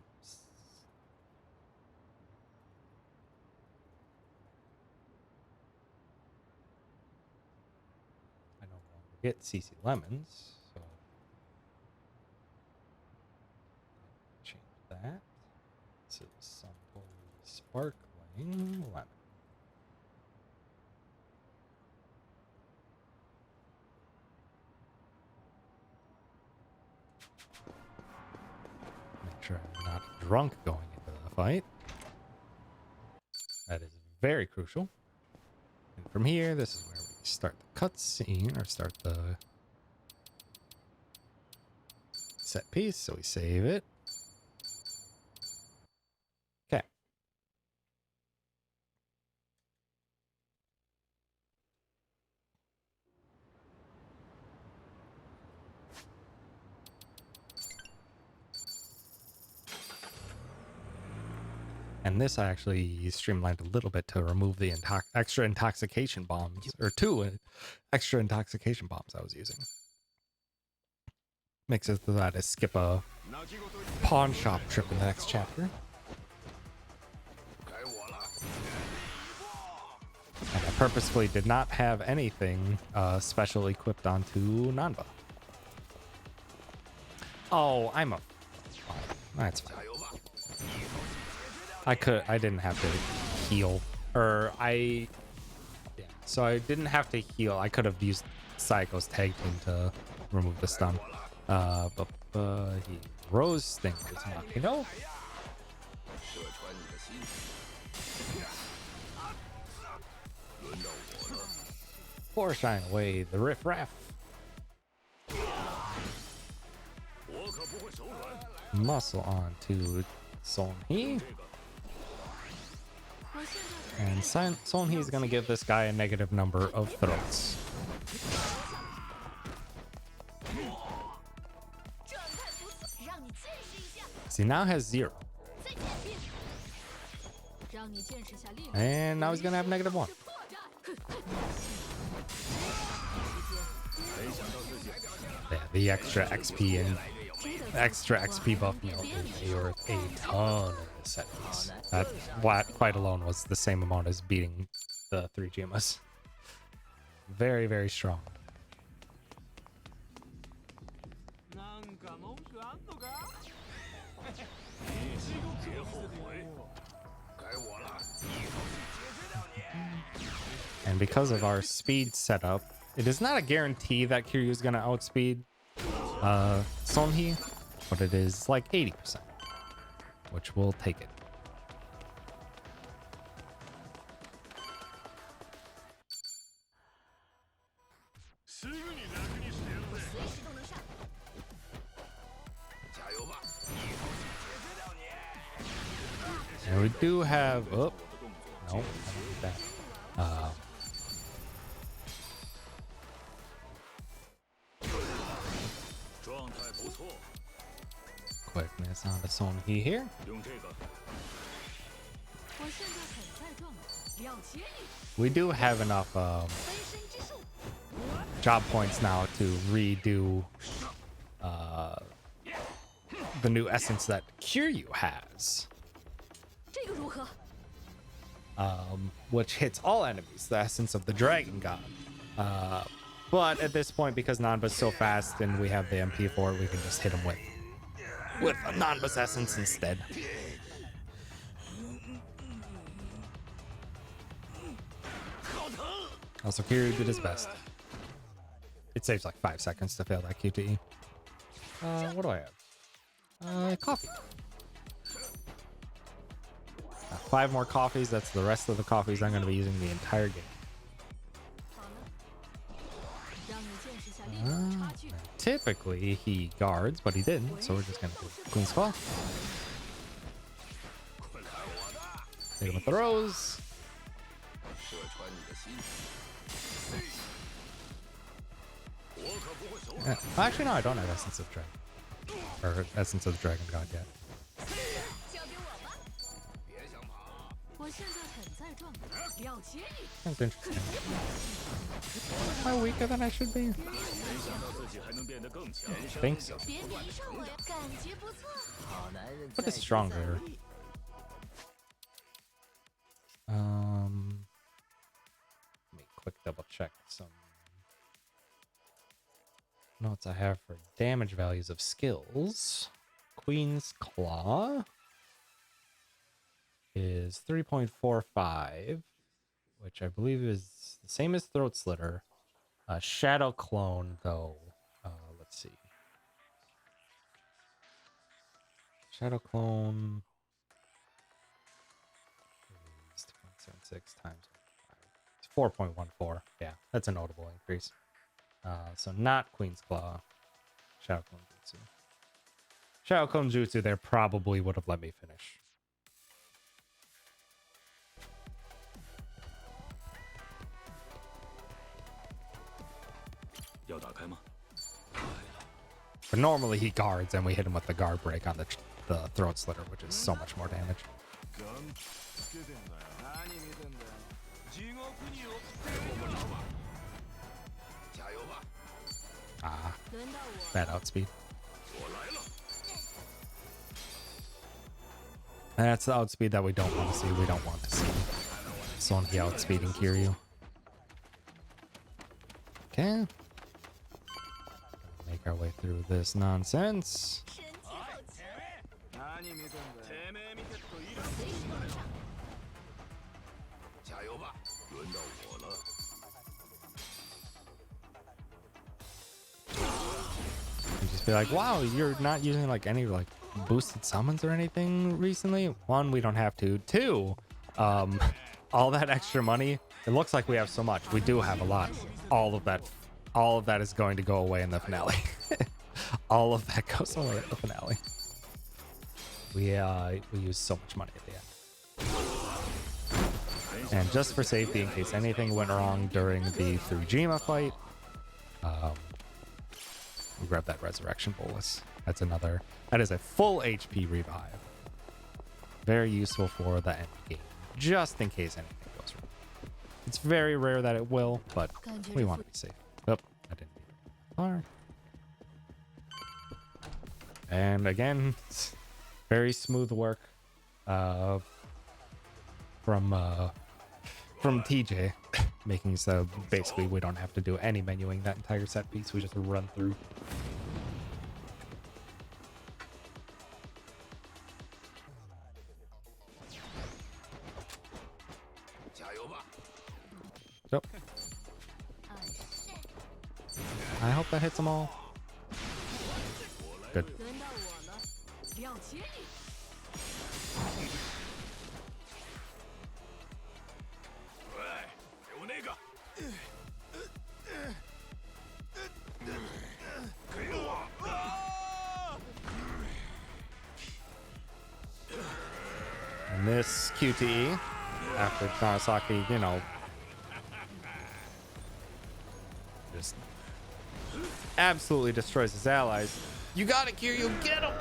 I no longer get CC lemons, so change that to Suntory Sparkling Lemon. Make sure I'm not drunk going into the fight. That is very crucial. And from here, this is where we start the cutscene, or start the set piece. So we save it. Okay. And this I actually streamlined a little bit to remove the extra intoxication bombs, or 2 extra intoxication bombs I was using. Makes it so that I skip a pawn shop trip in the next chapter. And I purposefully did not have anything special equipped onto Nanba. Oh, I'm a... Oh, that's fine. I didn't have to heal, or yeah, so I didn't have to heal. I could have used Psycho's tag team to remove the stun. But he Rose Stinkers Machino. Or shine away the riffraff. Muscle on to Sonhi. And Sonhi is going to give this guy a negative number of throats. See, now has 0. And now he's going to have -1. Yeah, the extra XP and extra XP buff meal is worth a ton in this set piece. That fight alone was the same amount as beating the 3 Gemas. Very, very strong. なんか文句あんのか？别后悔，该我了，以后去解决掉你。 And because of our speed setup, it is not a guarantee that Kiryu is going to outspeed Sonhee, but it is like 80%, which will take it. すぐに楽にしてやるぜ。随时都能上。加油吧，以后去解决掉你。 And we do have... Oh, no, I don't need that. 状态不错， Quickness on the Sonhee here. 用这个。我现在很在状态，了解你。 We do have enough 分身之术， job points now to redo the new essence that Kiryu has. 这个如何？ Which hits all enemies, the essence of the Dragon God. But at this point, because Nanba's so fast and we have the MP for it, we can just hit him with a Nanba's essence instead. Also, Kiryu did his best. It saves like 5 seconds to fail that QTE. What do I have? Coffee. 5 more coffees. That's the rest of the coffees I'm going to be using the entire game. 好了，让你见识下力量的差距。 Typically, he guards, but he didn't, so we're just going to do Queen's Claw. Hit him with the Rose. 射穿你的心。我可不会手软。 Actually, no, I don't have Essence of Dragon. Or Essence of the Dragon God yet. 交给我吧。别想跑。我现在很在状态，了解你。 That's interesting. Am I weaker than I should be? 没想到自己还能变得更强。 Think so. 别迷上我呀，感觉不错。好男人 What is stronger? Let me quick double check some notes I have for damage values of skills. Queen's Claw is 3.45, which I believe is the same as Throat Slitter. Shadow Clone, though, let's see. Shadow Clone is 2.76 times 5. It's 4.14. Yeah, that's a notable increase. So not Queen's Claw. Shadow Clone Jutsu. Shadow Clone Jutsu there probably would have let me finish. But normally he guards and we hit him with the guard break on the throat slitter, which is so much more damage. つけてんだよ。何見てんだよ。地獄に落ちてもらうわ。加油吧。 Ah, 轮到我。 bad outspeed. 我来了。 That's the outspeed that we don't want to see. We don't want to see Sonhee outspeeding Kiryu. Okay. Make our way through this nonsense. 神奇好奇，何見てんだよ。てめえ見てっといらん。随时都能上。加油吧，轮到我了。 You just be like, wow, you're not using like any like boosted summons or anything recently. One, we don't have to. Two, all that extra money. It looks like we have so much. We do have a lot. All of that is going to go away in the finale. All of that goes away at the finale. We use so much money at the end. And just for safety, in case anything went wrong during the Tsujima fight, we grab that resurrection bolus. That is a full HP revive. Very useful for the end game, just in case anything goes wrong. It's very rare that it will, but we want to be safe. Oh, I didn't need it. All right. And again, very smooth work from TJ, making so basically we don't have to do any menuing that entire set piece. We just run through. Yep. I hope that hits them all. Good. 轮到我了，亮起！喂，给我那个，给我啊！ And this QTE, after Narasaki, you know, just absolutely destroys his allies. You got it, Kiryu, get him!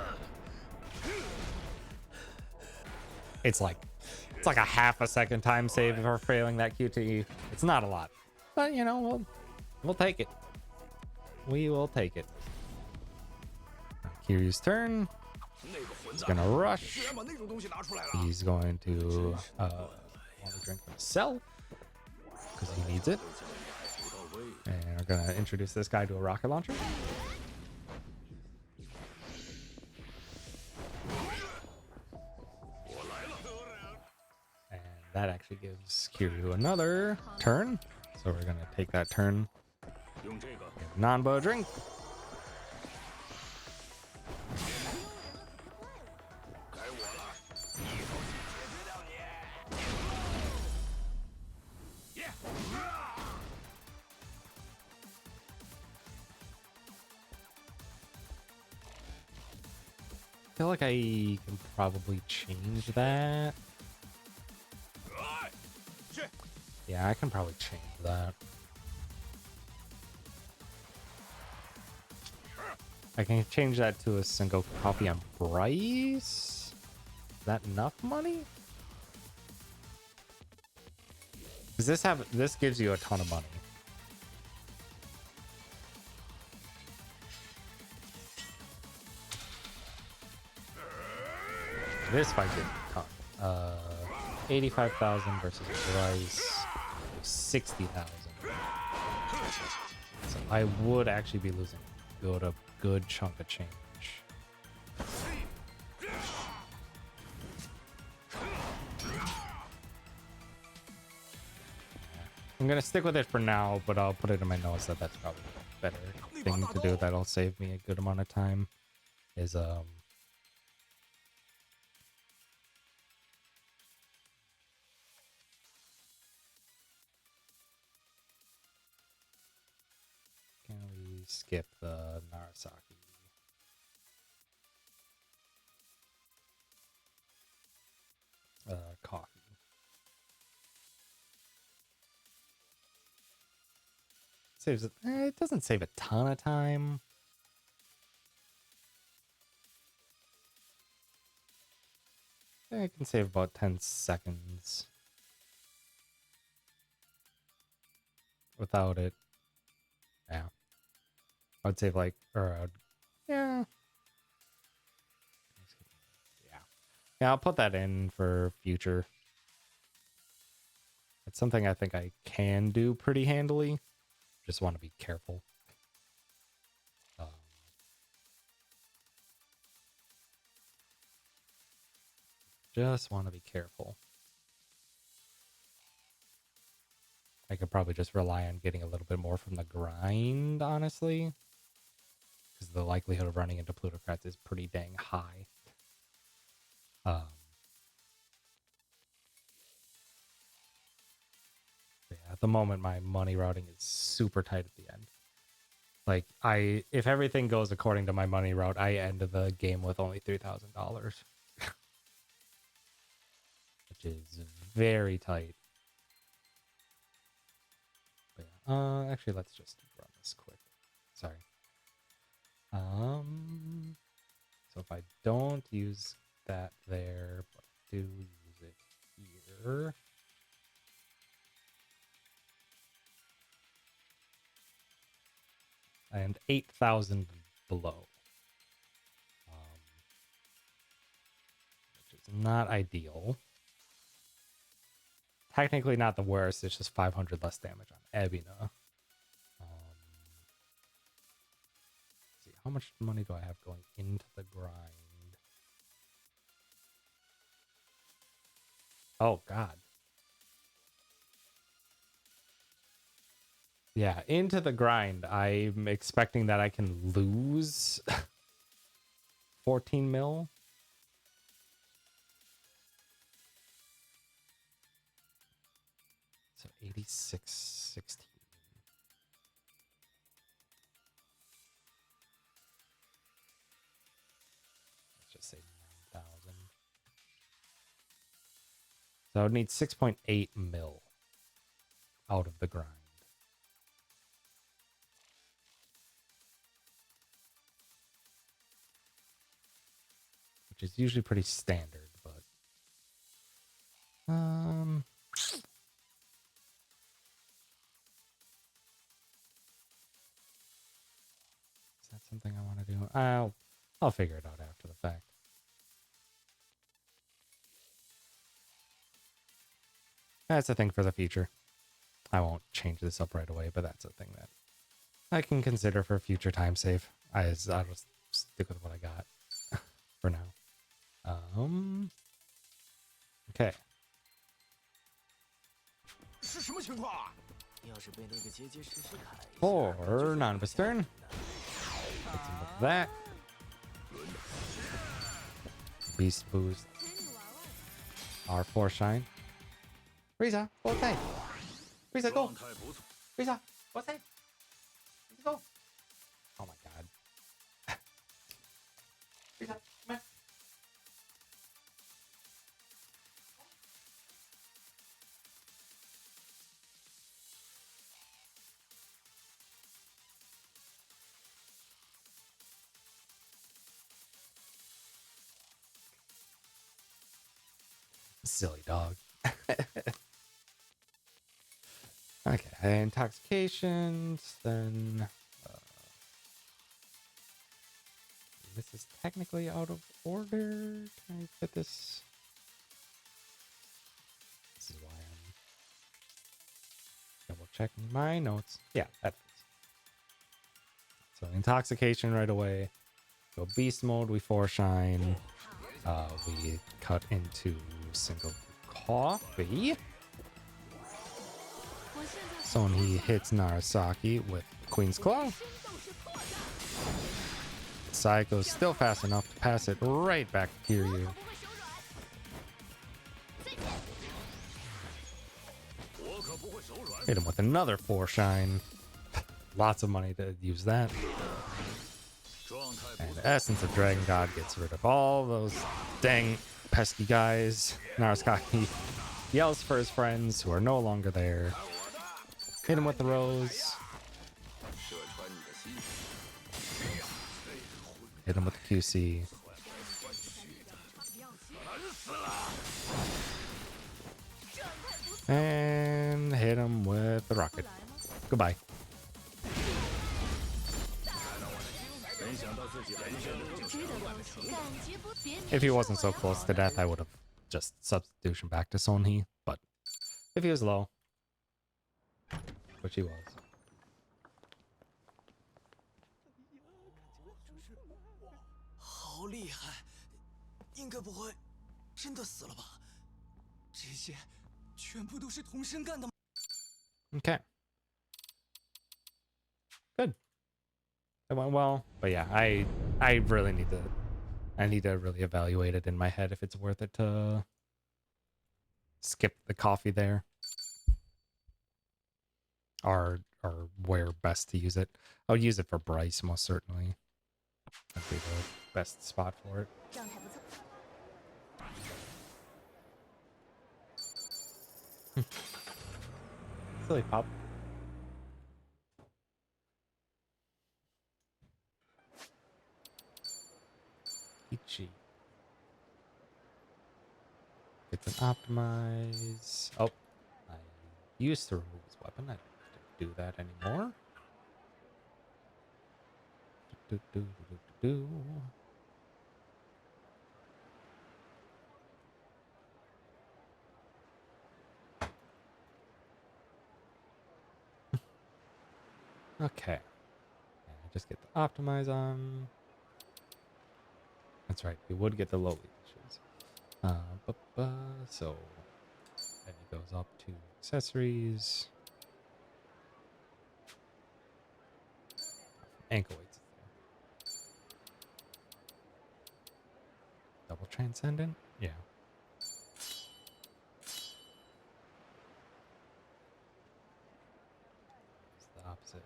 It's like a half a second time save for failing that QTE. It's not a lot, but you know, we'll take it. We will take it. Kiryu's turn. 那个混 He's 蛋 gonna rush. 居然把那种东西拿出来了！ He's going to want to drink himself because he needs it. And we're gonna introduce this guy to a rocket launcher. And that actually gives Kiryu another turn. So we're gonna take that turn. 用这个， Nanbo drink. 该我了，一口气解决掉你！耶！ I feel like I can probably change that. 哎，去！ Yeah, I can probably change that. I can change that to a single copy on Bryce. Is that enough money? Does this gives you a ton of money? This fight gives a ton. 85,000 versus Bryce, 60,000. So I would actually be losing a good chunk of change. I'm gonna stick with it for now, but I'll put it in my notes that that's probably a better thing to do. That'll save me a good amount of time. Is can we skip the Narasaki? Coffee. Saves it. It doesn't save a ton of time. I can save about 10 seconds without it. Yeah. I'd save like, yeah. Yeah, I'll put that in for future. It's something I think I can do pretty handily. Just want to be careful. Just want to be careful. I could probably just rely on getting a little bit more from the grind, honestly. Because the likelihood of running into plutocrats is pretty dang high. Yeah, at the moment, my money routing is super tight at the end. Like, if everything goes according to my money route, I end the game with only $3,000. Which is very tight. But yeah, actually, let's just run this quick. Sorry. So if I don't use that there, but do use it here. And 8,000 below. Not ideal. Technically not the worst. It's just 500 less damage on Ebina. Let's see, how much money do I have going into the grind? Oh, God. Yeah, into the grind. I'm expecting that I can lose 14 mil. So 86.16. Let's just say 9,000. So I would need 6.8 mil out of the grind. Which is usually pretty standard, but is that something I want to do? I'll figure it out after the fact. That's a thing for the future. I won't change this up right away, but that's a thing that I can consider for future time save. I'll just stick with what I got for now. Okay. 是什么情况啊？ For non-bus turn. Get some of that. Beast boost. R4 shine. Frieza, what's that? Frieza, go. 状态不错， Frieza, what's that? Let's go. Oh my god. Frieza, come on. Silly dog. Okay, intoxications, then this is technically out of order. Can I fit this? This is why I'm double checking my notes. Yeah, that fits. So intoxication right away. Go beast mode, we 4-shine. We cut into single coffee. So when he hits Narasaki with Queen's Claw, Psycho's still fast enough to pass it right back to Kiryu. Hit him with another 4-shine. Lots of money to use that. 状态 And Essence of Dragon God gets rid of all those dang pesky guys. Narasaki yells for his friends who are no longer there. Hit him with the rose. 射穿你的心， Hit him with the QC. 烦死了！ And hit him with the rocket. Goodbye. 没想到自己人生的就 If he wasn't so close to death, I would have just substitution back to Sonhee. But if he was low, which he was. 好厉害，应该不会真的死了吧？这些全部都是童生干的吗？ Okay. Good. It went well, but yeah, I really need to really evaluate it in my head if it's worth it to skip the coffee there. Or where best to use it. I would use it for Bryce most certainly. That'd be the best spot for it. 状态不错。 Silly pop. Ichi. Get an optimize. Oh, I used to remove his weapon. I don't have to do that anymore. Do. Okay. And just get the optimize on. That's right. You would get the lowly shoes. So then it goes up to accessories. Ankle weights is there. Double transcendent? Yeah. It's the opposite.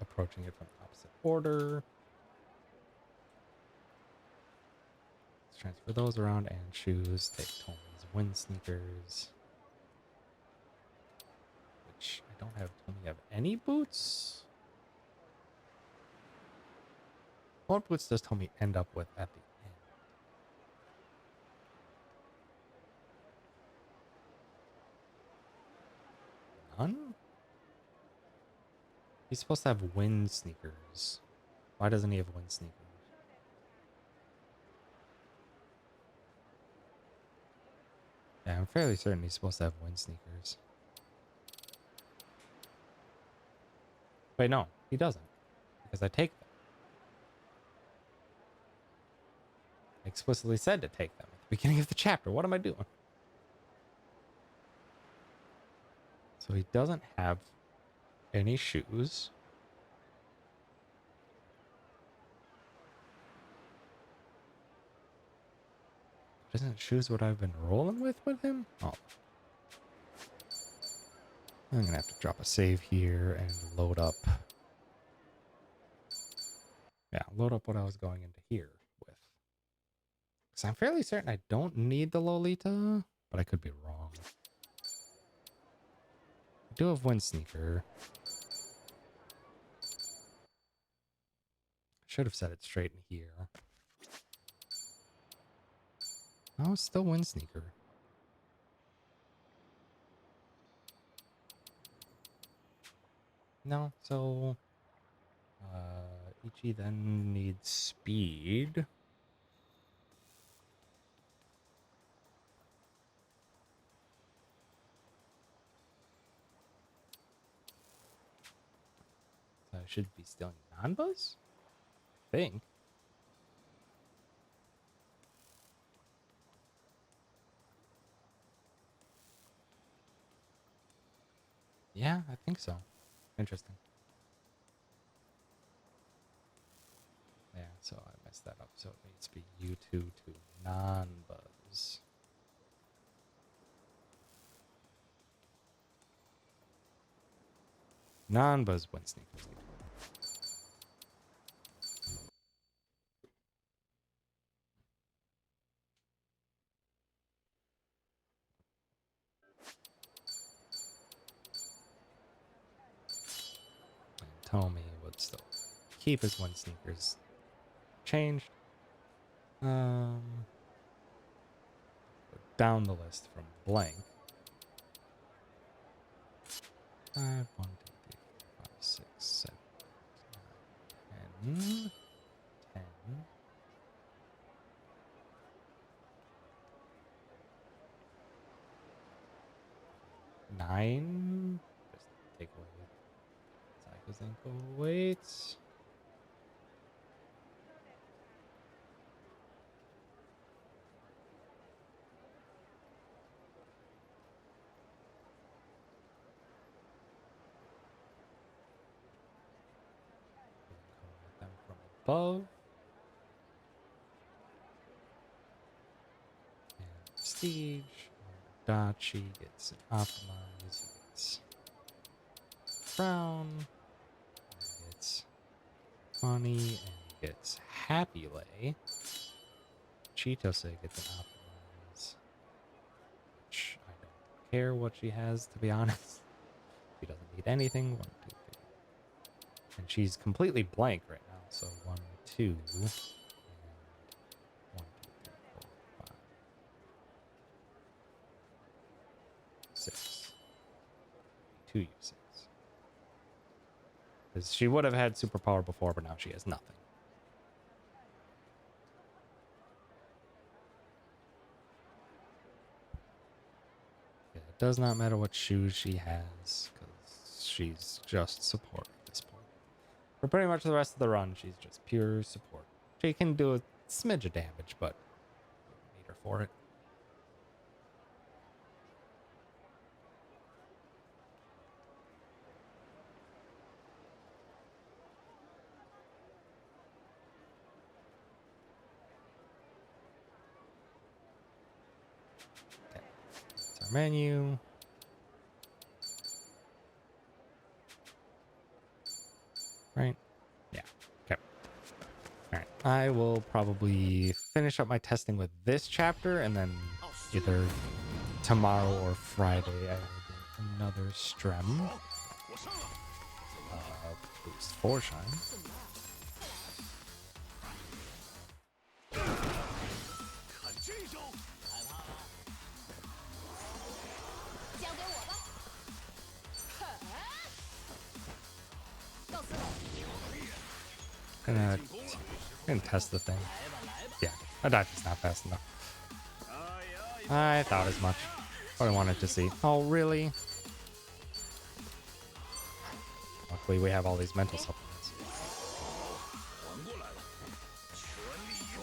Approaching it from the opposite order. Let's transfer those around and shoes. Take Tommy's wind sneakers. Which I don't have. Tommy have any boots? What boots does Tommy end up with at the end? None? He's supposed to have wind sneakers. Why doesn't he have wind sneakers? Yeah, I'm fairly certain he's supposed to have wind sneakers. Wait, no, he doesn't. Because I take them. I explicitly said to take them at the beginning of the chapter. What am I doing? So he doesn't have any shoes. Isn't shoes what I've been rolling with him? Oh. I'm gonna have to drop a save here and load up. Yeah, load up what I was going into here with. Because I'm fairly certain I don't need the Lolita, but I could be wrong. I do have Wind Sneaker. Should have set it straight in here. Oh, it's still Wind Sneaker. No, so Ichi then needs speed. So I should be stealing non-buzz? I think. Yeah, I think so. Interesting. Yeah, so I messed that up. So it needs to be U2 to non-buzz. Non-buzz Wind Sneakers. And Tommy would still keep his Wind Sneakers changed. Down the list from blank. 5, 1, 2, 3, 4, 5, 6, 7, 9, 10, 9. Just take away Psycho's ankle weights. Them from above. And Prestige. Dachi gets an Optimize. He gets Crown. He gets Funny. And he gets Happy Lay. Chitose gets an Optimize. Which I don't care what she has, to be honest. She doesn't need anything. 1, 2, 3. And she's completely blank right now. So 1, 2, and 1, 2, 3, 4, 5, 6. 2 U6. Because she would have had superpower before, but now she has nothing. Yeah, it does not matter what shoes she has, because she's just support at this point. For pretty much the rest of the run, she's just pure support. She can do a smidge of damage, but need her for it. Okay, that's our menu. Right? Yeah. Okay. All right. I will probably finish up my testing with this chapter, and then either tomorrow or Friday I will do another strem. Boost 4 shine. 看这招！ 交给我吧。告辞了。 Gonna test the thing. Yeah, my dodge is not fast enough. I thought as much. What I wanted to see. Oh, really? Luckily, we have all these mental supplements.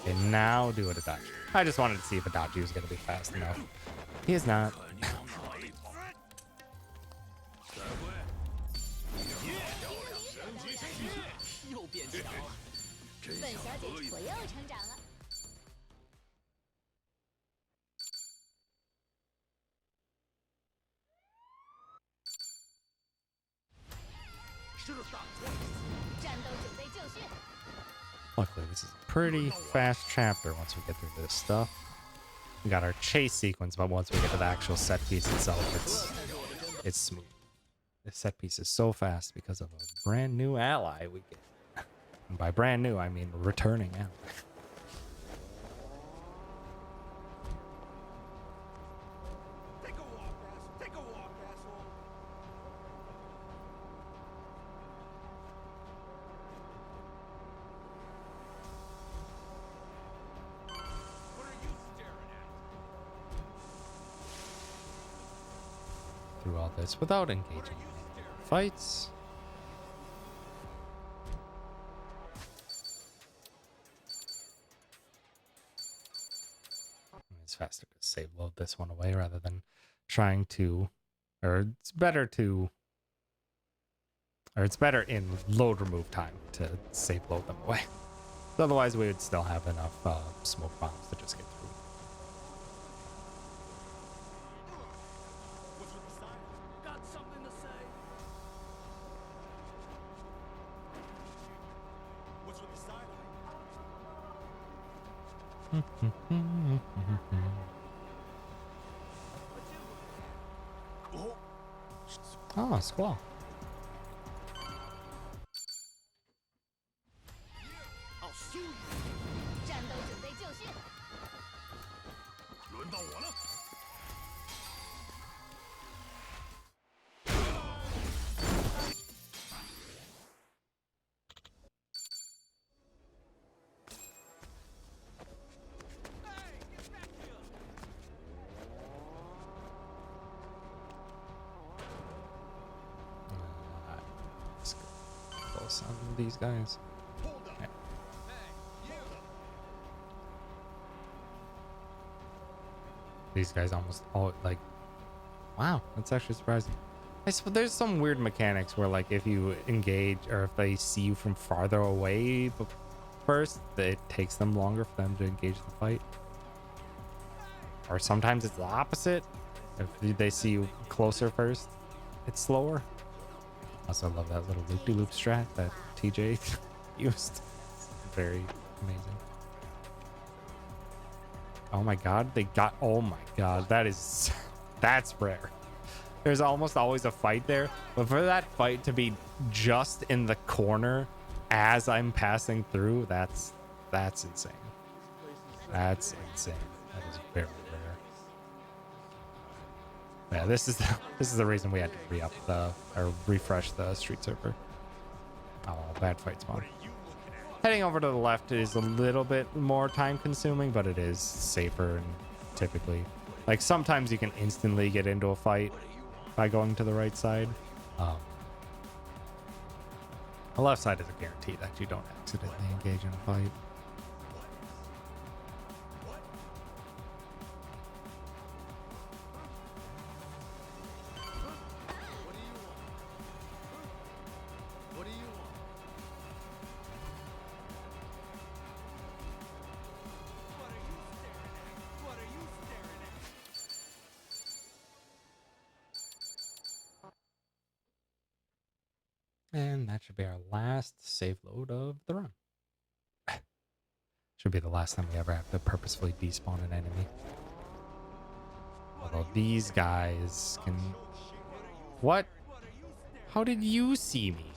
Okay, now do it a dodge. I just wanted to see if Adachi was going to be fast enough. He is not. 又变强了。本小姐腿又成长了。 战斗准备就绪。 Luckily, this is a pretty fast chapter once we get through this stuff. We got our chase sequence, but once we get to the actual set piece itself, it's smooth. This set piece is so fast because of a brand new ally we get. And by brand new, I mean returning ally. Take a walk, asshole. Take a walk, asshole. What are you staring at? Through all this without engaging in any fights. It's faster to save load this one away rather than trying to, or it's better to, or it's better in load remove time to save load them away. Otherwise, we would still have enough smoke bombs to just get through. What's with the silence? Got something to say? What's with the silence? Oh, Squall. 奥苏， 战斗准备就绪。 轮到我了。 Let's go close on these guys. Hold up. Yeah. Hey, you. These guys almost all like, wow, that's actually surprising. I suppose there's some weird mechanics where like if you engage or if they see you from farther away first, it takes them longer for them to engage the fight. Or sometimes it's the opposite. If they see you closer first, it's slower. Also love that little loop-de-loop strat that TJ used. Very amazing. Oh my god, they got, oh my god, that's rare. There's almost always a fight there, but for that fight to be just in the corner as I'm passing through, that's insane. That's insane. That is very rare. Yeah, this is the reason we had to re-up or refresh the street server. Oh, bad fight spawn. Heading over to the left is a little bit more time consuming, but it is safer and typically, like sometimes you can instantly get into a fight by going to the right side. The left side is a guarantee that you don't accidentally engage in a fight. What do you want? What are you staring at? What are you staring at? And that should be our last save load of the run. Should be the last time we ever have to purposefully despawn an enemy. Although these guys can... What? How did you see me?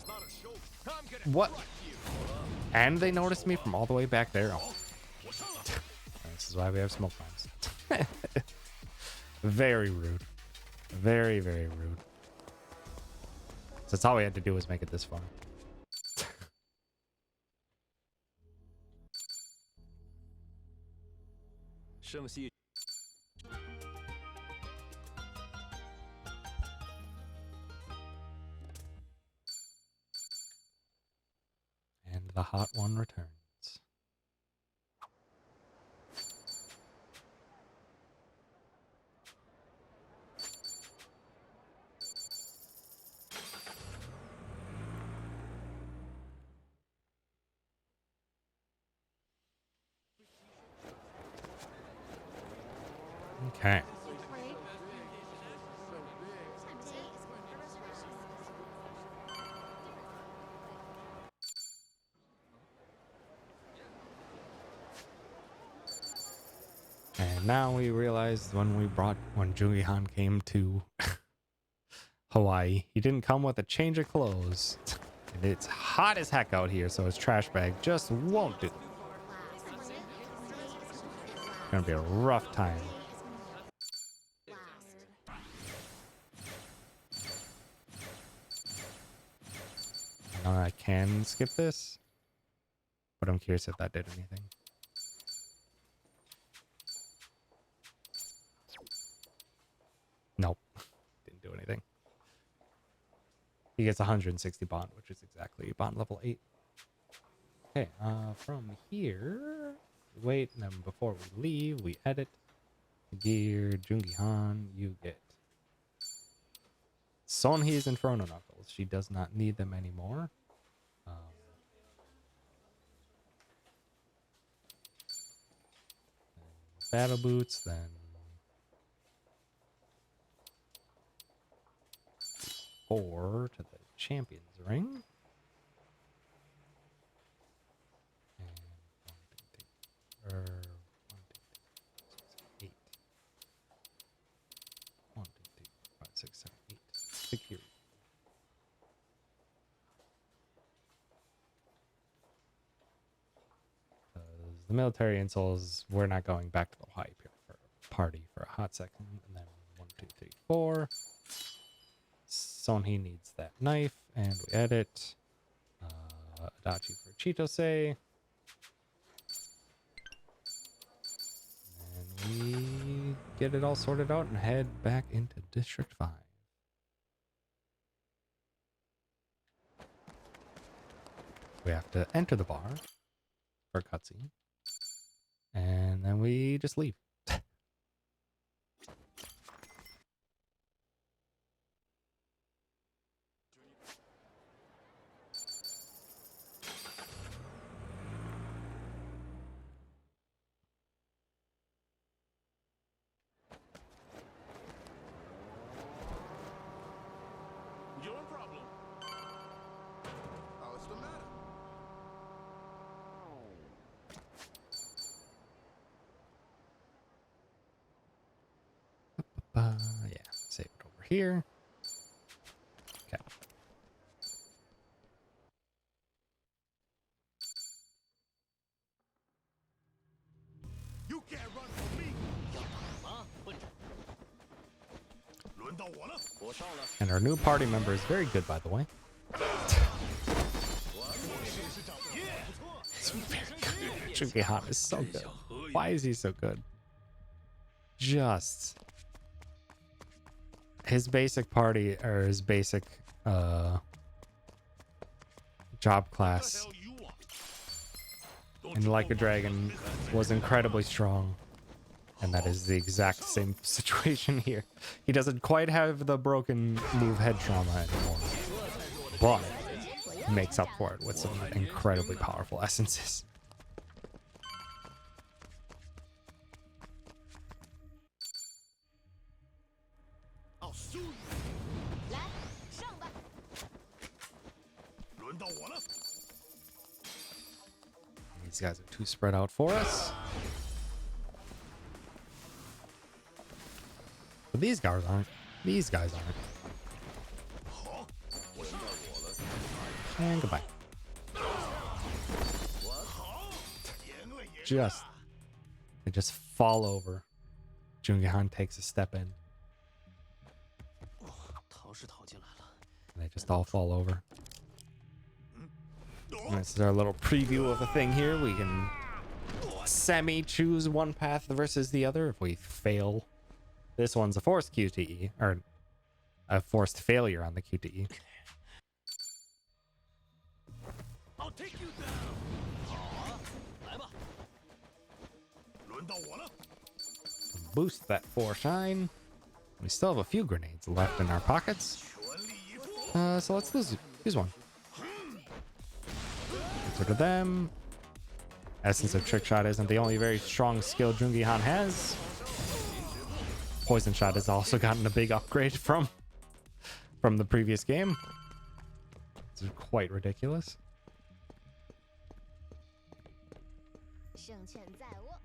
What? And they noticed me from all the way back there? Oh. This is why we have smoke bombs. Very rude. Very, very rude. So that's all we had to do was make it this far. And the hot one returns. Okay. And now we realized when Jungi Han came to Hawaii, he didn't come with a change of clothes. And it's hot as heck out here, so his trash bag just won't do. It's gonna be a rough time. I know I can skip this, but I'm curious if that did anything. Nope. Didn't do anything. He gets 160 bond, which is exactly bond level 8. Okay, from here, wait, and then before we leave, we edit gear. Jungi Han, you get Sonhee's Inferno Knuckles. She does not need them anymore. Battle boots, then 4 to the Champions Ring. And 1, 2, 3, 8. 1, 2, 3, 4, 5, 6, 7, 8. Security. The military insoles, we're not going back to the Hawaii party for a hot second. And then 1, 2, 3, 4. Sonhee needs that knife, and we edit Adachi for Chitose. And we get it all sorted out and head back into District 5. We have to enter the bar for a cutscene. And then we just leave. Your problem. What's the matter? Yeah, save it over here. Okay. You can't run from me. And our new party member is very good, by the way. It's very good. Jungi Han is so good. Why is he so good? Just his basic party, or his basic Job class in Like a Dragon was incredibly strong. And that is the exact same situation here. He doesn't quite have the broken move head trauma anymore, but makes up for it with some incredibly powerful essences. 来上吧。 轮到我了。 These guys are too spread out for us. But these guys aren't. These guys aren't. And goodbye. They just fall over. Jungihan takes a step in. 逃是逃进来了， And they just all fall over. And this is our little preview of the thing here. We can semi-choose one path versus the other if we fail. This one's a forced QTE, or a forced failure on the QTE. I'll take you down. 好啊，来吧。轮到我了。 Boost that 4 shine. We still have a few grenades left in our pockets. 全力以赴。 So let's use one. Get rid of them. Essence of Trick Shot isn't the only very strong skill Jungihan has. Poison Shot has also gotten a big upgrade from the previous game. It's quite ridiculous. 胜券在握。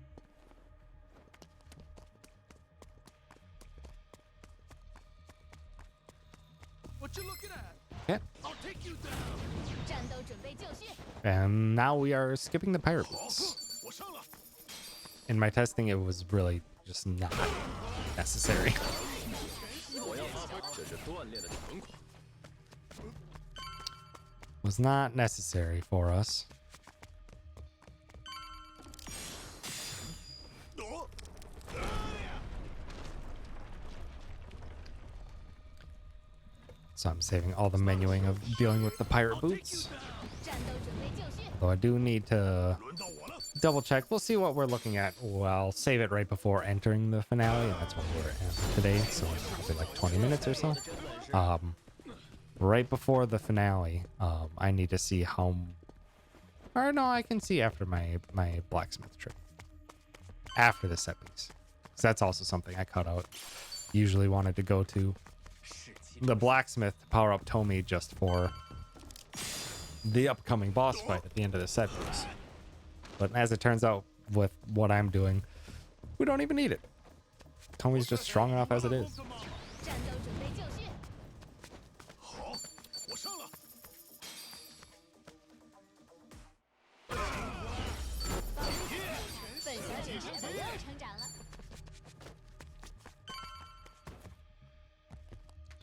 What you looking at? Okay. I'll take you down. 战斗准备就绪。 And now we are skipping the pirate boots. 我上了。 In my testing, it was really just not necessary. 我要发挥，这是锻炼的成果。 Was not necessary for us. So I'm saving all the menuing of dealing with the pirate boots. 战斗准备就绪。 Though I do need to 轮到我了。 double check. We'll see what we're looking at. Well, I'll save it right before entering the finale, and that's what we're at today. So it's probably like 20 minutes or so. Right before the finale, I need to see how. Or no, I can see after my blacksmith trip. After the set piece, because that's also something I cut out. Usually wanted to go to the blacksmith to power up Tomy just for the upcoming boss fight at the end of the set piece. But as it turns out, with what I'm doing, we don't even need it. Tomy's just strong enough as it is. 战斗准备就绪。 好，我上了。 本小姐身手又成长了。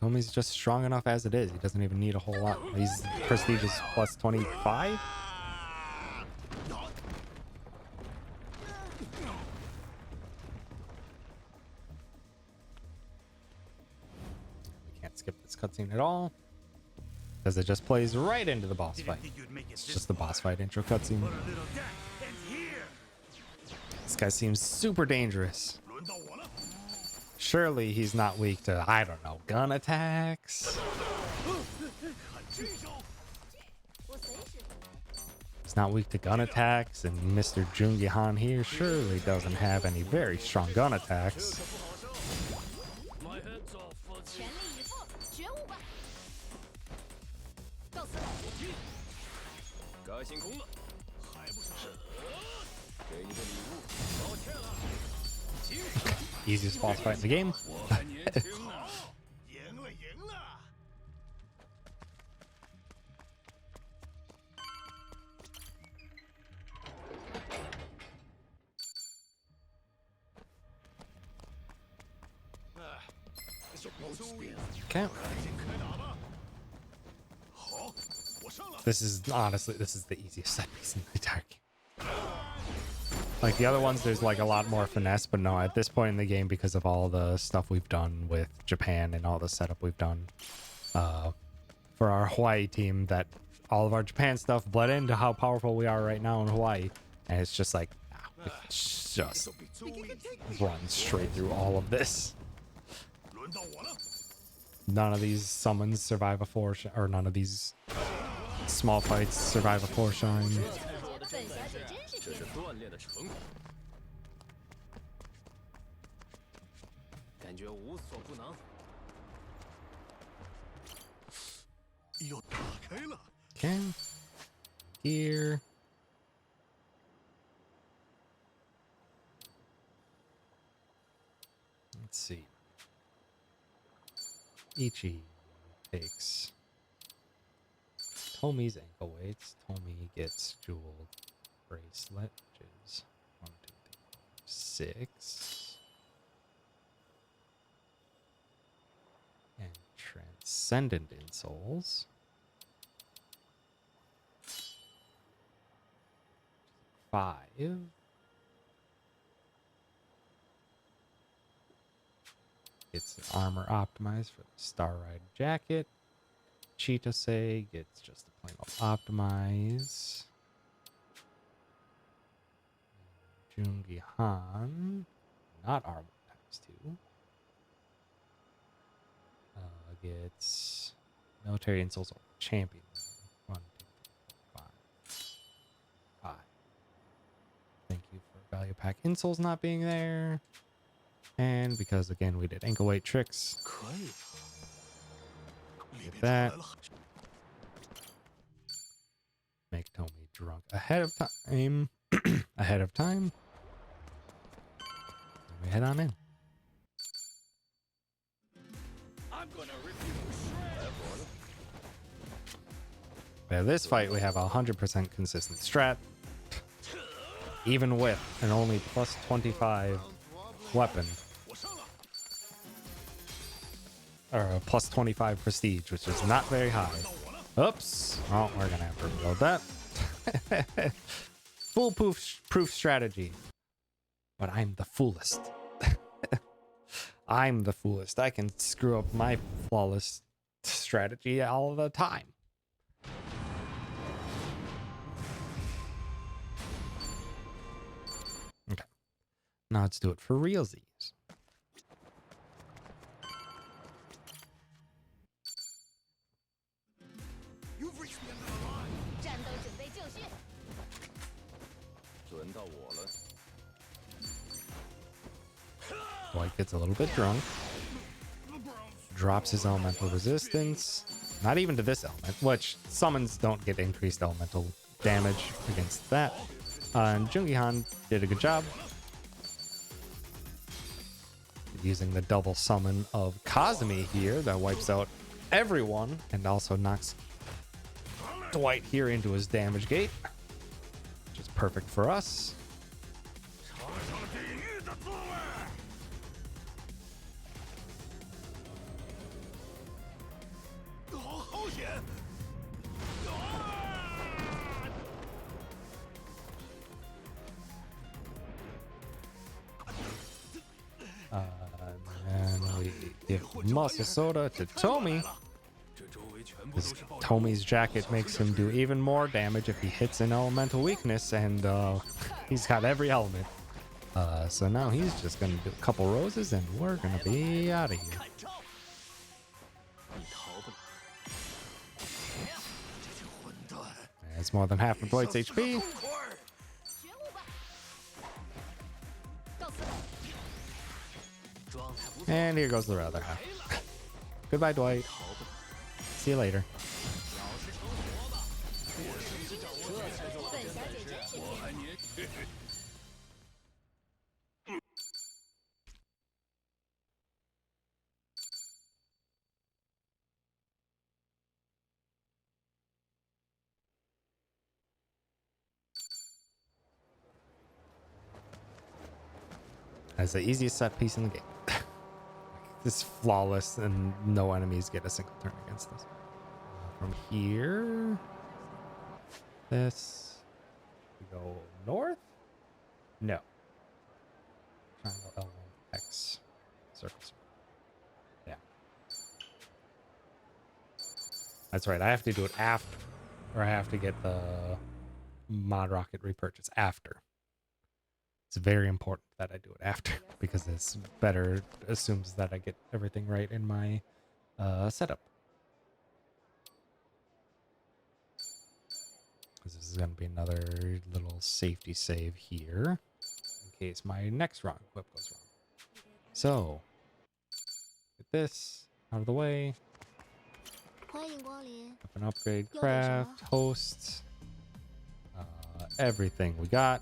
Tomy's just strong enough as it is. He doesn't even need a whole lot. He's prestige is plus 25. We can't skip this cutscene at all, because it just plays right into the boss fight. It's just the boss fight intro cutscene. Put a little dent in here. This guy seems super dangerous. 轮到我了。 Surely he's not weak to, I don't know, gun attacks. 看这招。 我随时准备。 He's not weak to gun attacks, and Mr. Jungihan here surely doesn't have any very strong gun attacks. My head's off for 全力以赴，觉悟吧。告辞了。 该进攻了，还不是？给你个礼物，抱歉了。 Easiest boss fight in the game. 我还年轻呢。赢了，赢了。 Okay. 开打吧。好，我上了。 This is honestly, this is the easiest set piece in the entire game. Like the other ones, there's like a lot more finesse, but no, at this point in the game, because of all the stuff we've done with Japan and all the setup we've done for our Hawaii team, that all of our Japan stuff bled into how powerful we are right now in Hawaii. And it's just like, we just run straight through all of this. 轮到我了。 None of these summons survive a or none of these small fights survive a 4 shine. 本小姐真是天才。锻炼的成果，感觉无所不能。又打开了。 Okay. Here. Let's see. Ichi takes Tomi's ankle weights. Tomi gets jeweled bracelet, which is 1, 2, 3, 4, 6. And transcendent insoles. 5. Gets armor optimized for the Star Ride jacket. Chitose gets just the plain old optimize. Jungi Han, not armor ×2. Gets military insoles over champion. 1, 2, 3, 4, 5. 5. Thank you for value pack insoles not being there. And because again we did ankle weight tricks. 可以。里 Get 面传来 that. 了。 Make Tomi drunk ahead of time. Ahead of time. And we head on in. I'm gonna rip you to shreds. By this fight, we have a 100% consistent strat. Even with an only plus 25 weapon. 我上了。 Or a plus 25 prestige, which is not very high. 到我了。 Oops. Oh, we're gonna have to reload that. Foolproof strategy. But I'm the foolest. I'm the foolest. I can screw up my flawless strategy all the time. Okay. Now let's do it for realsies. You've reached the end of the line. 战斗准备就绪。轮到我了。 Dwight gets a little bit drunk. Drops his elemental resistance. Not even to this element, which summons don't get increased elemental damage against that. And Jungi-Han did a good job. Using the double summon of Kazumi here that wipes out everyone and also knocks Dwight here into his damage gate, which is perfect for us. 尝尝地狱的滋味。好险！ And we give muscle soda to Tomi. 这周围全部都 Because 是暴徒。 Tomi's jacket makes him do even more damage if he hits an elemental weakness, and he's got every element. So now he's just gonna do a couple roses, and we're gonna be out of here. 看招！你逃不了。这些混蛋！ It's more than half of Dwight's 像是个 HP, 痛快儿。觉悟吧。告辞。状态不错， and here goes the other half. Goodbye, Dwight. 逃不了。 See you later. 老实成活吧。本小姐真是天才。 That's the easiest set piece in the game. This is flawless, and no enemies get a single turn against this. From here, this we go north. No. Triangle L1 X circle. Yeah. That's right. I have to do it after or I have to get the mod rocket repurchase after. It's very important that I do it after because this better assumes that I get everything right in my setup. Because this is going to be another little safety save here in case my next wrong equip goes wrong. So, get this out of the way. 欢迎光临。 Weapon upgrade, 要点什么？ craft, hosts, everything we got.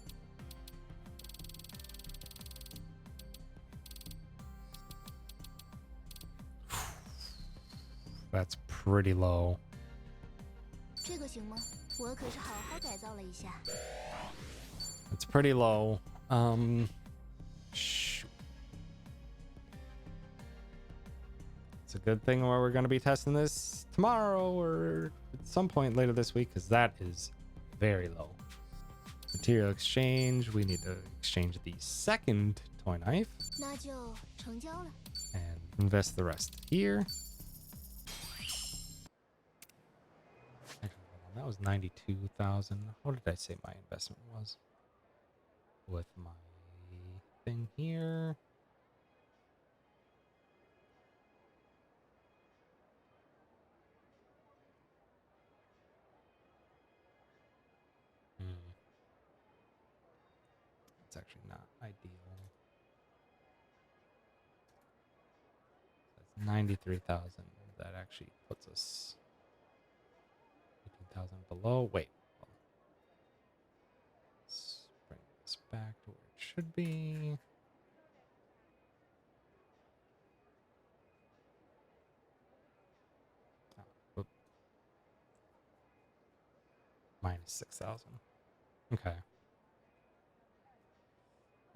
That's pretty low. 这个行吗？我可是好好改造了一下。 It's pretty low. Shoot. It's a good thing where we're going to be testing this tomorrow or at some point later this week because that is very low. Material exchange. We need to exchange the second toy knife 那就成交了。 and invest the rest here. Actually, hold on, that was 92,000. What did I say my investment was? With my thing here. It's actually not ideal. That's 93,000. That actually puts us 18,000 below. Wait. Hold on. Let's bring this back to where it should be. Oh, whoop. Minus 6,000. Okay.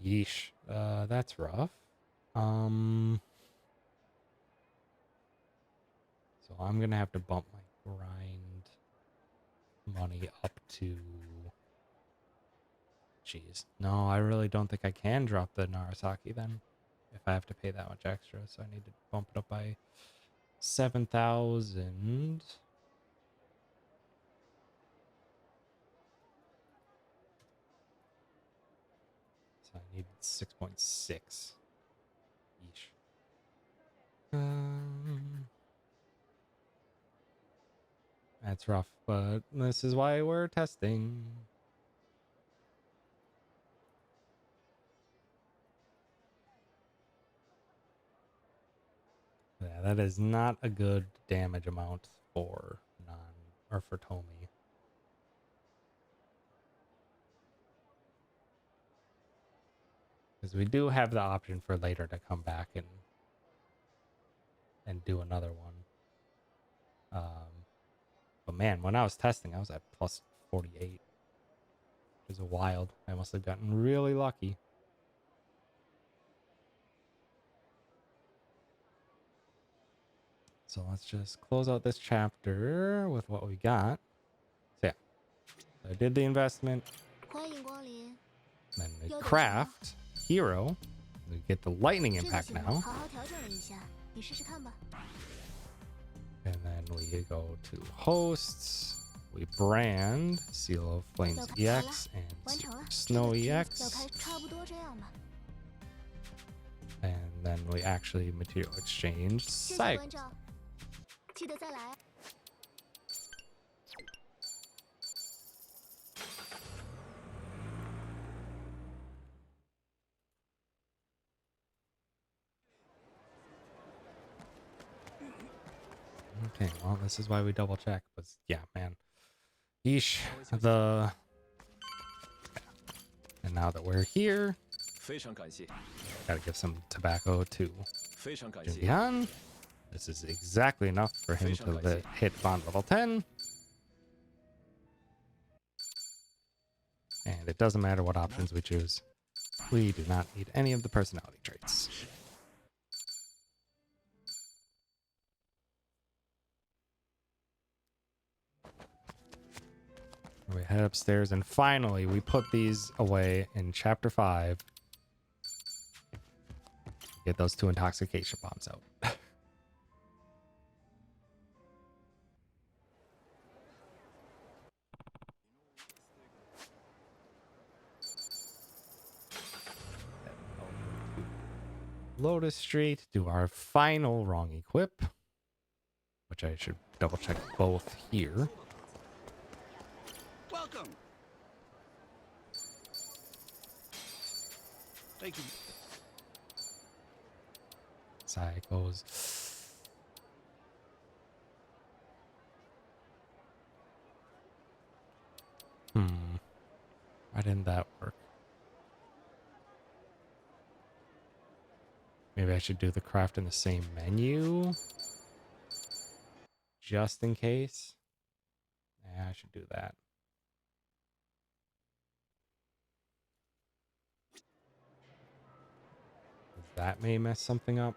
Yeesh. That's rough. So I'm gonna have to bump my grind money up to. Jeez. No, I really don't think I can drop the Narasaki then. If I have to pay that much extra, so I need to bump it up by 7,000. So I need 6.6. Yeesh. That's rough, but this is why we're testing. Yeah, that is not a good damage amount for for Tomy. Because we do have the option for later to come back and do another one. But man, when I was testing, I was at plus 48. Which is wild. I must have gotten really lucky. So let's just close out this chapter with what we got. So yeah, I did the investment. 欢迎光临。 Then we craft hero. We get the lightning 这个 impact 行吗？ now. 好好调整了一下，你试试看吧。 And then we go to hosts. We brand Seal of Flames 要开 EX 完 and 成了。 Snow 这个 EX. 要开差不多这样吧。 And then we actually material exchange 谢谢 cycles. 关照，记得再来啊。 Okay, well, this is why we double check. But yeah, man. Yeesh. And now that we're here, 非常感谢， gotta give some tobacco to 非常感谢， Jungian. This is exactly enough for him to hit bond level 10. And it doesn't matter what options we choose. We do not need any of the personality traits. We head upstairs and finally we put these away in chapter 5. Get those 2 intoxication bombs out. Lotus Street, do our final wrong equip, which I should double check both here. Welcome. Thank you. Cycles. Why didn't that work? Maybe I should do the craft in the same menu, just in case. Yeah, I should do that. That may mess something up.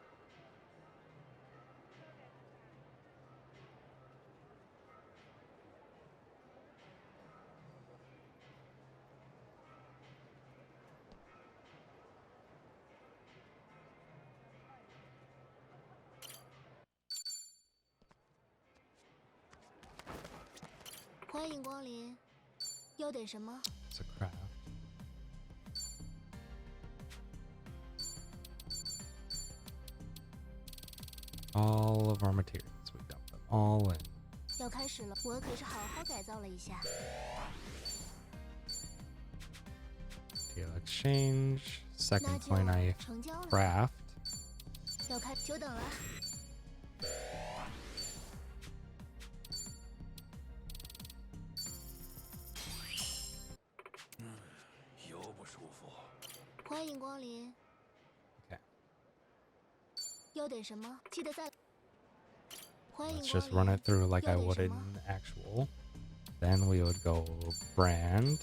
It's a craft. All of our materials, we dump them all in. 要开始了，我可是好好改造了一下。 Deal exchange, 那 second 就 point I 成交了， craft. 要开，久等了。又不舒服。欢迎光临。 Okay. 要点什么？记得再。欢迎 Let's 光 just run 临 it。through like I 要点 would 什 in 么？ actual. Then we would go brand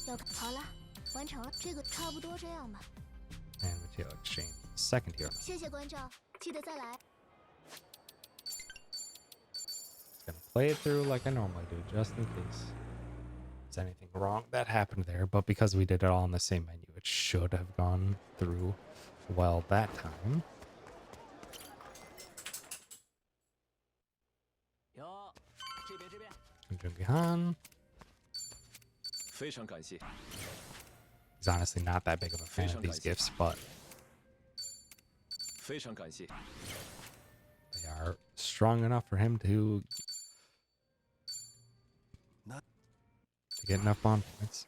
要好了，完成了，这个差不多这样吧。 and material exchange. Second here. 谢谢关照，记得再来。 Gonna play it through like I normally do, just in case there's anything wrong that happened there. But because we did it all in the same menu, it should have gone through well that time. 哟，这边这边。 Jungihan. 非常感谢。 He's honestly not that big of a fan of these gifts, but 非常感谢。 they are strong enough for him to get enough bond points.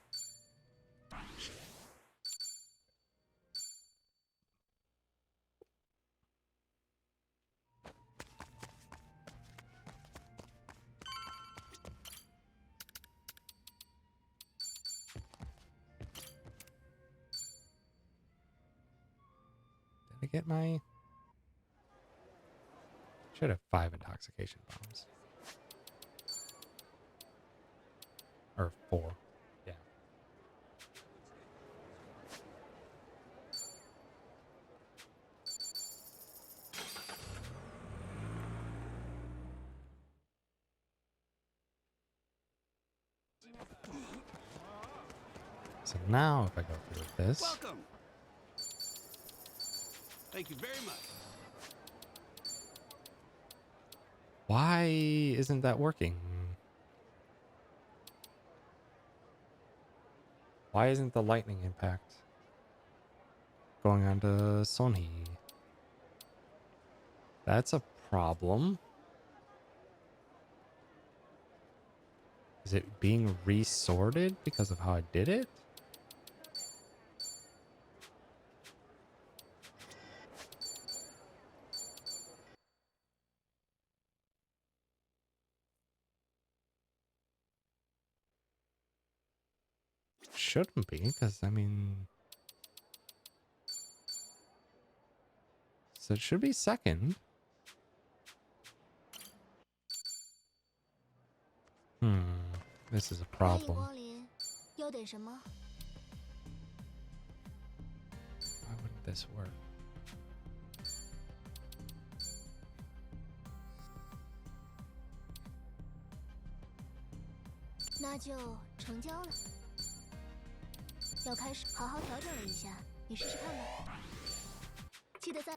Did I get my... Should have 5 intoxication bombs. Or 4. Yeah. So now if I go through with this, Welcome. Thank you very much. why isn't that working? Why isn't the lightning impact going on to Sonhee? That's a problem. Is it being resorted because of how I did it? Shouldn't be, because I mean, so it should be second. This is a 欢迎 problem. 光临，要点什么？ Why wouldn't this work? 那就成交了。要开始，好好调整了一下，你试试看吧。记得再。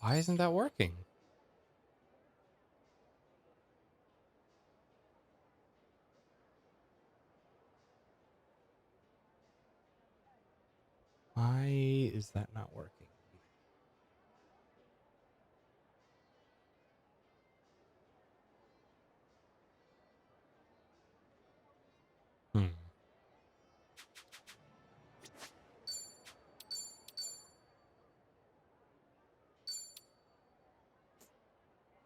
Why isn't that working? Why is that not working? Hmm.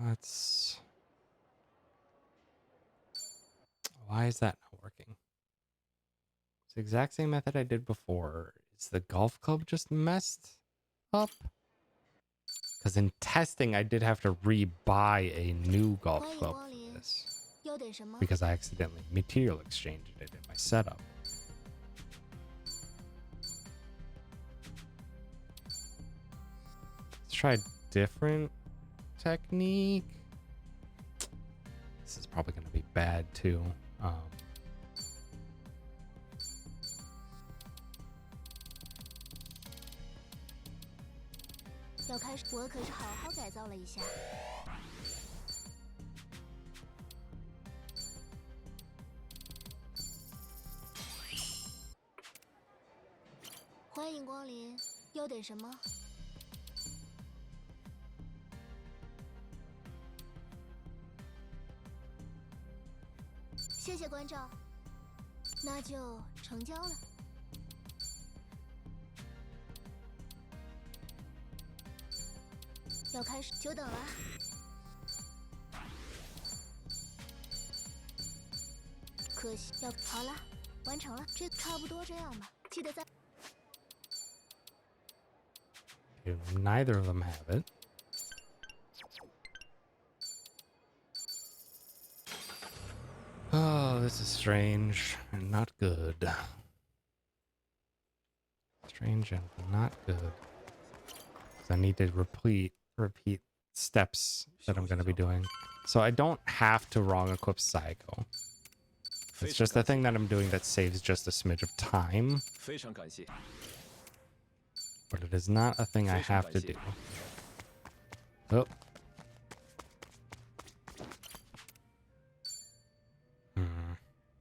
Let's... Why is that not working? It's the exact same method I did before. Is the golf club just messed up? Because in testing, I did have to re-buy a new golf 欢迎 club 光 for 临， this 要点什么？ because I accidentally material exchanged it in my setup. Let's try a different technique. This is probably going to be bad too. 要开始，我可是好好改造了一下。欢迎光临，要点什么？谢谢关照，那就成交了。要开始，久等了。可惜要好了，完成了，这差不多这样吧。记得在 Neither of them have it. Oh, this is strange and not good. Strange and not good. 'Cause I need to repeat steps that I'm going to be doing. So I don't have to wrong equip Psycho. It's just a thing that I'm doing that saves just a smidge of time. 非常感谢。 But it is not a thing I have to do. Oh.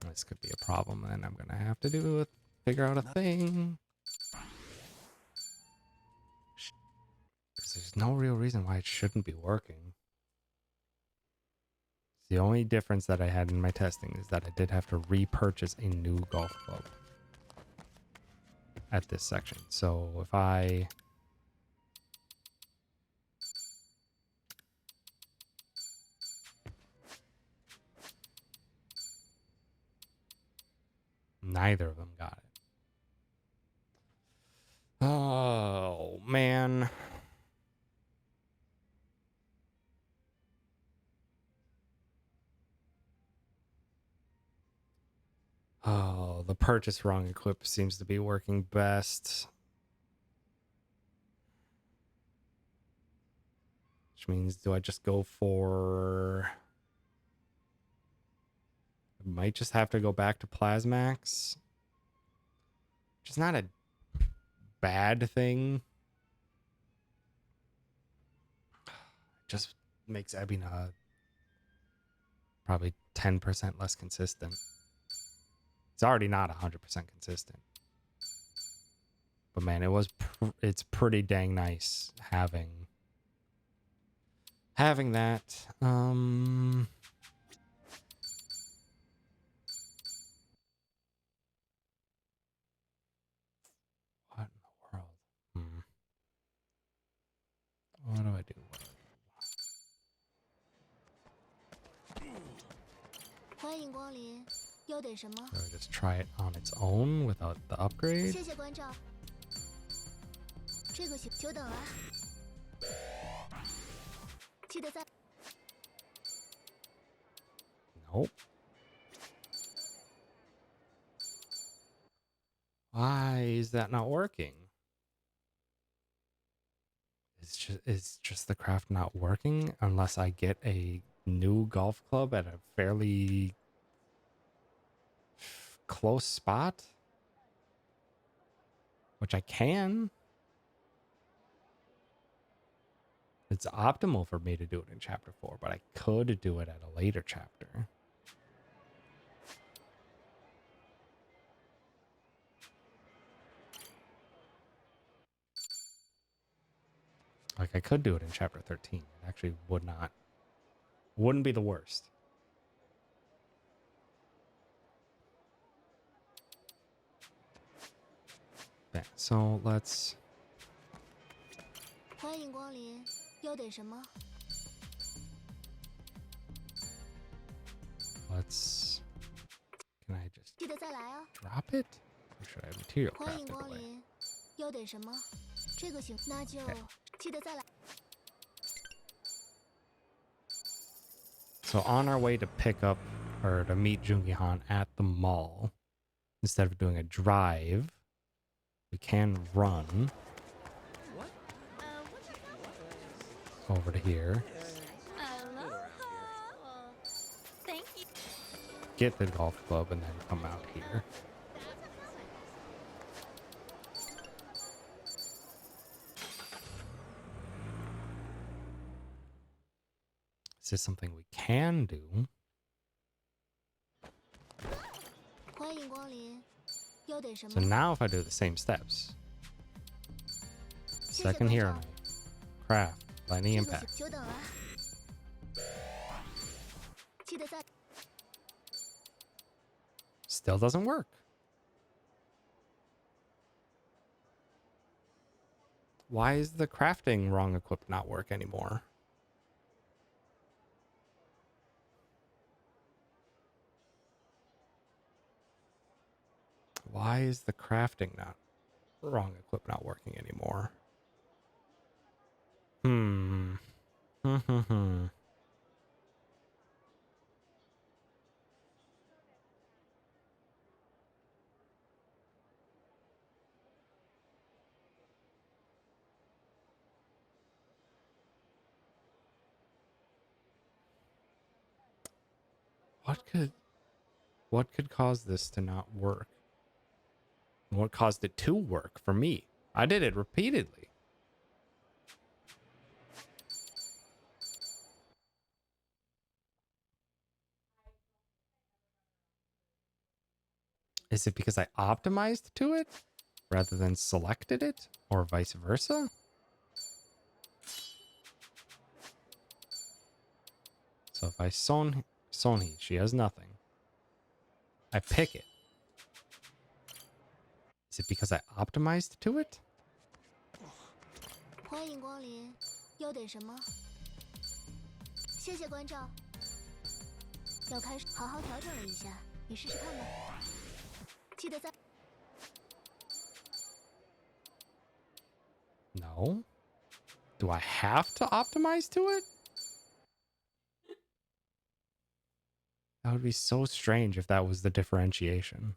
This could be a problem, and I'm gonna have to figure out a thing. Because there's no real reason why it shouldn't be working. The only difference that I had in my testing is that I did have to repurchase a new golf club at this section. So if I... Neither of them got it. Oh, man. Oh, the purchase wrong equip seems to be working best. Which means, do I just go for... I might just have to go back to Plasmax. Which is not a bad thing. Just makes Ebina probably 10% less consistent. It's already not 100% consistent. But man, it's pretty dang nice having that. What in the world? What do I do? 欢迎光临，要点什么？ Do I just try it on its own without the upgrade? 谢谢关照。这个行，久等了。记得在 Nope. Why is that not working? Is just the craft not working unless I get a new golf club at a fairly close spot? Which I can. It's optimal for me to do it in chapter 4, but I could do it at a later chapter. Like I could do it in chapter 13. It actually wouldn't be the worst. Okay, so let's 欢迎光临，要点什么？ can I just 记得再来啊！ drop it? Or should I material 欢 craft 迎 it 光 away? 临，要点什么？这个行，那就记得再来。 So on our way to pick up or to meet Jungihan at the mall, instead of doing a drive, we can run over to here, Thank you. get the golf club, and then come out here. Is this something we can do? 欢迎光临，要点什 So 么？ now if I do the same steps, 谢谢 second 关 here 照 and I craft lightning 这个 impact. 行，久等了。记得再。 Still doesn't work. Why is the crafting wrong equipped not work anymore? Why is the crafting not wrong equipped not working anymore? Hmm. What could cause this to not work? What caused it to work for me? I did it repeatedly. Is it because I optimized to it rather than selected it, or vice versa? So if I Sonhi, she has nothing. I pick it. Is it because I optimized to it? 欢迎光临，要点什么？谢谢关照。要开始好好调整了一下，你试试看吧。记得再。 No. Do I have to optimize to it? That would be so strange if that was the differentiation. Whatever.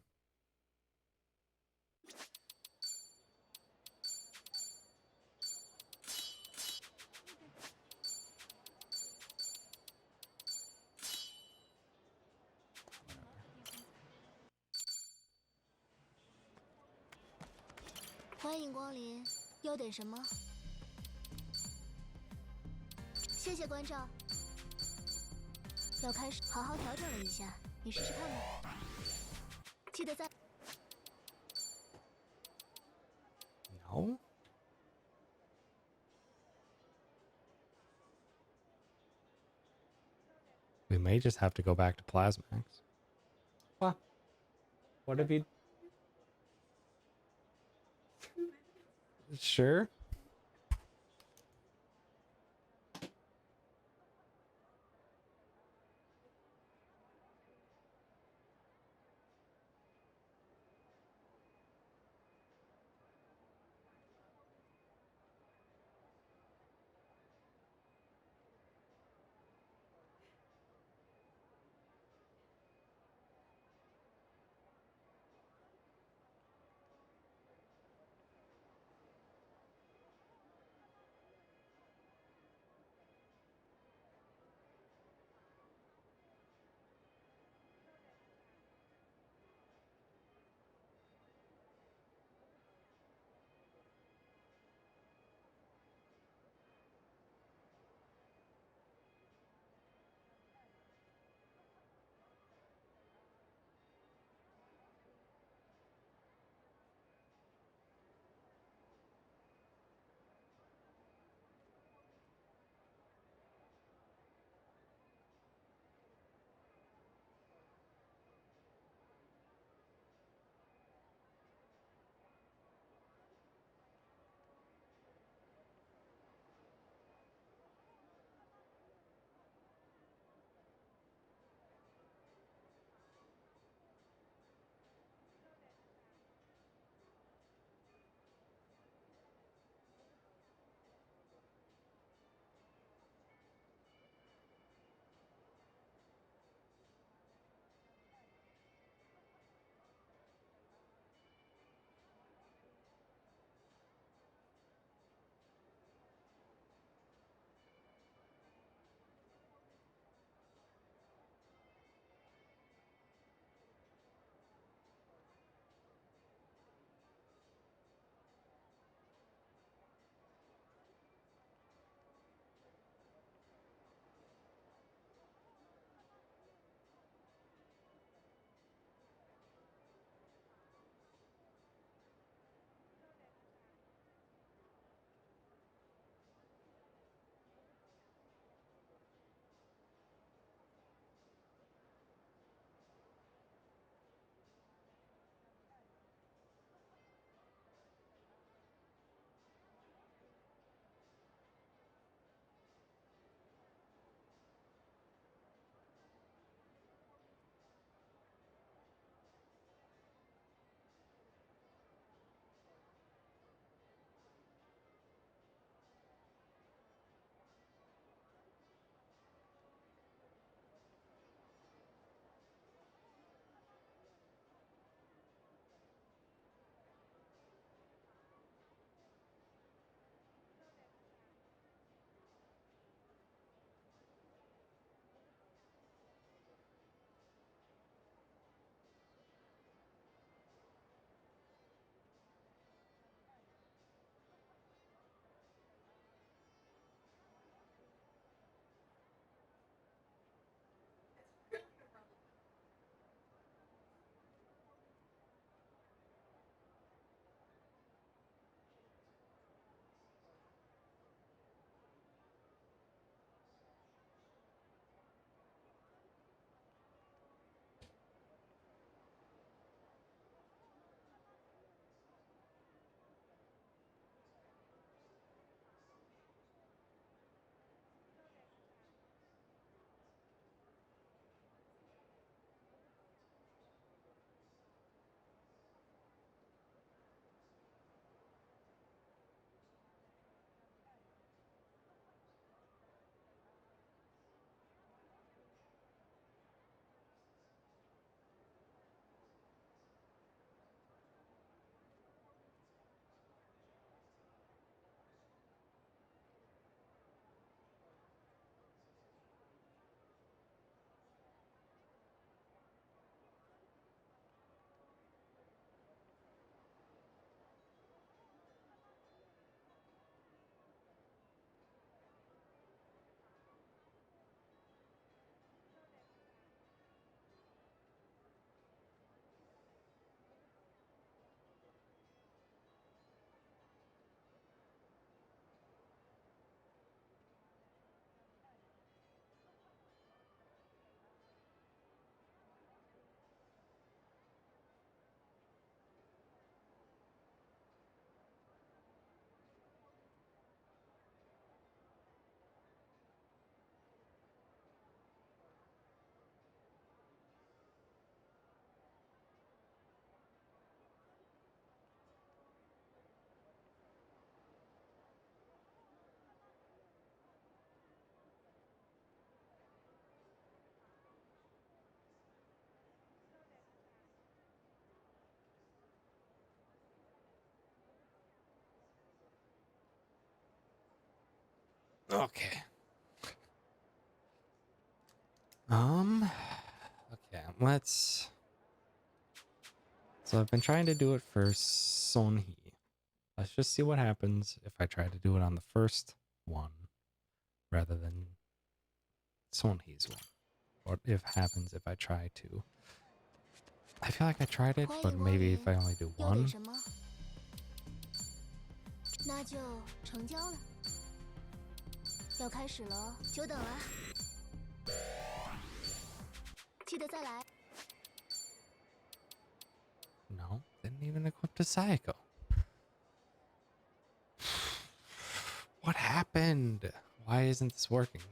欢迎光临，要点什么？谢谢关照。要开始好好调整了一下，你试试看吧。记得再。 No? We may just have to go back to Plasmax. What? What have you... Sure. Okay. Okay, let's... So I've been trying to do it for Sonhee. Let's just see what happens if I try to do it on the first one rather than Sonhee's one. What if happens if I try to? I feel like I tried it, but maybe if I only do 要点 one. 什么？那就成交了。要开始了哦，久等了。记得再来。 No, didn't even equip the Sayako. What happened? Why isn't this working?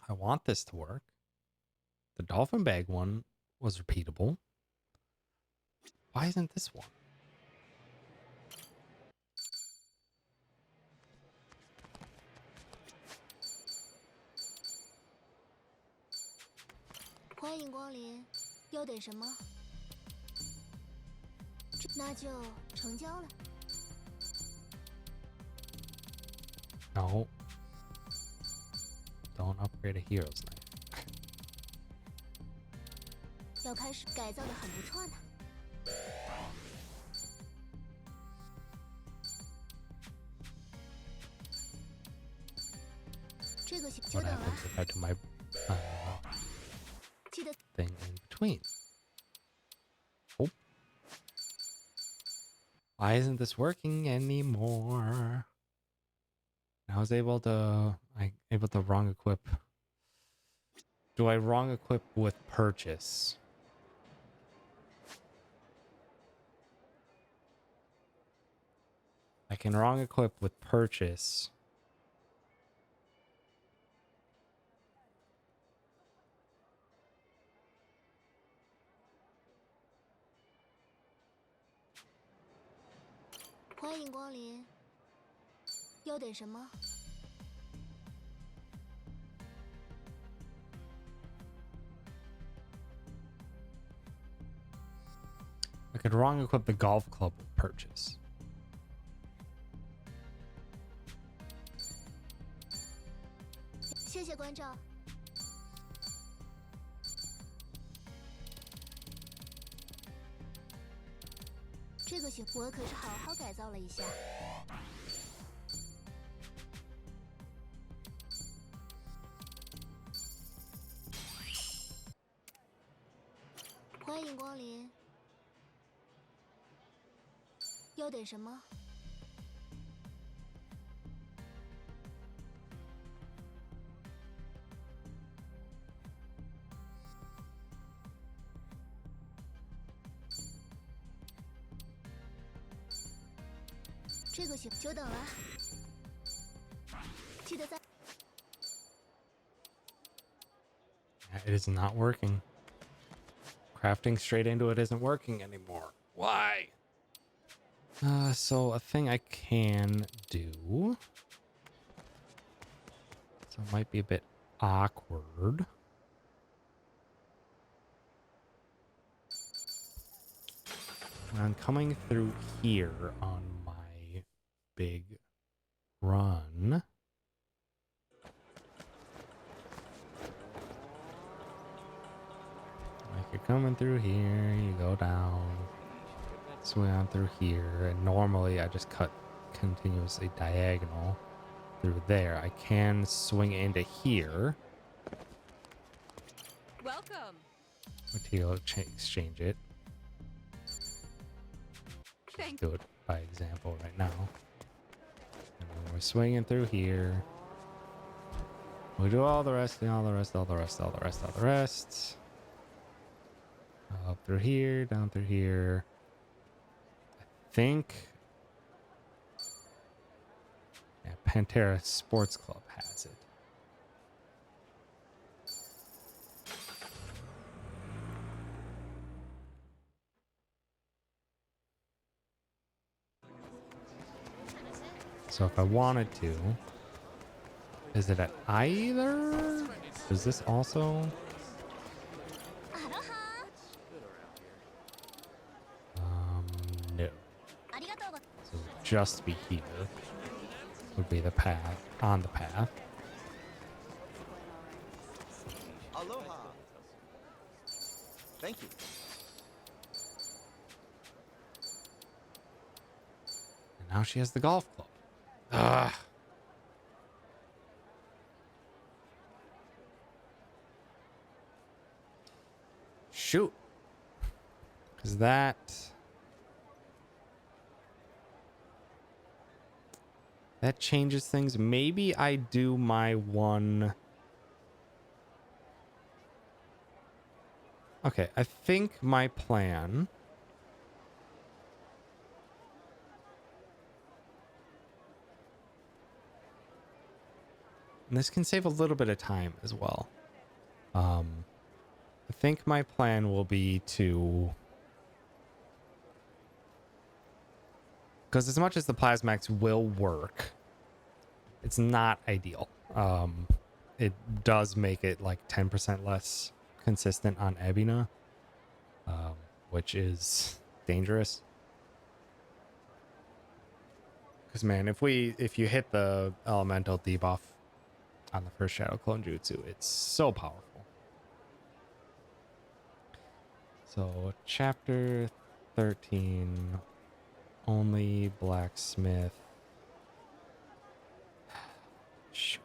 I want this to work. The dolphin bag one was repeatable. Why isn't this one? 欢迎光临，要点什么？那就成交了。 No. Don't upgrade a hero's knife. 要开始改造的很不错呢。这个久 What 等了， happens if I do my 记得 thing in between? Oh. Why isn't this working anymore? I was able to wrong equip. Do I wrong equip with purchase? I can wrong equip with purchase. "欢迎光临，要点什么？ I could wrong equip the golf club with purchase. 谢谢关照。这个行，我可是好好改造了一下。欢迎光临，要点什么？ 这个行，久等了。记得在。 It is not working. Crafting straight into it isn't working anymore. Why? So a thing I can do. So it might be a bit awkward. When I'm coming through here on my big run. Like you're coming through here, you go down, swing on through here, and normally I just cut continuously diagonal through there. I can swing into here. Welcome. Material exchange it. Thank Do it by example right now. And then we're swinging through here. We do all the rest, and all the rest, all the rest, all the rest, all the rest. Up through here, down through here. I think. Yeah, Pantera Sports Club has it. So if I wanted to, is it at either? Does this also? No. So just be here. Would be the path, on the path. Aloha. Thank you. And now she has the golf club. Ugh. Shoot. Because that changes things. Maybe I do my one. Okay, I think my plan. And this can save a little bit of time as well. I think my plan will be to, because as much as the Plasmax will work, it's not ideal. It does make it like 10% less consistent on Ebina, which is dangerous. Because man, if you hit the elemental debuff on the first Shadow Clone Jutsu, it's so powerful. So chapter 13, only blacksmith. Shoot.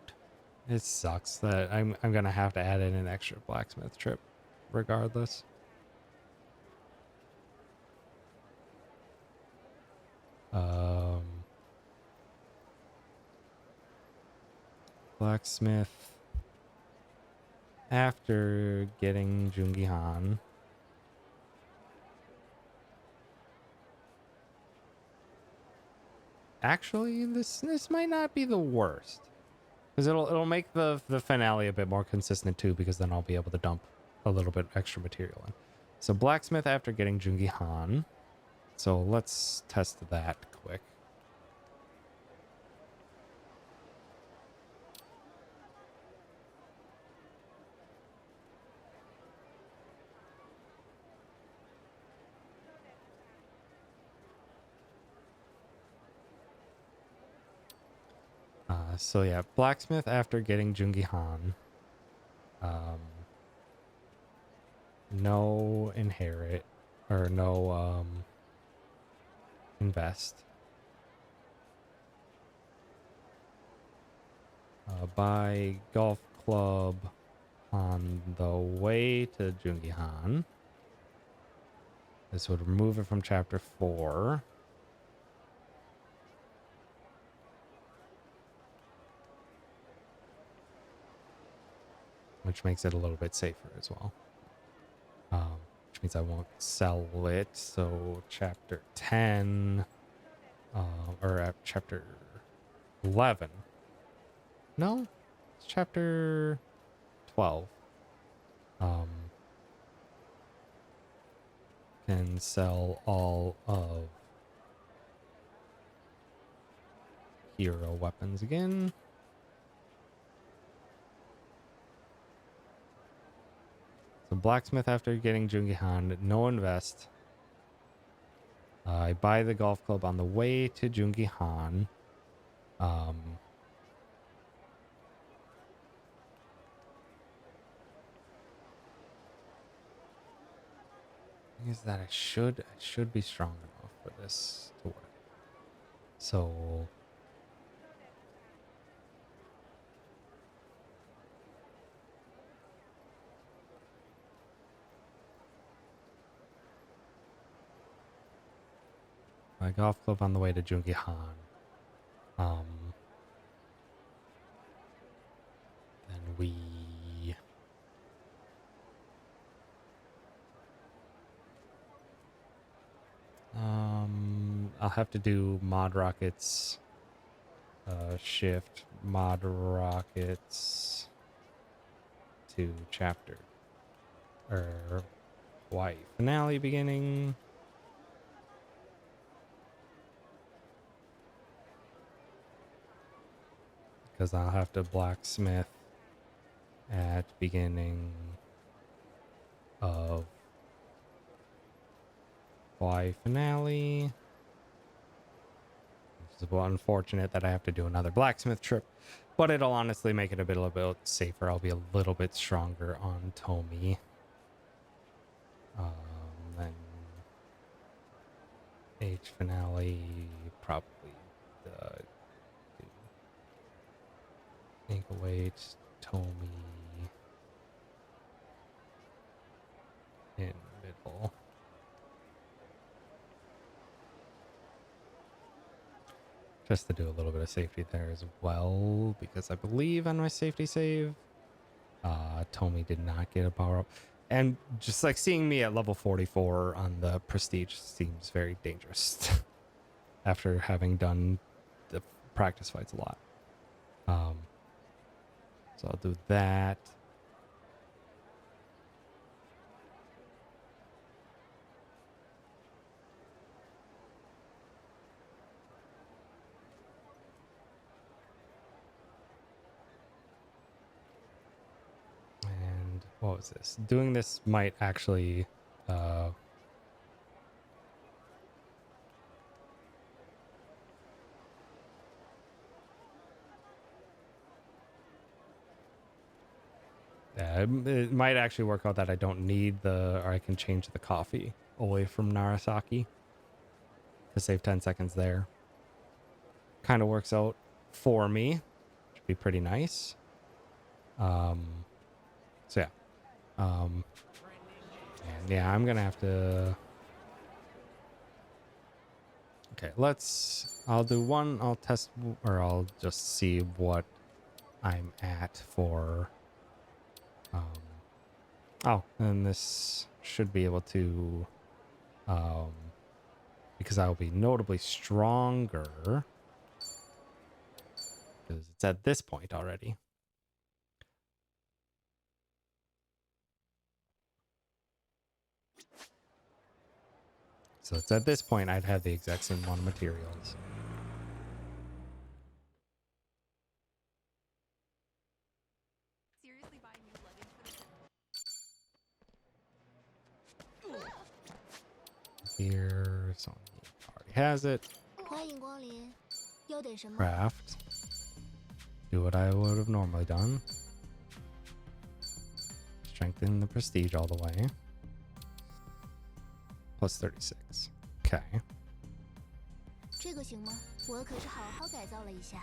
It sucks that I'm gonna have to add in an extra blacksmith trip regardless. Blacksmith after getting Jungihan. Actually, this might not be the worst. Because it'll make the finale a bit more consistent too, because then I'll be able to dump a little bit extra material in. So blacksmith after getting Jungihan. So let's test that quick. So yeah, blacksmith after getting Jungihan. No inherit or no invest. Buy golf club on the way to Jungihan. This would remove it from chapter 4. Which makes it a little bit safer as well. Which means I won't sell it. So chapter 10, or chapter 11. No, it's chapter 12. Can sell all of hero weapons again. So blacksmith after getting Jungihan, no invest. I buy the golf club on the way to Jungihan. Thing is that I should be strong enough for this to work. So my golf club on the way to Jungihan. Then we I'll have to do mod rockets, shift mod rockets to chapter or Hawaii finale beginning. Because I'll have to blacksmith at beginning of Hawaii finale. It's unfortunate that I have to do another blacksmith trip, but it'll honestly make it a little bit safer. I'll be a little bit stronger on Tomy. Then H finale, probably the ankle weight, Tomy in middle. Just to do a little bit of safety there as well, because I believe on my safety save, Tomy did not get a power up. And just like seeing me at level 44 on the prestige seems very dangerous after having done the practice fights a lot. So I'll do that. And what was this? Doing this might actually yeah, it might actually work out that I don't need or I can change the coffee away from Narasaki to save 10 seconds there. Kind of works out for me. Should be pretty nice. So yeah. And yeah, I'm gonna have to. Okay, I'll do one. I'll test, or I'll just see what I'm at for. Oh, and this should be able to, because I will be notably stronger. Because it's at this point already. So it's at this point I'd have the exact same amount of materials. Seriously buying new luggage for the Here, so already has it. 欢迎光临，要点什么？ Craft. Do what I would have normally done. Strengthen the prestige all the way. Plus 36. Okay. 这个行吗？我可是好好改造了一下。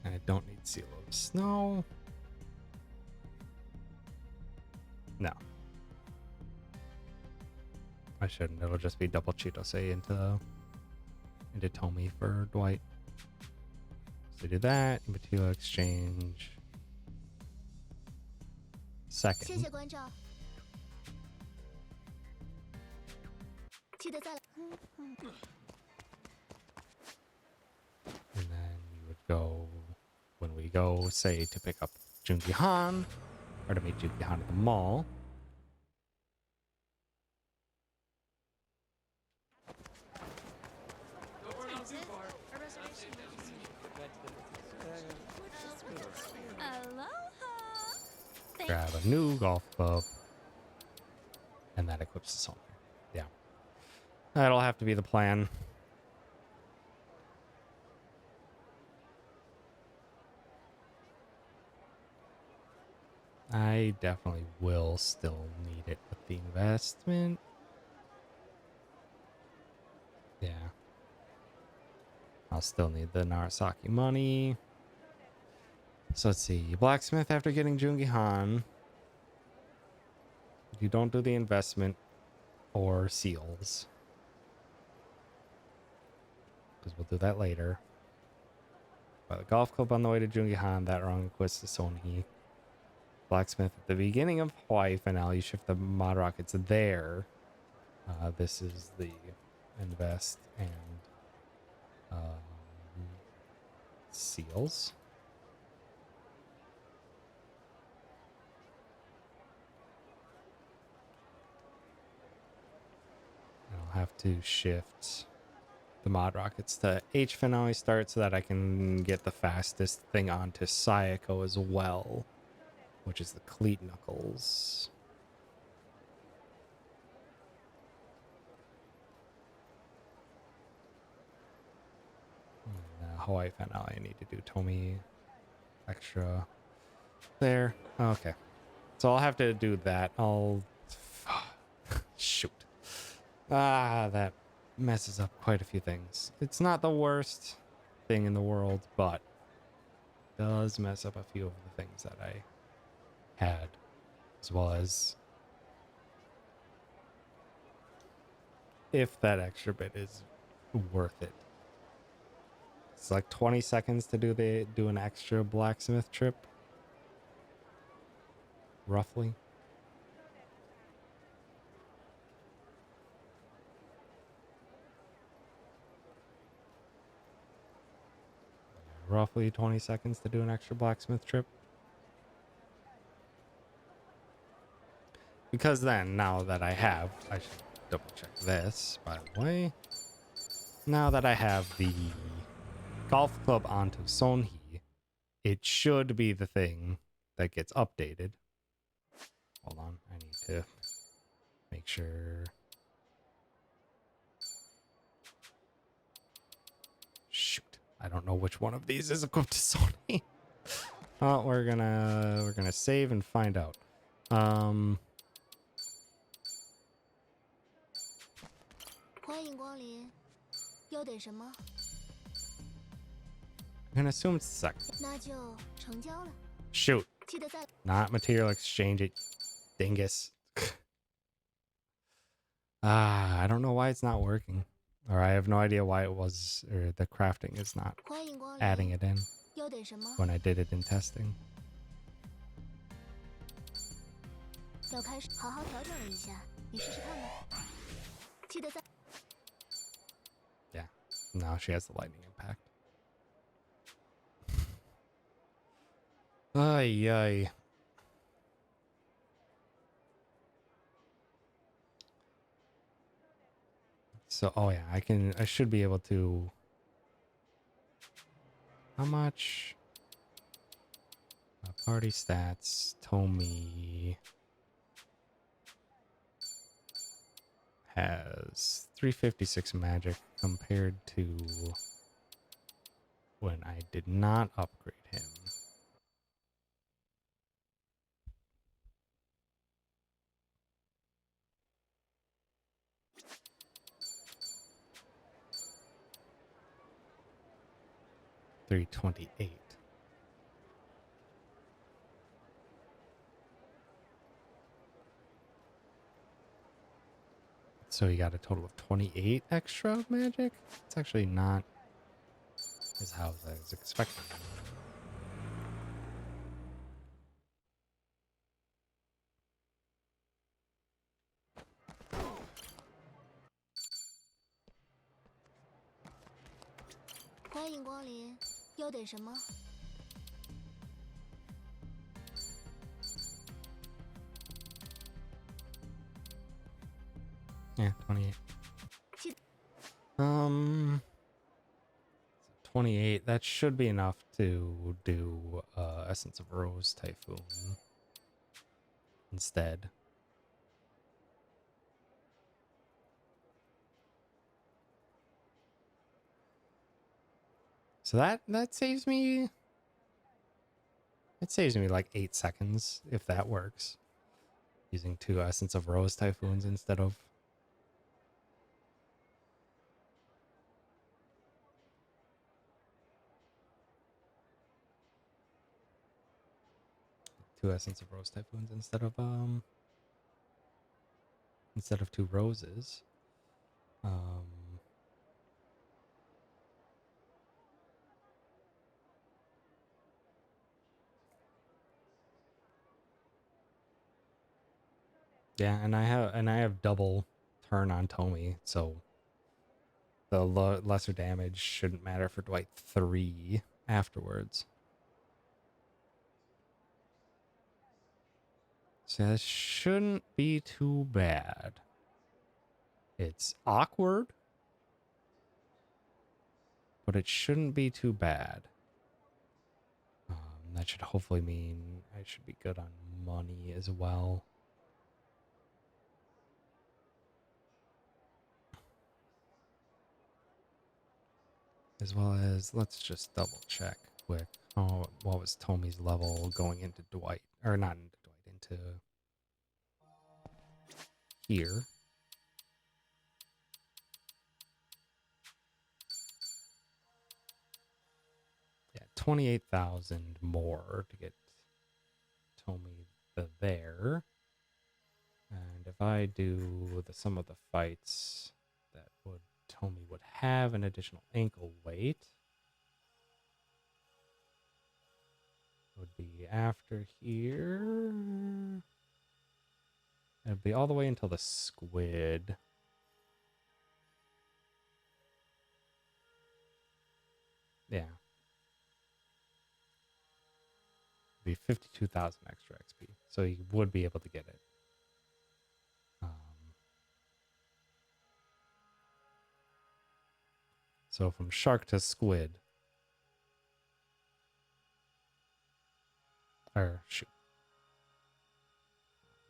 And I don't need seal of snow. No. I shouldn't. It'll just be double Chitose into Tomy for Dwight. So do that. Material exchange. 谢 Second. 谢关照。记得再来。 And then we would go, when we go, say, to pick up Jungi Han, or to meet Jungi Han at the mall. Aloha! Grab a new golf club. And that equips us on there. Yeah. That'll have to be the plan. I definitely will still need it with the investment. Yeah. I'll still need the Narasaki money. So let's see. Blacksmith after getting Jungi Han. You don't do the investment or seals. Because we'll do that later. By the golf club on the way to Jungi Han, that wrong equips to Sonhi. Blacksmith at the beginning of Hawaii finale, you shift the mod rockets there. This is the invest and seals. I'll have to shift the mod rockets to H finale start so that I can get the fastest thing onto Sayako as well, which is the cleat knuckles. Hawaii finale. I need to do Tomy extra there. Okay. So I'll have to do that. I'll shoot. That messes up quite a few things. It's not the worst thing in the world, but does mess up a few of the things that I had, as well as if that extra bit is worth it. It's like 20 seconds to do an extra blacksmith trip, roughly. Roughly 20 seconds to do an extra blacksmith trip. Because then, now that I should double check this, by the way. Now that I have the golf club onto Sonhi, it should be the thing that gets updated. Hold on, I need to make sure. Shoot, I don't know which one of these is equipped to Sonhi. Well, we're gonna save and find out. 欢迎光临，要点什么？ I'm gonna assume it's the second. 那就成交了。 Shoot, 记得在 not material exchange it, dingus. I don't know why it's not working. Or I have no idea why it was, or the crafting is not 欢迎光临， adding it in 要点什么？ when I did it in testing. 要开始好好调整了一下，你试试看吧。记得在 Yeah, now she has the lightning impact. Ay, ay. So, oh yeah, I should be able to. How much? Party stats, Tomy has 356 magic compared to when I did not upgrade him. $328. So you got a total of 28 extra magic? It's actually not as high as I was expecting. "欢迎光临，要点什么？ Yeah, 28. 记 28. That should be enough to do Essence of Rose Typhoon instead. So that saves me. It saves me like 8 seconds if that works. Using 2 Essence of Rose Typhoons instead of. Two Essence of Rose Typhoons instead of 2 roses. Yeah, and I have double turn on Tomy, so the lesser damage shouldn't matter for Dwight 3 afterwards. So that shouldn't be too bad. It's awkward, but it shouldn't be too bad. That should hopefully mean I should be good on money as well. As well as, let's just double check quick. Oh, what was Tommy's level going into Dwight? Or not into Dwight, into here. Yeah, 28,000 more to get Tommy there. And if I do the sum of the fights, that would Tommy would have an additional ankle weight. Would be after here. It'd be all the way until the squid. Yeah. Be 52,000 extra XP. So you would be able to get it. So from shark to squid. Or shoot.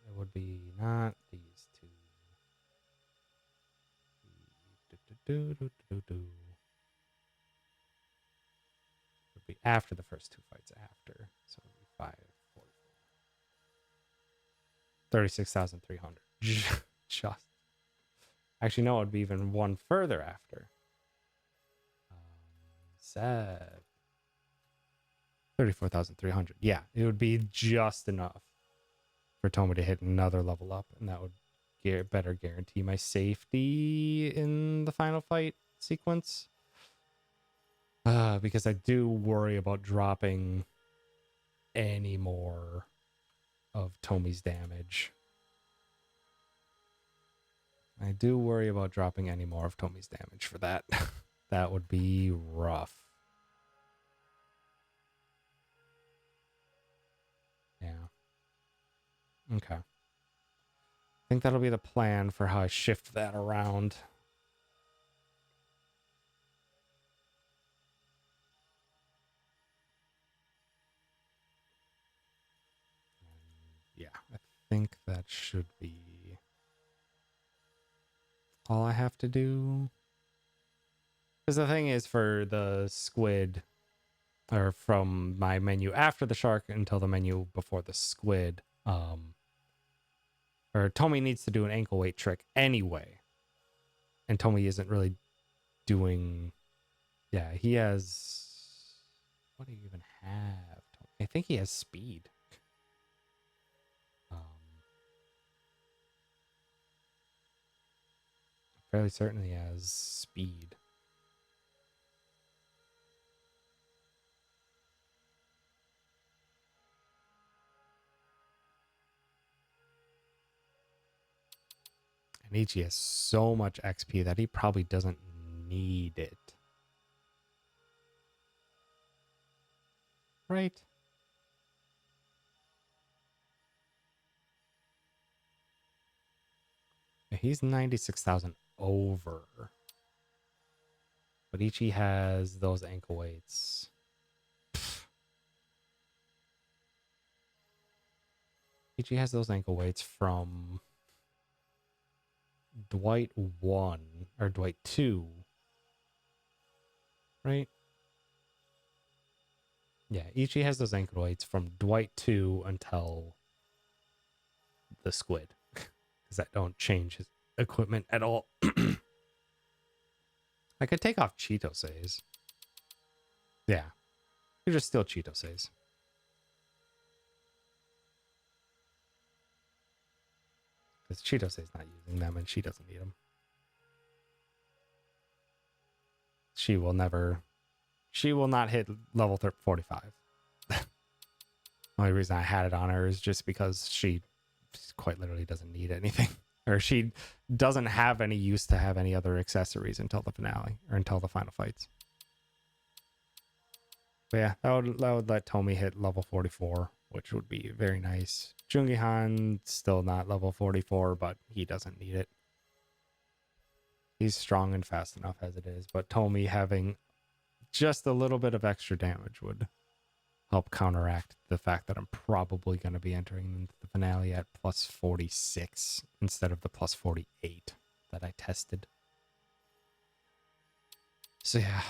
It would be not these two. Would be after the first two fights after. So it would be 544. 36,300. Just. Actually, no, it would be even one further after. 34,300. Yeah, it would be just enough for Tomo to hit another level up, and that would better guarantee my safety in the final fight sequence. Because I do worry about dropping any more of Tommy's damage. I do worry about dropping any more of Tommy's damage for that. That would be rough. Yeah. Okay. I think that'll be the plan for how I shift that around. Yeah, I think that should be all I have to do. Because the thing is, for the squid, or from my menu after the shark until the menu before the squid, or Tommy needs to do an ankle weight trick anyway. And Tommy isn't really doing, yeah, he has, what do you even have? I think he has speed. Fairly certain he has speed. And Ichi has so much XP that he probably doesn't need it. Right? Yeah, he's 96,000 over. But Ichi has those ankle weights. Ichi has those ankle weights from Dwight 1 or Dwight 2. Right? Yeah, Ichi has those ankle weights from Dwight 2 until the squid. Because that don't change his equipment at all. I could take off Cheeto says. Yeah. They're just still Cheeto says. Because Cheeto says not using them and she doesn't need them. She will not hit level 45. Only reason I had it on her is just because she quite literally doesn't need anything. Or she doesn't have any use to have any other accessories until the finale or until the final fights. But yeah, that would let Tomy hit level 44, which would be very nice. Jungihan still not level 44, but he doesn't need it. He's strong and fast enough as it is, but Tomy having just a little bit of extra damage would help counteract the fact that I'm probably going to be entering the finale at plus 46 instead of the plus 48 that I tested. So yeah,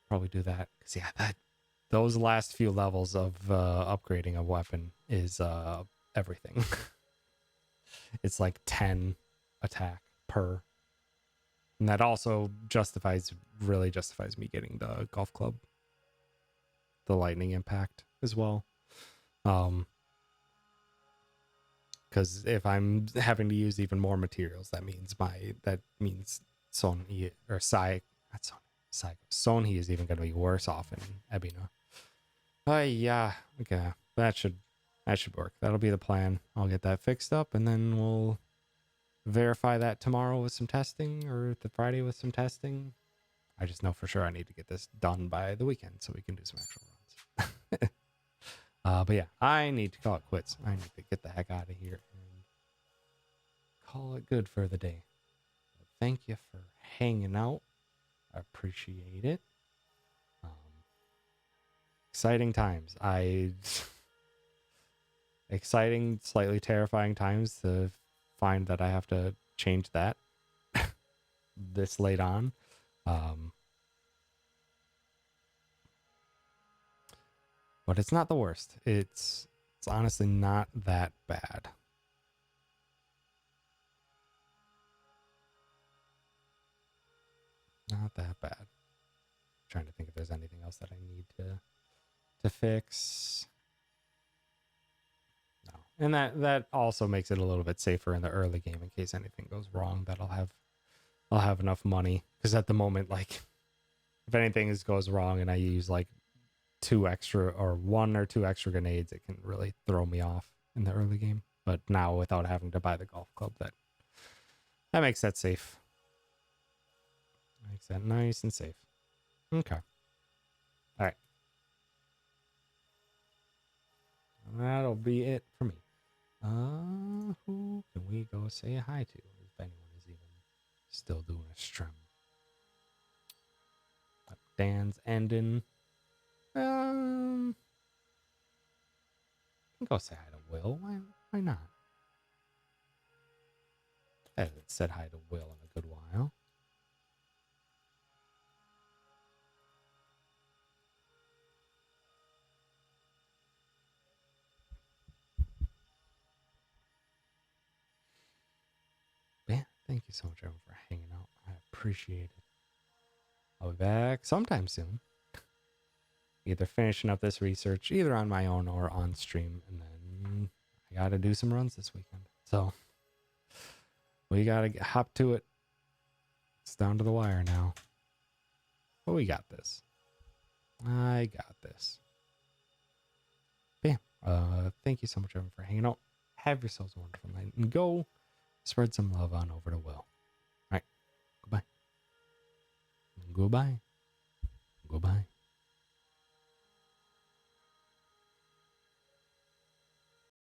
Probably do that. 'Cause yeah, those last few levels of upgrading a weapon is everything. It's like 10 attack per. And that also really justifies me getting the golf club. The lightning impact as well. Because if I'm having to use even more materials, that means Sonhi or Sai, not Sonhi, Sai, Sonhi is even going to be worse off in Ebina. Yeah, okay, that should work. That'll be the plan. I'll get that fixed up, and then we'll verify that tomorrow with some testing, or the Friday with some testing. I just know for sure I need to get this done by the weekend so we can do some actual runs. But yeah, I need to call it quits. I need to get the heck out of here and call it good for the day. Thank you for hanging out. I appreciate it. Exciting times. Exciting, slightly terrifying times to find that I have to change that this late on. But it's not the worst. It's honestly not that bad. Not that bad. Trying to think if there's anything else that I need to fix. No. And that also makes it a little bit safer in the early game in case anything goes wrong, that I'll have enough money, because at the moment, like, if anything goes wrong and I use like 2 extra or 1 or 2 extra grenades, it can really throw me off in the early game. But now, without having to buy the golf club, that makes that safe. Makes that nice and safe. Okay. All right. That'll be it for me. Who can we go say hi to? If anyone is even still doing a stream. Dan's ending. I can go say hi to Will. Why not? I haven't said hi to Will in a good while. Yeah, thank you so much, everyone, for hanging out. I appreciate it. I'll be back sometime soon. Either finishing up this research, either on my own or on stream, and then I gotta do some runs this weekend. So we gotta hop to it. It's down to the wire now. But we got this. I got this. Bam. Thank you so much, everyone, for hanging out. Have yourselves a wonderful night, and go spread some love on over to Will. All right. Goodbye. Goodbye.